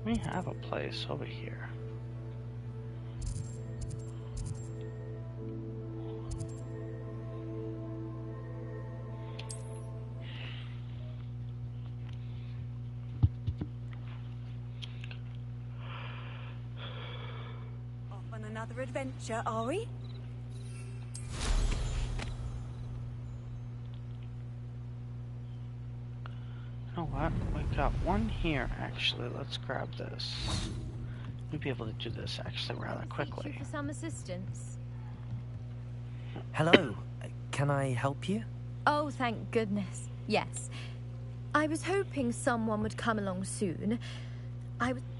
We have a place over here. Off on another adventure, are we? You know what? We've got one here, actually. Let's grab this. We'll be able to do this, actually, rather quickly. For some assistance. Hello. Can I help you? Oh, thank goodness. Yes. I was hoping someone would come along soon.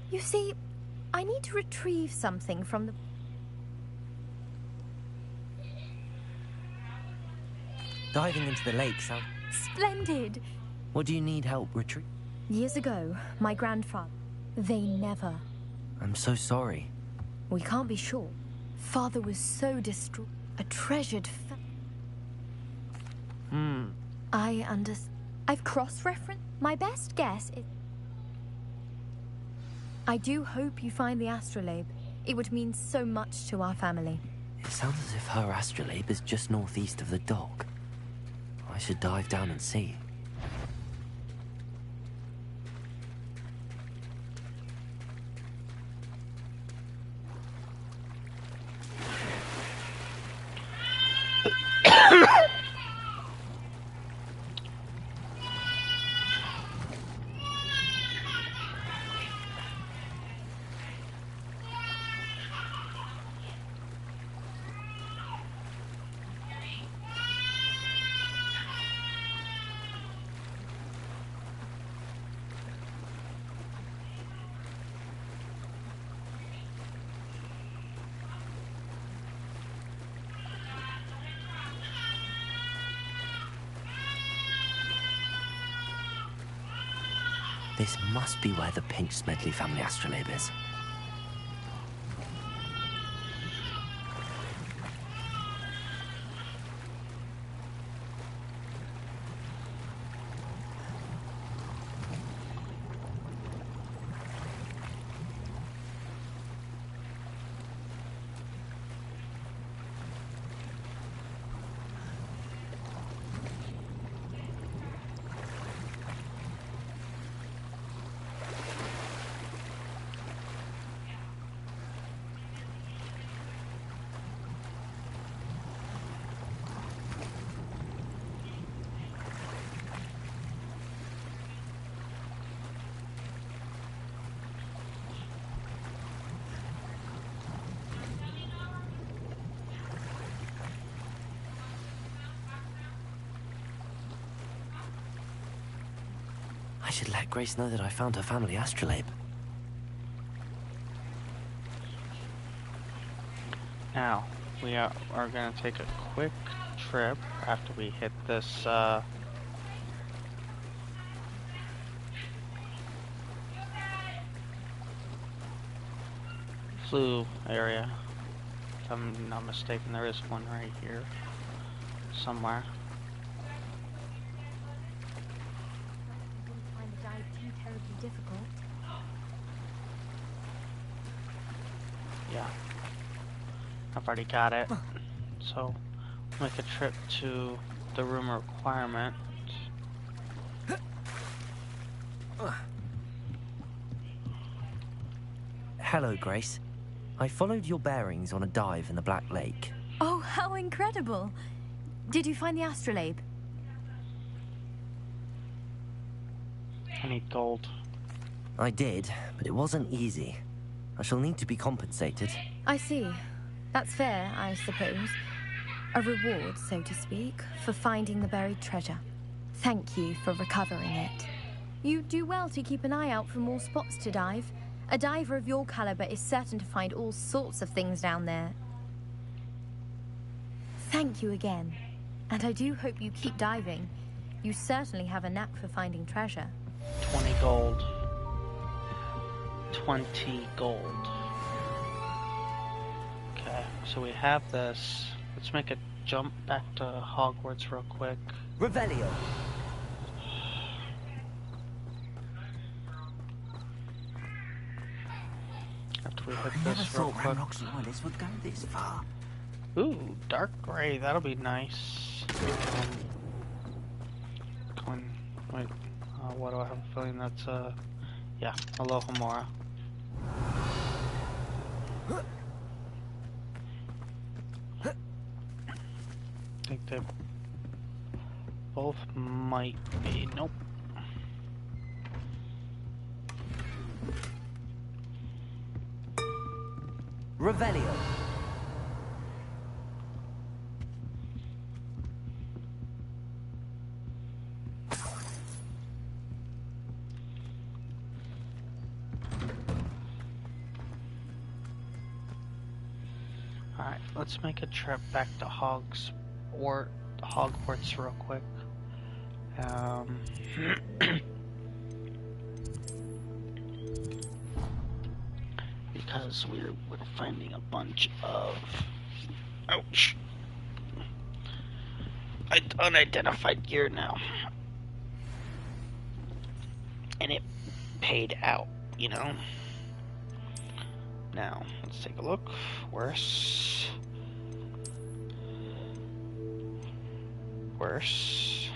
You see, I need to retrieve something from the... Diving into the lake sounds... Splendid! What do you need help retrieving? Years ago, my grandfather... They never... I'm so sorry. We can't be sure. Father was so distraught. A treasured... I've cross-referenced. My best guess is... I do hope you find the astrolabe. It would mean so much to our family. It sounds as if her astrolabe is just northeast of the dock. I should dive down and see. This must be where the Pinch Smedley family astrolabe is. I should let Grace know that I found her family astrolabe. Now, we are going to take a quick trip after we hit this, flue area. If I'm not mistaken, there is one right here somewhere. Find the dive too terribly difficult. Yeah. I've already got it. So, make a trip to the room requirement. Hello, Grace. I followed your bearings on a dive in the Black Lake. Oh, how incredible! Did you find the astrolabe? I need gold. I did, but it wasn't easy. I shall need to be compensated. I see. That's fair, I suppose. A reward, so to speak, for finding the buried treasure. Thank you for recovering it. You do well to keep an eye out for more spots to dive. A diver of your caliber is certain to find all sorts of things down there. Thank you again. And I do hope you keep diving. You certainly have a knack for finding treasure. 20 gold. 20 gold. Okay, so we have this. Let's make a jump back to Hogwarts real quick. Revelio. After we hit I never this real thought quick. Ramrock's loyalists would go this far. Ooh, dark gray. That'll be nice. Wait. What do I have a feeling that's yeah, Alohomora. I think they both might be. Nope. Revelio. Alright, let's make a trip back to Hogwarts real quick. Because we're finding a bunch of... Ouch! Unidentified gear now. And it paid out, you know? Now, let's take a look. Worse. Worse.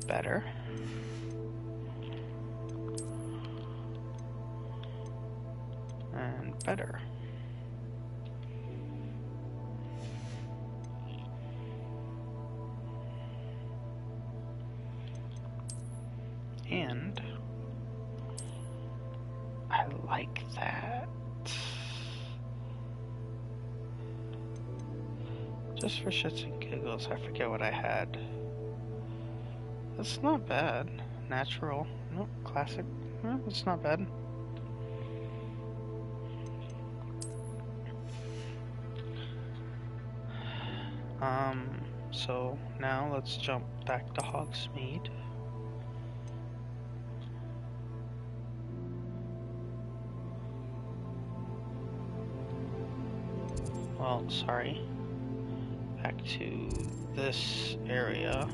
Better. And better. And I like that. Just for shits and giggles, I forget what I had. That's not bad. Natural. Nope. Classic. No, it's not bad. So now let's jump back to Hogsmeade. Well, sorry. Back to this area.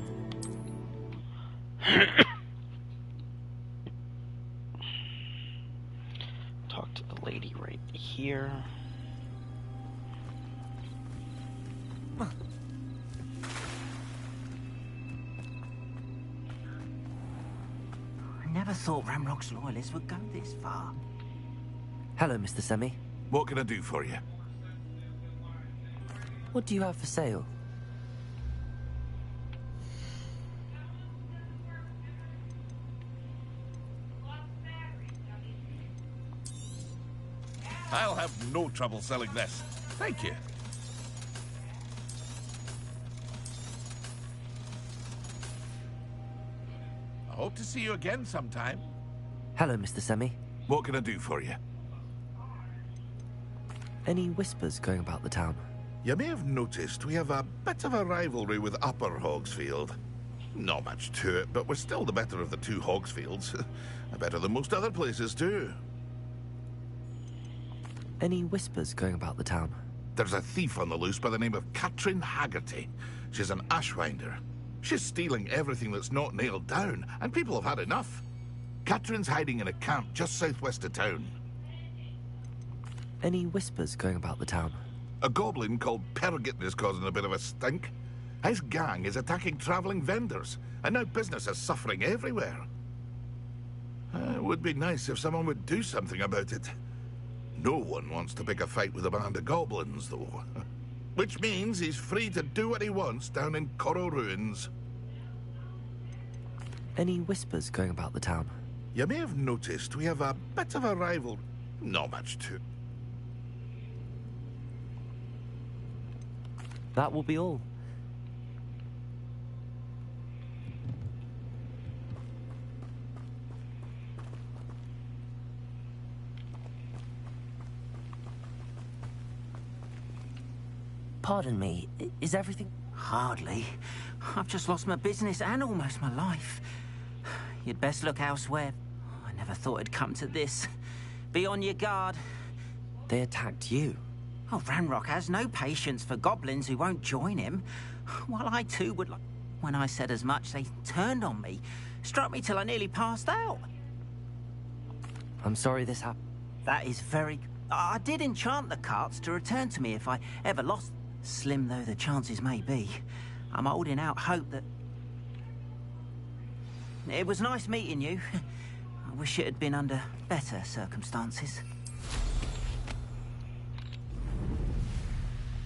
Talk to the lady right here. I never thought Ramrock's loyalists would go this far. Hello, Mr. Semi. What can I do for you? What do you have for sale? I'll have no trouble selling this. Thank you. I hope to see you again sometime. Hello, Mr. Semi. What can I do for you? Any whispers going about the town? You may have noticed we have a bit of a rivalry with Upper Hogsfield. Not much to it, but we're still the better of the two Hogsfields. Better than most other places, too. Any whispers going about the town? There's a thief on the loose by the name of Katrin Haggerty. She's an ashwinder. She's stealing everything that's not nailed down, and people have had enough. Katrin's hiding in a camp just southwest of town. Any whispers going about the town? A goblin called Pergit is causing a bit of a stink. His gang is attacking traveling vendors, and now business is suffering everywhere. It would be nice if someone would do something about it. No one wants to pick a fight with a band of goblins, though. Which means he's free to do what he wants down in Coral Ruins. Any whispers going about the town? You may have noticed we have a bit of a rival. Not much to... That will be all. Pardon me, is everything... Hardly. I've just lost my business and almost my life. You'd best look elsewhere. I never thought it'd come to this. Be on your guard. They attacked you? Oh, Ranrock has no patience for goblins who won't join him. While I too would like... When I said as much, they turned on me. Struck me till I nearly passed out. I'm sorry this happened. That is very... I did enchant the carts to return to me if I ever lost... Slim though the chances may be, I'm holding out hope that... It was nice meeting you. I wish it had been under better circumstances.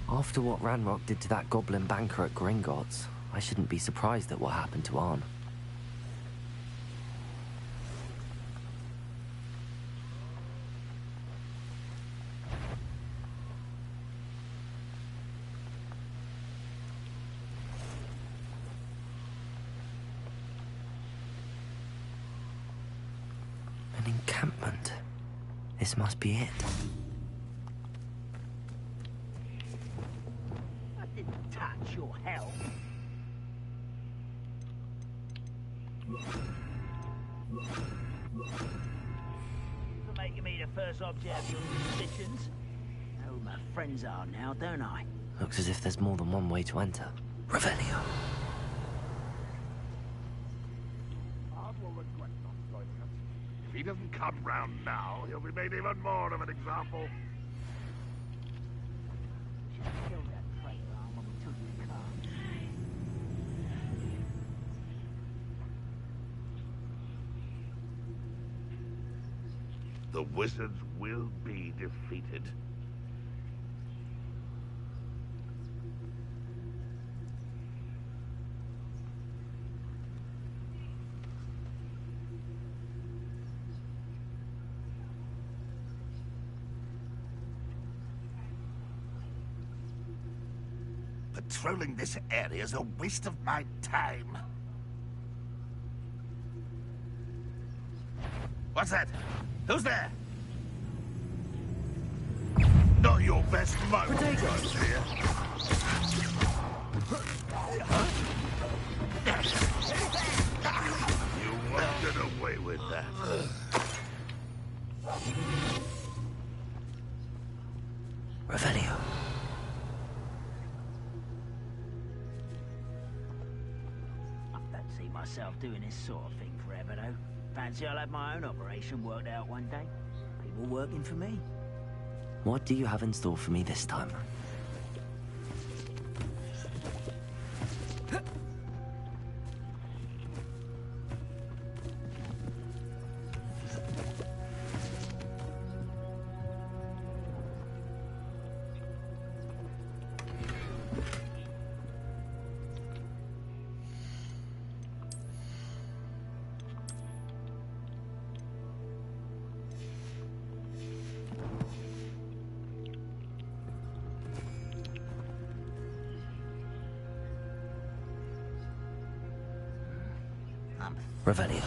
After what Ranrock did to that goblin banker at Gringotts, I shouldn't be surprised at what happened to Arn. An encampment. This must be it. I didn't touch your health. For making me the first object of your suspicions. Know who my friends are now, don't I? Looks as if there's more than one way to enter. Revelio. If he doesn't come round now, he'll be made even more of an example. The wizards will be defeated. Patrolling this area is a waste of my time. What's that? Who's there? Not your best moment, potatoes here. You won't get away with that. Revelio. I don't see myself doing this sort of thing forever, though. Fancy I'll have my own operation worked out one day. People working for me. What do you have in store for me this time? Revelio.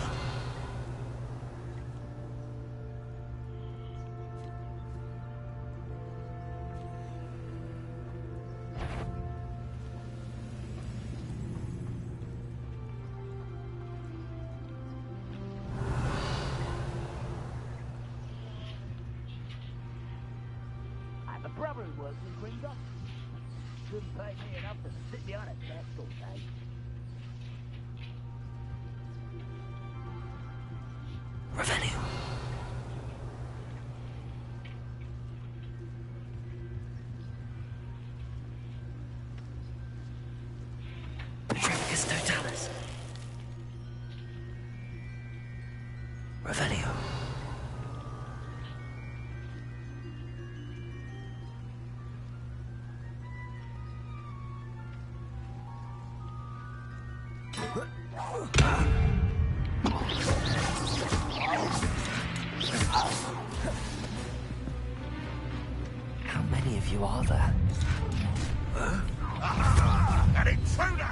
I have a brother who works in Gringotts. Couldn't pay me enough to sit behind a desk all day. Revelio. Tricus totalis. Revelio. How many of you are there? An intruder!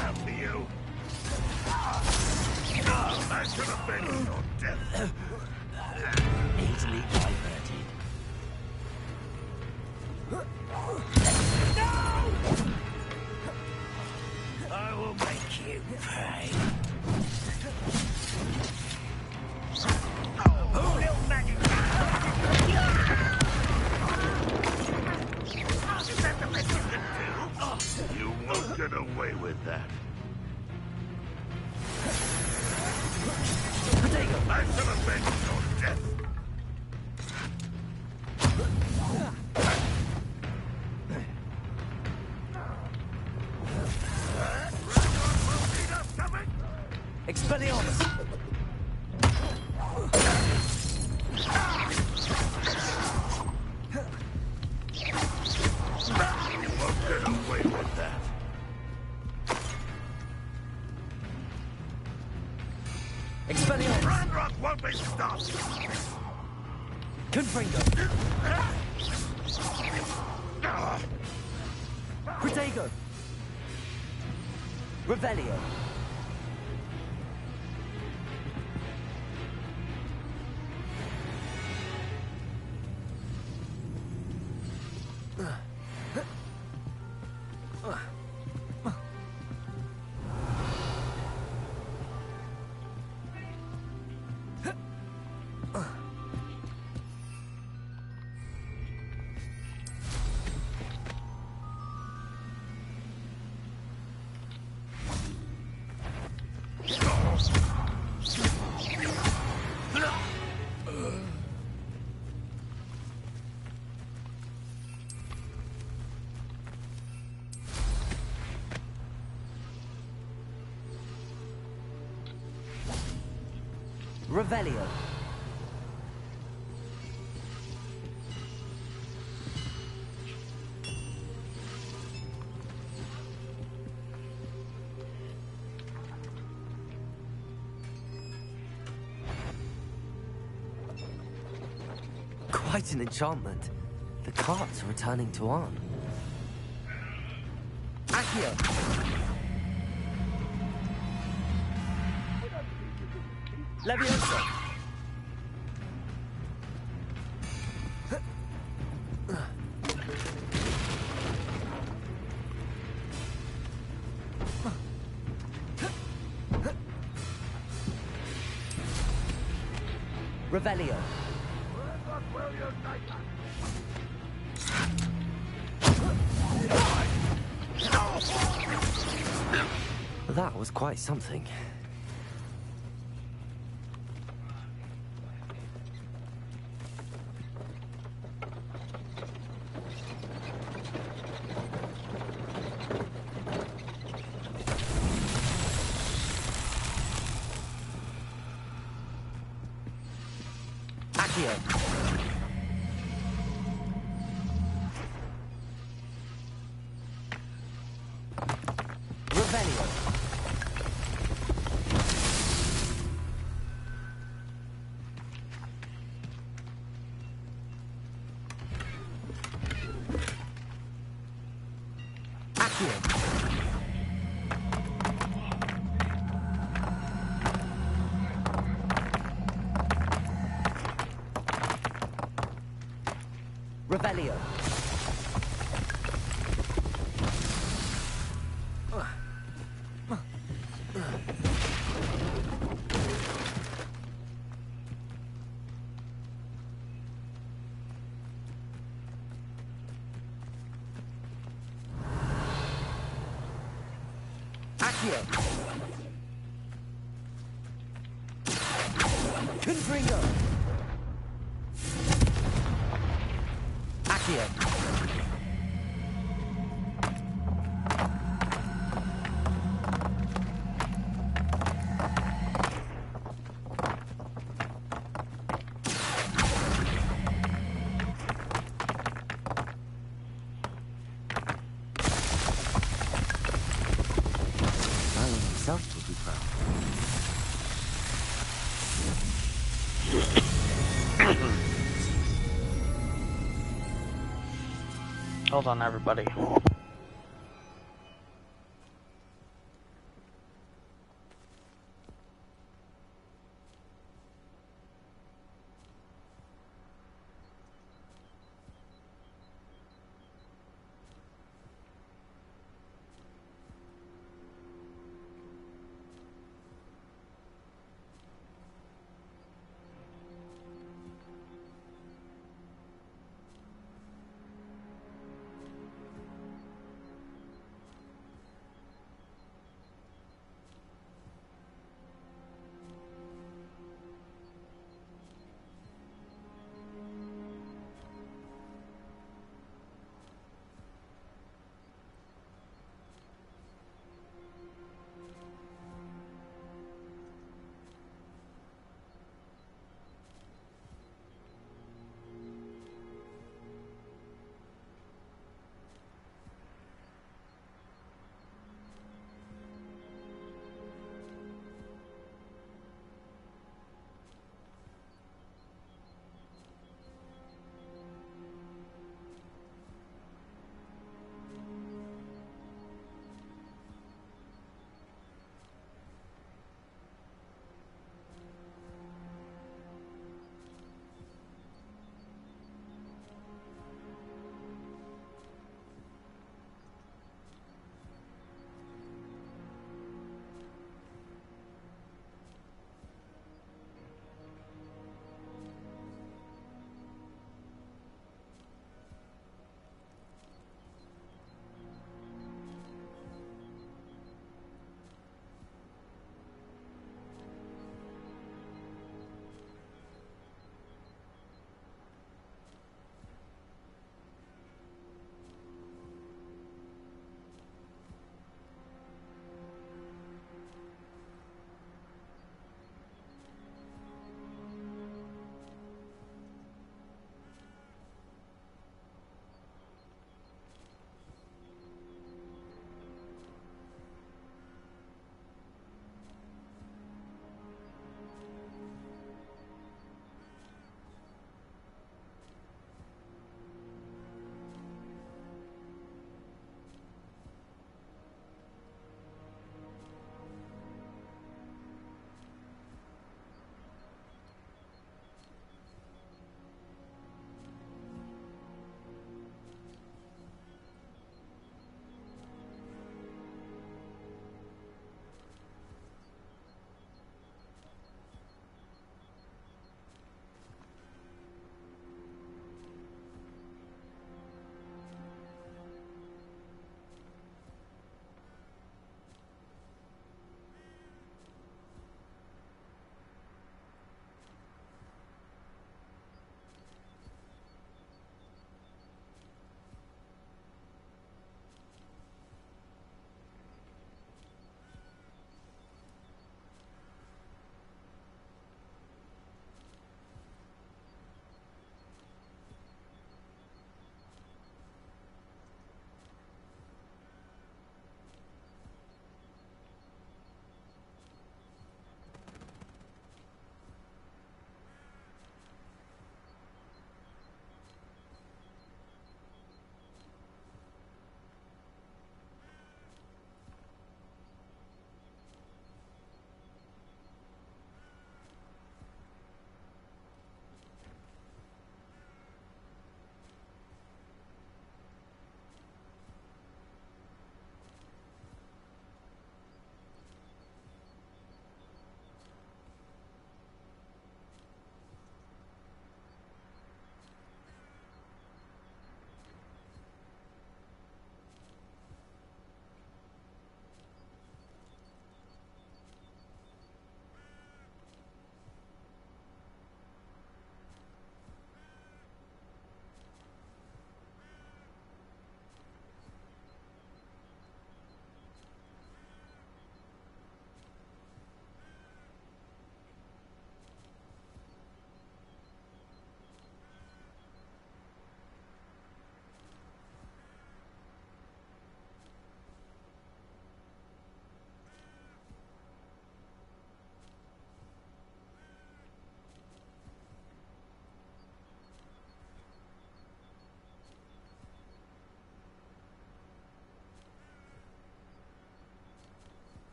After you. That should have been your death. Easily diverted. I will make you pay. Oh, little magic! Expelliarmus! You won't get away with that. Expelliarmus! Ranrock won't be stopped! Confringo! Protego! Revelio! Revelio. Quite an enchantment. The carts are returning to Arn. Accio! Levioso! Revelio! That was quite something. Revelio. Accio. Confringo. Accio. Merlin himself would be proud. Hold on, everybody.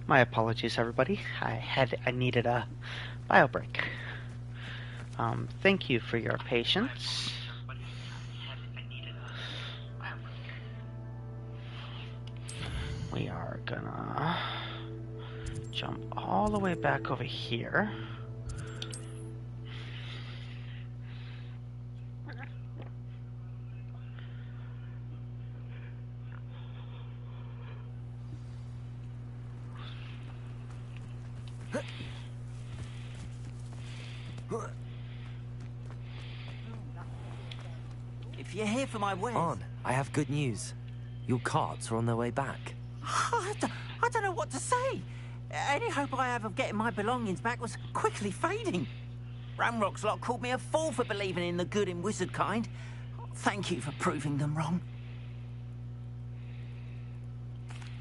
My apologies, everybody. I needed a bio break. Thank you for your patience. We are gonna jump all the way back over here. If you're here for my wares... On, I have good news. Your carts are on their way back. I don't know what to say. Any hope I have of getting my belongings back was quickly fading. Ramrock's lot called me a fool for believing in the good in wizard kind. Thank you for proving them wrong.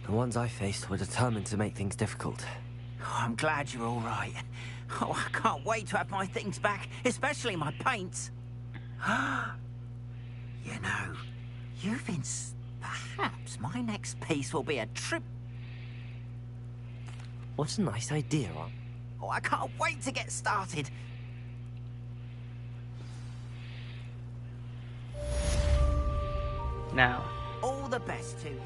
The ones I faced were determined to make things difficult. Oh, I'm glad you're all right. Oh, I can't wait to have my things back, especially my paints. You know, perhaps my next piece will be a trip. What a nice idea, Ron. Oh, I can't wait to get started. Now, all the best to you.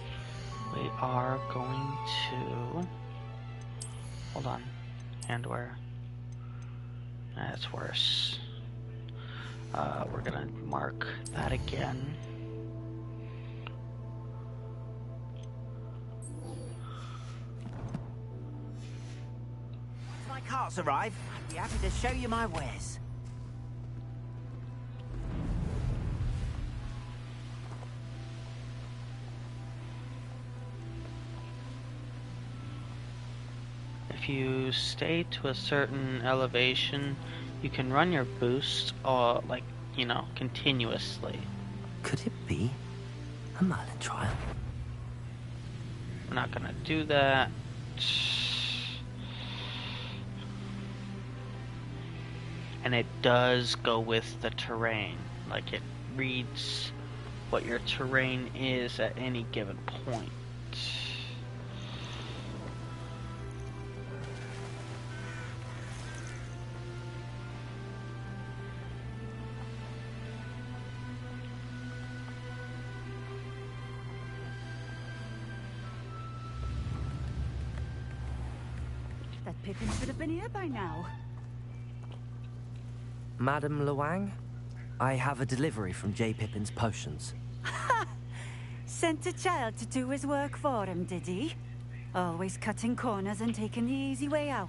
We are going to... Hold on. Handwear. That's worse. We're gonna mark that again. Once my carts arrive, I'll be happy to show you my wares. If you stay to a certain elevation, you can run your boost, like, you know, continuously. Could it be a Merlin trial? We're not gonna do that. And it does go with the terrain. Like, it reads what your terrain is at any given point. That Pippin should have been here by now. Madam Luang, I have a delivery from J. Pippin's potions. Sent a child to do his work for him, did he? Always cutting corners and taking the easy way out.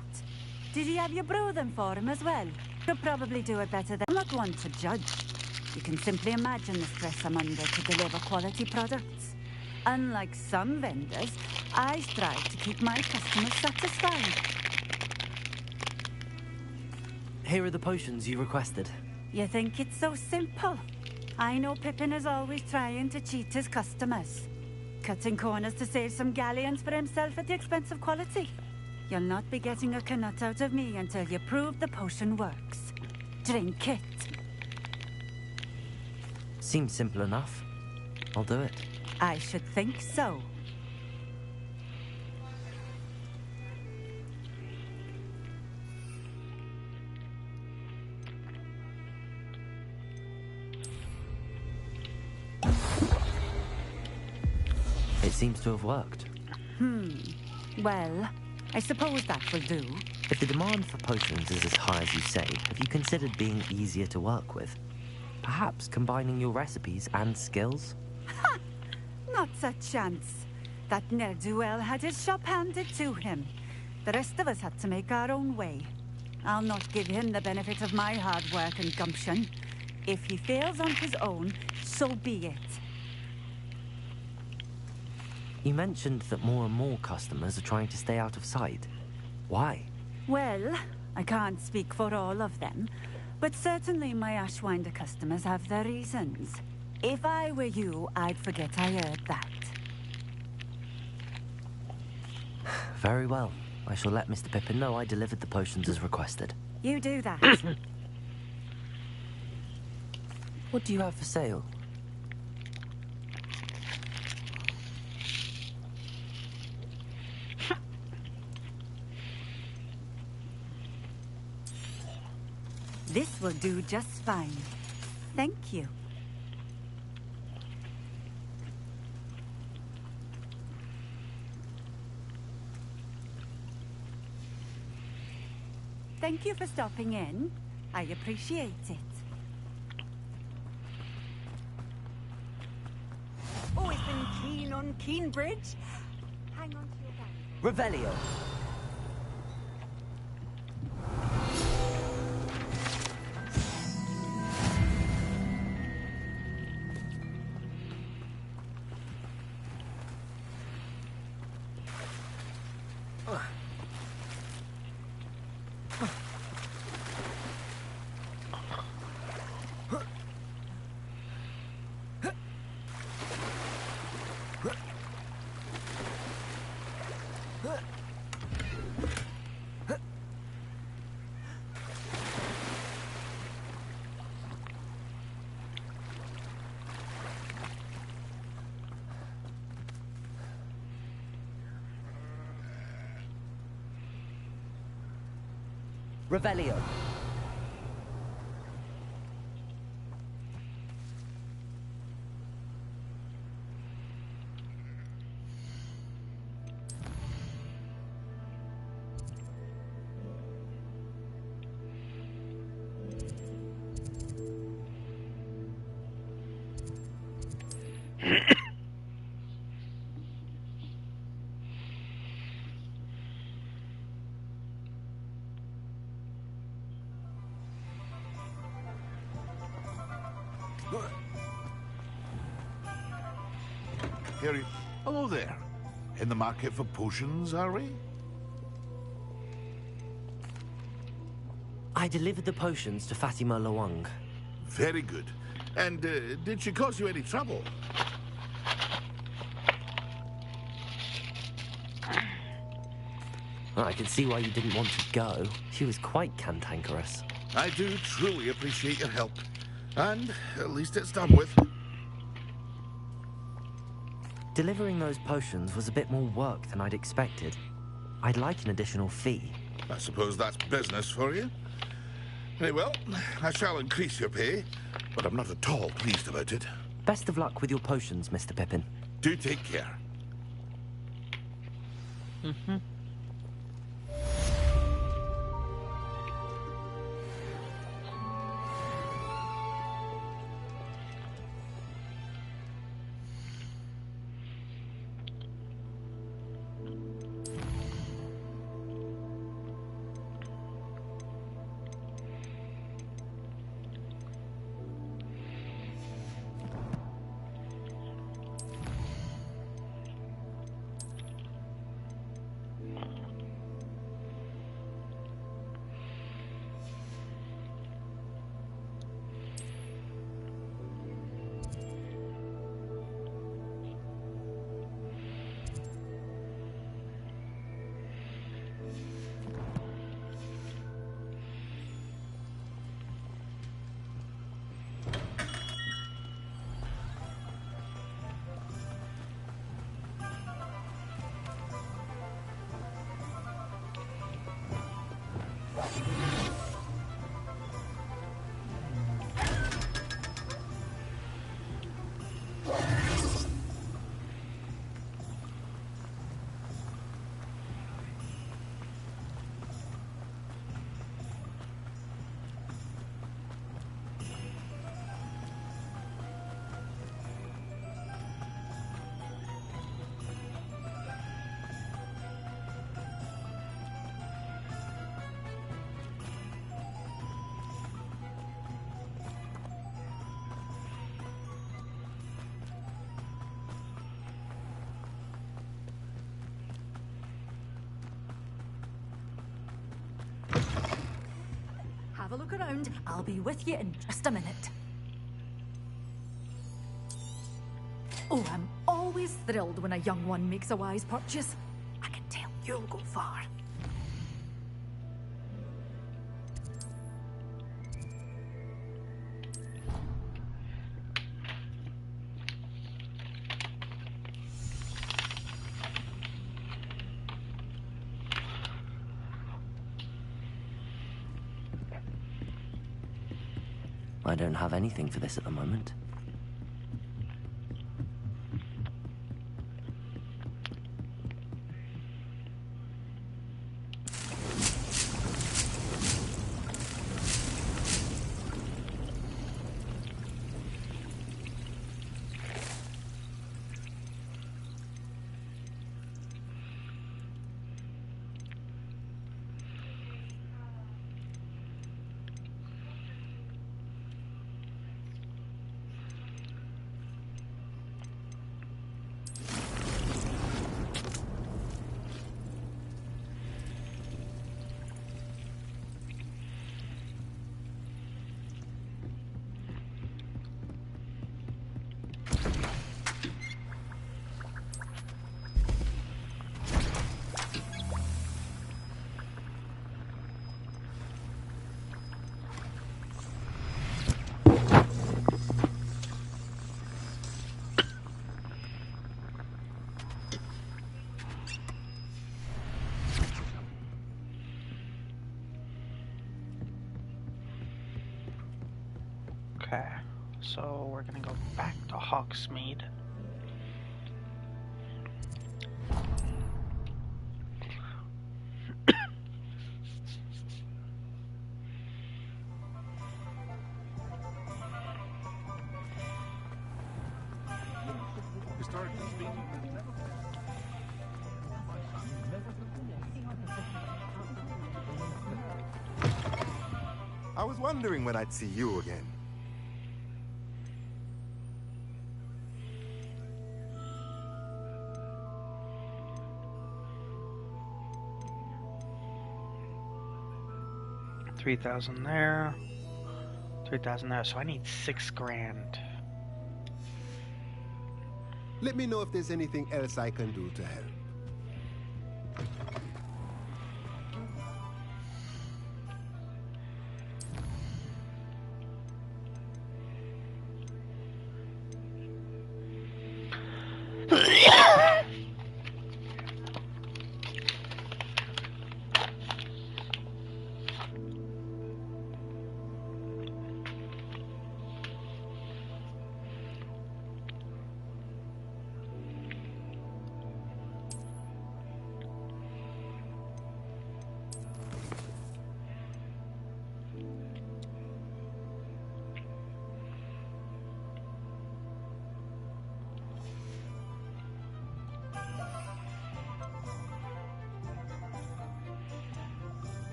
Did he have you brew them for him as well? He'll probably do it better than... I'm not one to judge. You can simply imagine the stress I'm under to deliver quality products. Unlike some vendors, I strive to keep my customers satisfied. Here are the potions you requested. You think it's so simple? I know Pippin is always trying to cheat his customers. Cutting corners to save some galleons for himself at the expense of quality. You'll not be getting a canut out of me until you prove the potion works. Drink it. Seems simple enough. I'll do it. I should think so. It seems to have worked. Well, I suppose that will do. If the demand for potions is as high as you say, have you considered being easier to work with? Perhaps combining your recipes and skills? Not a chance. That ne'er-do-well had his shop handed to him. The rest of us had to make our own way. I'll not give him the benefit of my hard work and gumption. If he fails on his own, so be it. You mentioned that more and more customers are trying to stay out of sight. Why? Well, I can't speak for all of them, but certainly my Ashwinder customers have their reasons. If I were you, I'd forget I heard that. Very well. I shall let Mr. Pippin know I delivered the potions as requested. You do that. What do you have for sale? This will do just fine. Thank you. Thank you for stopping in. I appreciate it. Always been keen on Keenbridge. Hang on to your bag. Revelio. Revelio. Harry, hello there. In the market for potions, are we? I delivered the potions to Fatima Lawang. Very good. And did she cause you any trouble? I can see why you didn't want to go. She was quite cantankerous. I do truly appreciate your help. And at least it's done with. Delivering those potions was a bit more work than I'd expected. I'd like an additional fee. I suppose that's business for you. Very well, I shall increase your pay, but I'm not at all pleased about it. Best of luck with your potions, Mr. Pippin. Do take care. Mm-hmm. Have a look around. I'll be with you in just a minute. Oh, I'm always thrilled when a young one makes a wise purchase. I can tell you'll go far. I don't have anything for this at the moment. Okay, so we're gonna go back to Hawksmeade. I was wondering when I'd see you again. $3,000 there, 3,000 there. So I need $6,000. Let me know if there's anything else I can do to help.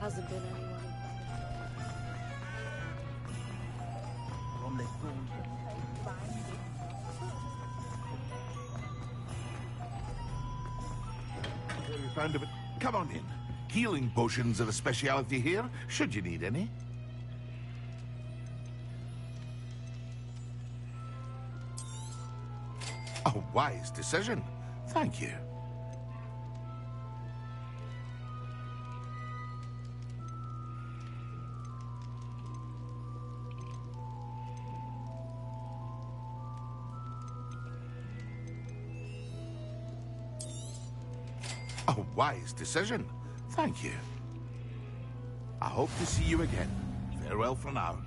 Hasn't been anyone. Very fond of it. Come on in. Healing potions are a speciality here, should you need any. A wise decision. Thank you. A wise decision. Thank you. I hope to see you again. Farewell for now.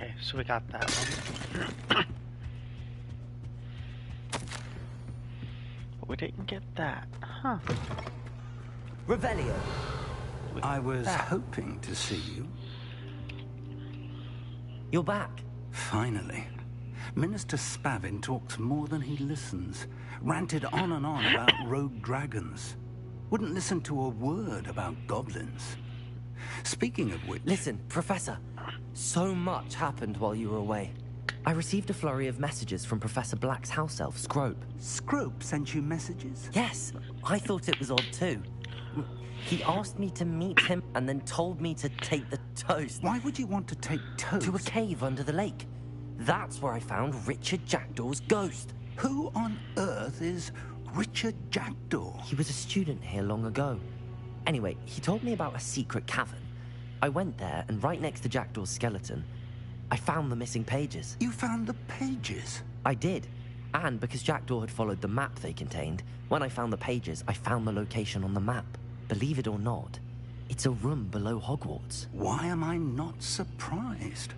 Okay, so we got that one. But we didn't get that. Huh. Revelio. I was hoping to see you. You're back. Finally. Minister Spavin talks more than he listens. Ranted on and on about rogue dragons. Wouldn't listen to a word about goblins. Speaking of which... Listen, Professor. So much happened while you were away. I received a flurry of messages from Professor Black's house elf, Scrope. Scrope sent you messages? Yes. I thought it was odd too. He asked me to meet him and then told me to take the toast. Why would you want to take toast? To a cave under the lake. That's where I found Richard Jackdaw's ghost. Who on earth is Richard Jackdaw? He was a student here long ago. Anyway, he told me about a secret cavern. I went there, and right next to Jackdaw's skeleton, I found the missing pages. You found the pages? I did. And because Jackdaw had followed the map they contained, when I found the pages, I found the location on the map. Believe it or not, it's a room below Hogwarts. Why am I not surprised?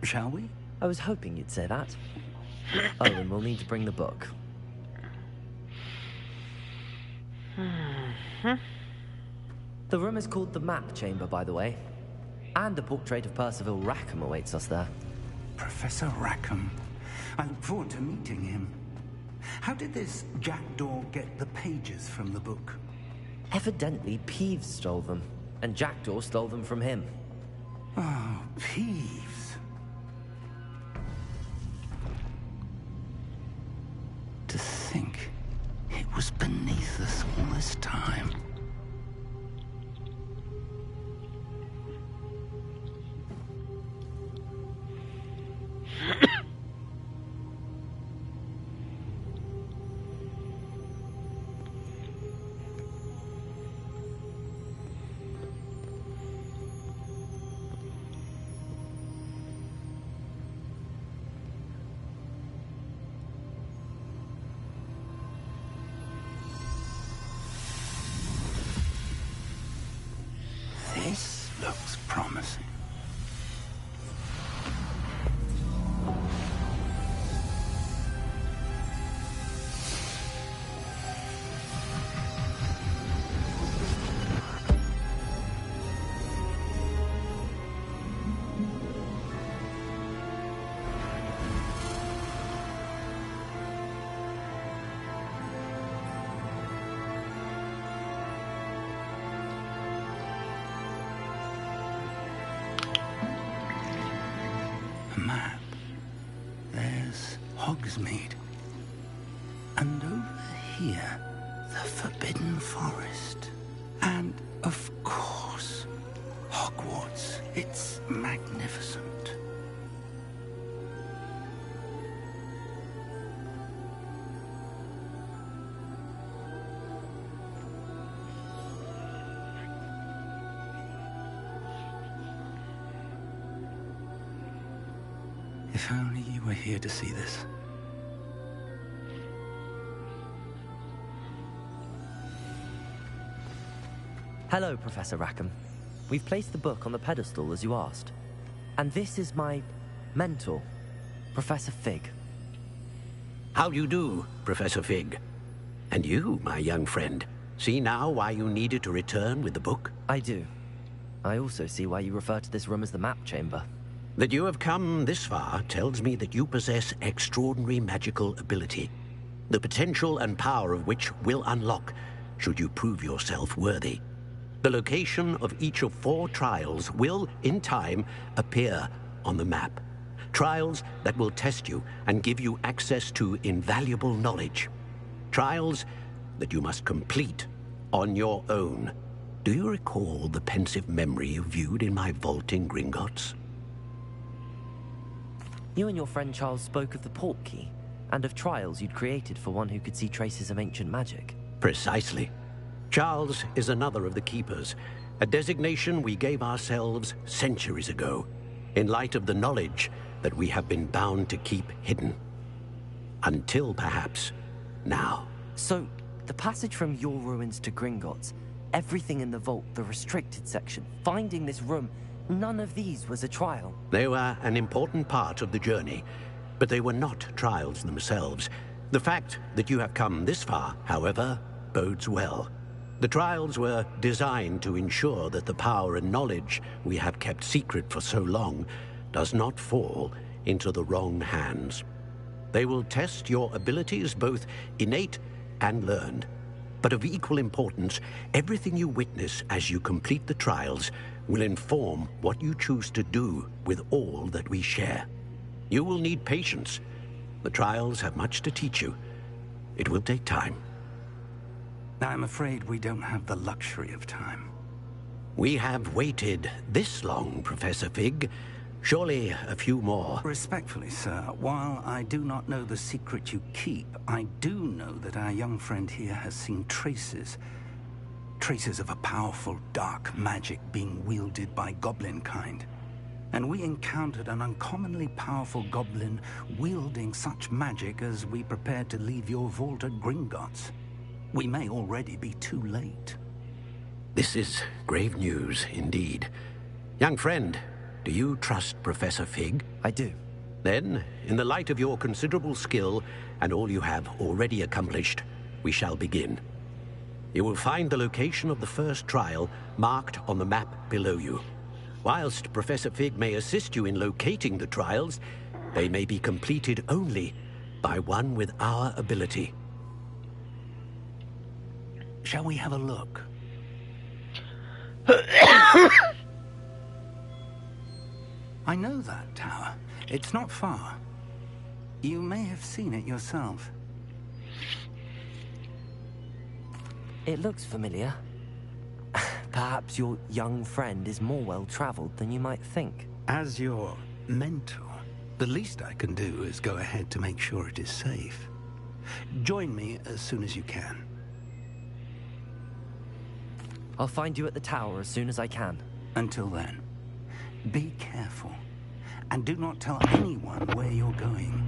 Shall we? I was hoping you'd say that. Oh, and we'll need to bring the book. The room is called the Map Chamber, by the way. And a portrait of Percival Rackham awaits us there. Professor Rackham. I look forward to meeting him. How did this Jackdaw get the pages from the book? Evidently, Peeves stole them, and Jackdaw stole them from him. Oh, Peeves. To think it was beneath us all this time. This looks promising. Map. There's Hogsmeade. And over here, the Forbidden Forest. And, of course, Hogwarts. It's magnificent. If only you were here to see this. Hello, Professor Rackham. We've placed the book on the pedestal as you asked. And this is my mentor, Professor Fig. How do you do, Professor Fig? And you, my young friend, see now why you needed to return with the book? I do. I also see why you refer to this room as the Map Chamber. That you have come this far tells me that you possess extraordinary magical ability, the potential and power of which will unlock should you prove yourself worthy. The location of each of 4 trials will, in time, appear on the map. Trials that will test you and give you access to invaluable knowledge. Trials that you must complete on your own. Do you recall the pensive memory you viewed in my vault in Gringotts? You and your friend Charles spoke of the port key, and of trials you'd created for one who could see traces of ancient magic. Precisely. Charles is another of the Keepers, a designation we gave ourselves centuries ago, in light of the knowledge that we have been bound to keep hidden. Until, perhaps, now. So, the passage from your ruins to Gringotts, everything in the vault, the restricted section, finding this room, none of these was a trial. They were an important part of the journey, but they were not trials themselves. The fact that you have come this far, however, bodes well. The trials were designed to ensure that the power and knowledge we have kept secret for so long does not fall into the wrong hands. They will test your abilities, both innate and learned. But of equal importance, everything you witness as you complete the trials will inform what you choose to do with all that we share. You will need patience. The trials have much to teach you. It will take time. I'm afraid we don't have the luxury of time. We have waited this long, Professor Fig. Surely a few more. Respectfully, sir, while I do not know the secret you keep, I do know that our young friend here has seen traces of a powerful dark magic being wielded by goblin kind. And we encountered an uncommonly powerful goblin wielding such magic as we prepared to leave your vault at Gringotts. We may already be too late. This is grave news indeed. Young friend, do you trust Professor Fig? I do. Then, in the light of your considerable skill and all you have already accomplished, we shall begin. You will find the location of the first trial marked on the map below you. Whilst Professor Fig may assist you in locating the trials, they may be completed only by one with our ability. Shall we have a look? I know that tower. It's not far. You may have seen it yourself. It looks familiar. Perhaps your young friend is more well-traveled than you might think. As your mentor, the least I can do is go ahead to make sure it is safe. Join me as soon as you can. I'll find you at the tower as soon as I can. Until then, be careful, and do not tell anyone where you're going.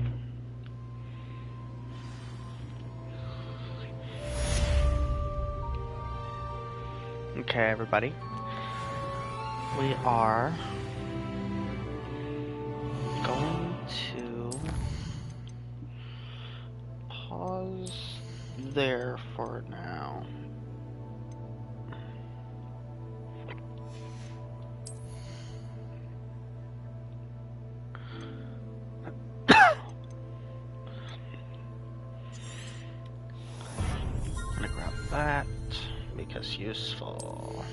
Okay, everybody. We are going to pause there for now. I'm gonna grab that because useful.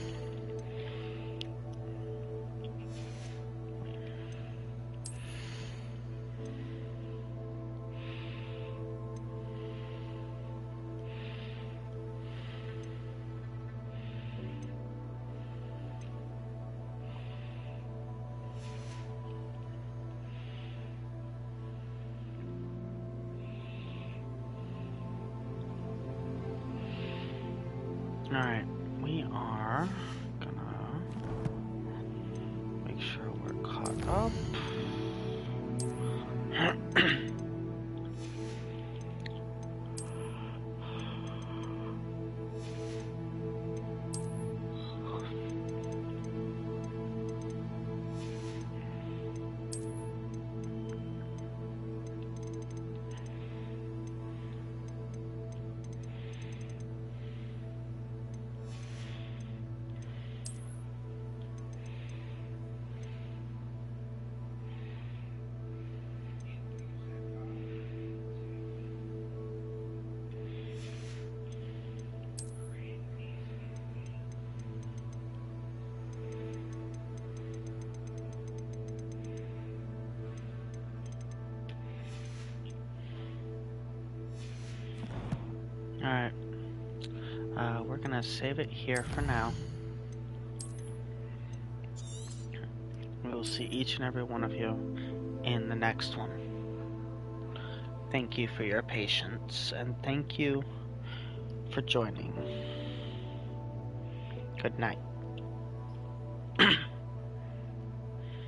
Alright, we are gonna make sure we're caught up. Alright, we're gonna save it here for now. We'll see each and every one of you in the next one. Thank you for your patience, and thank you for joining. Good night.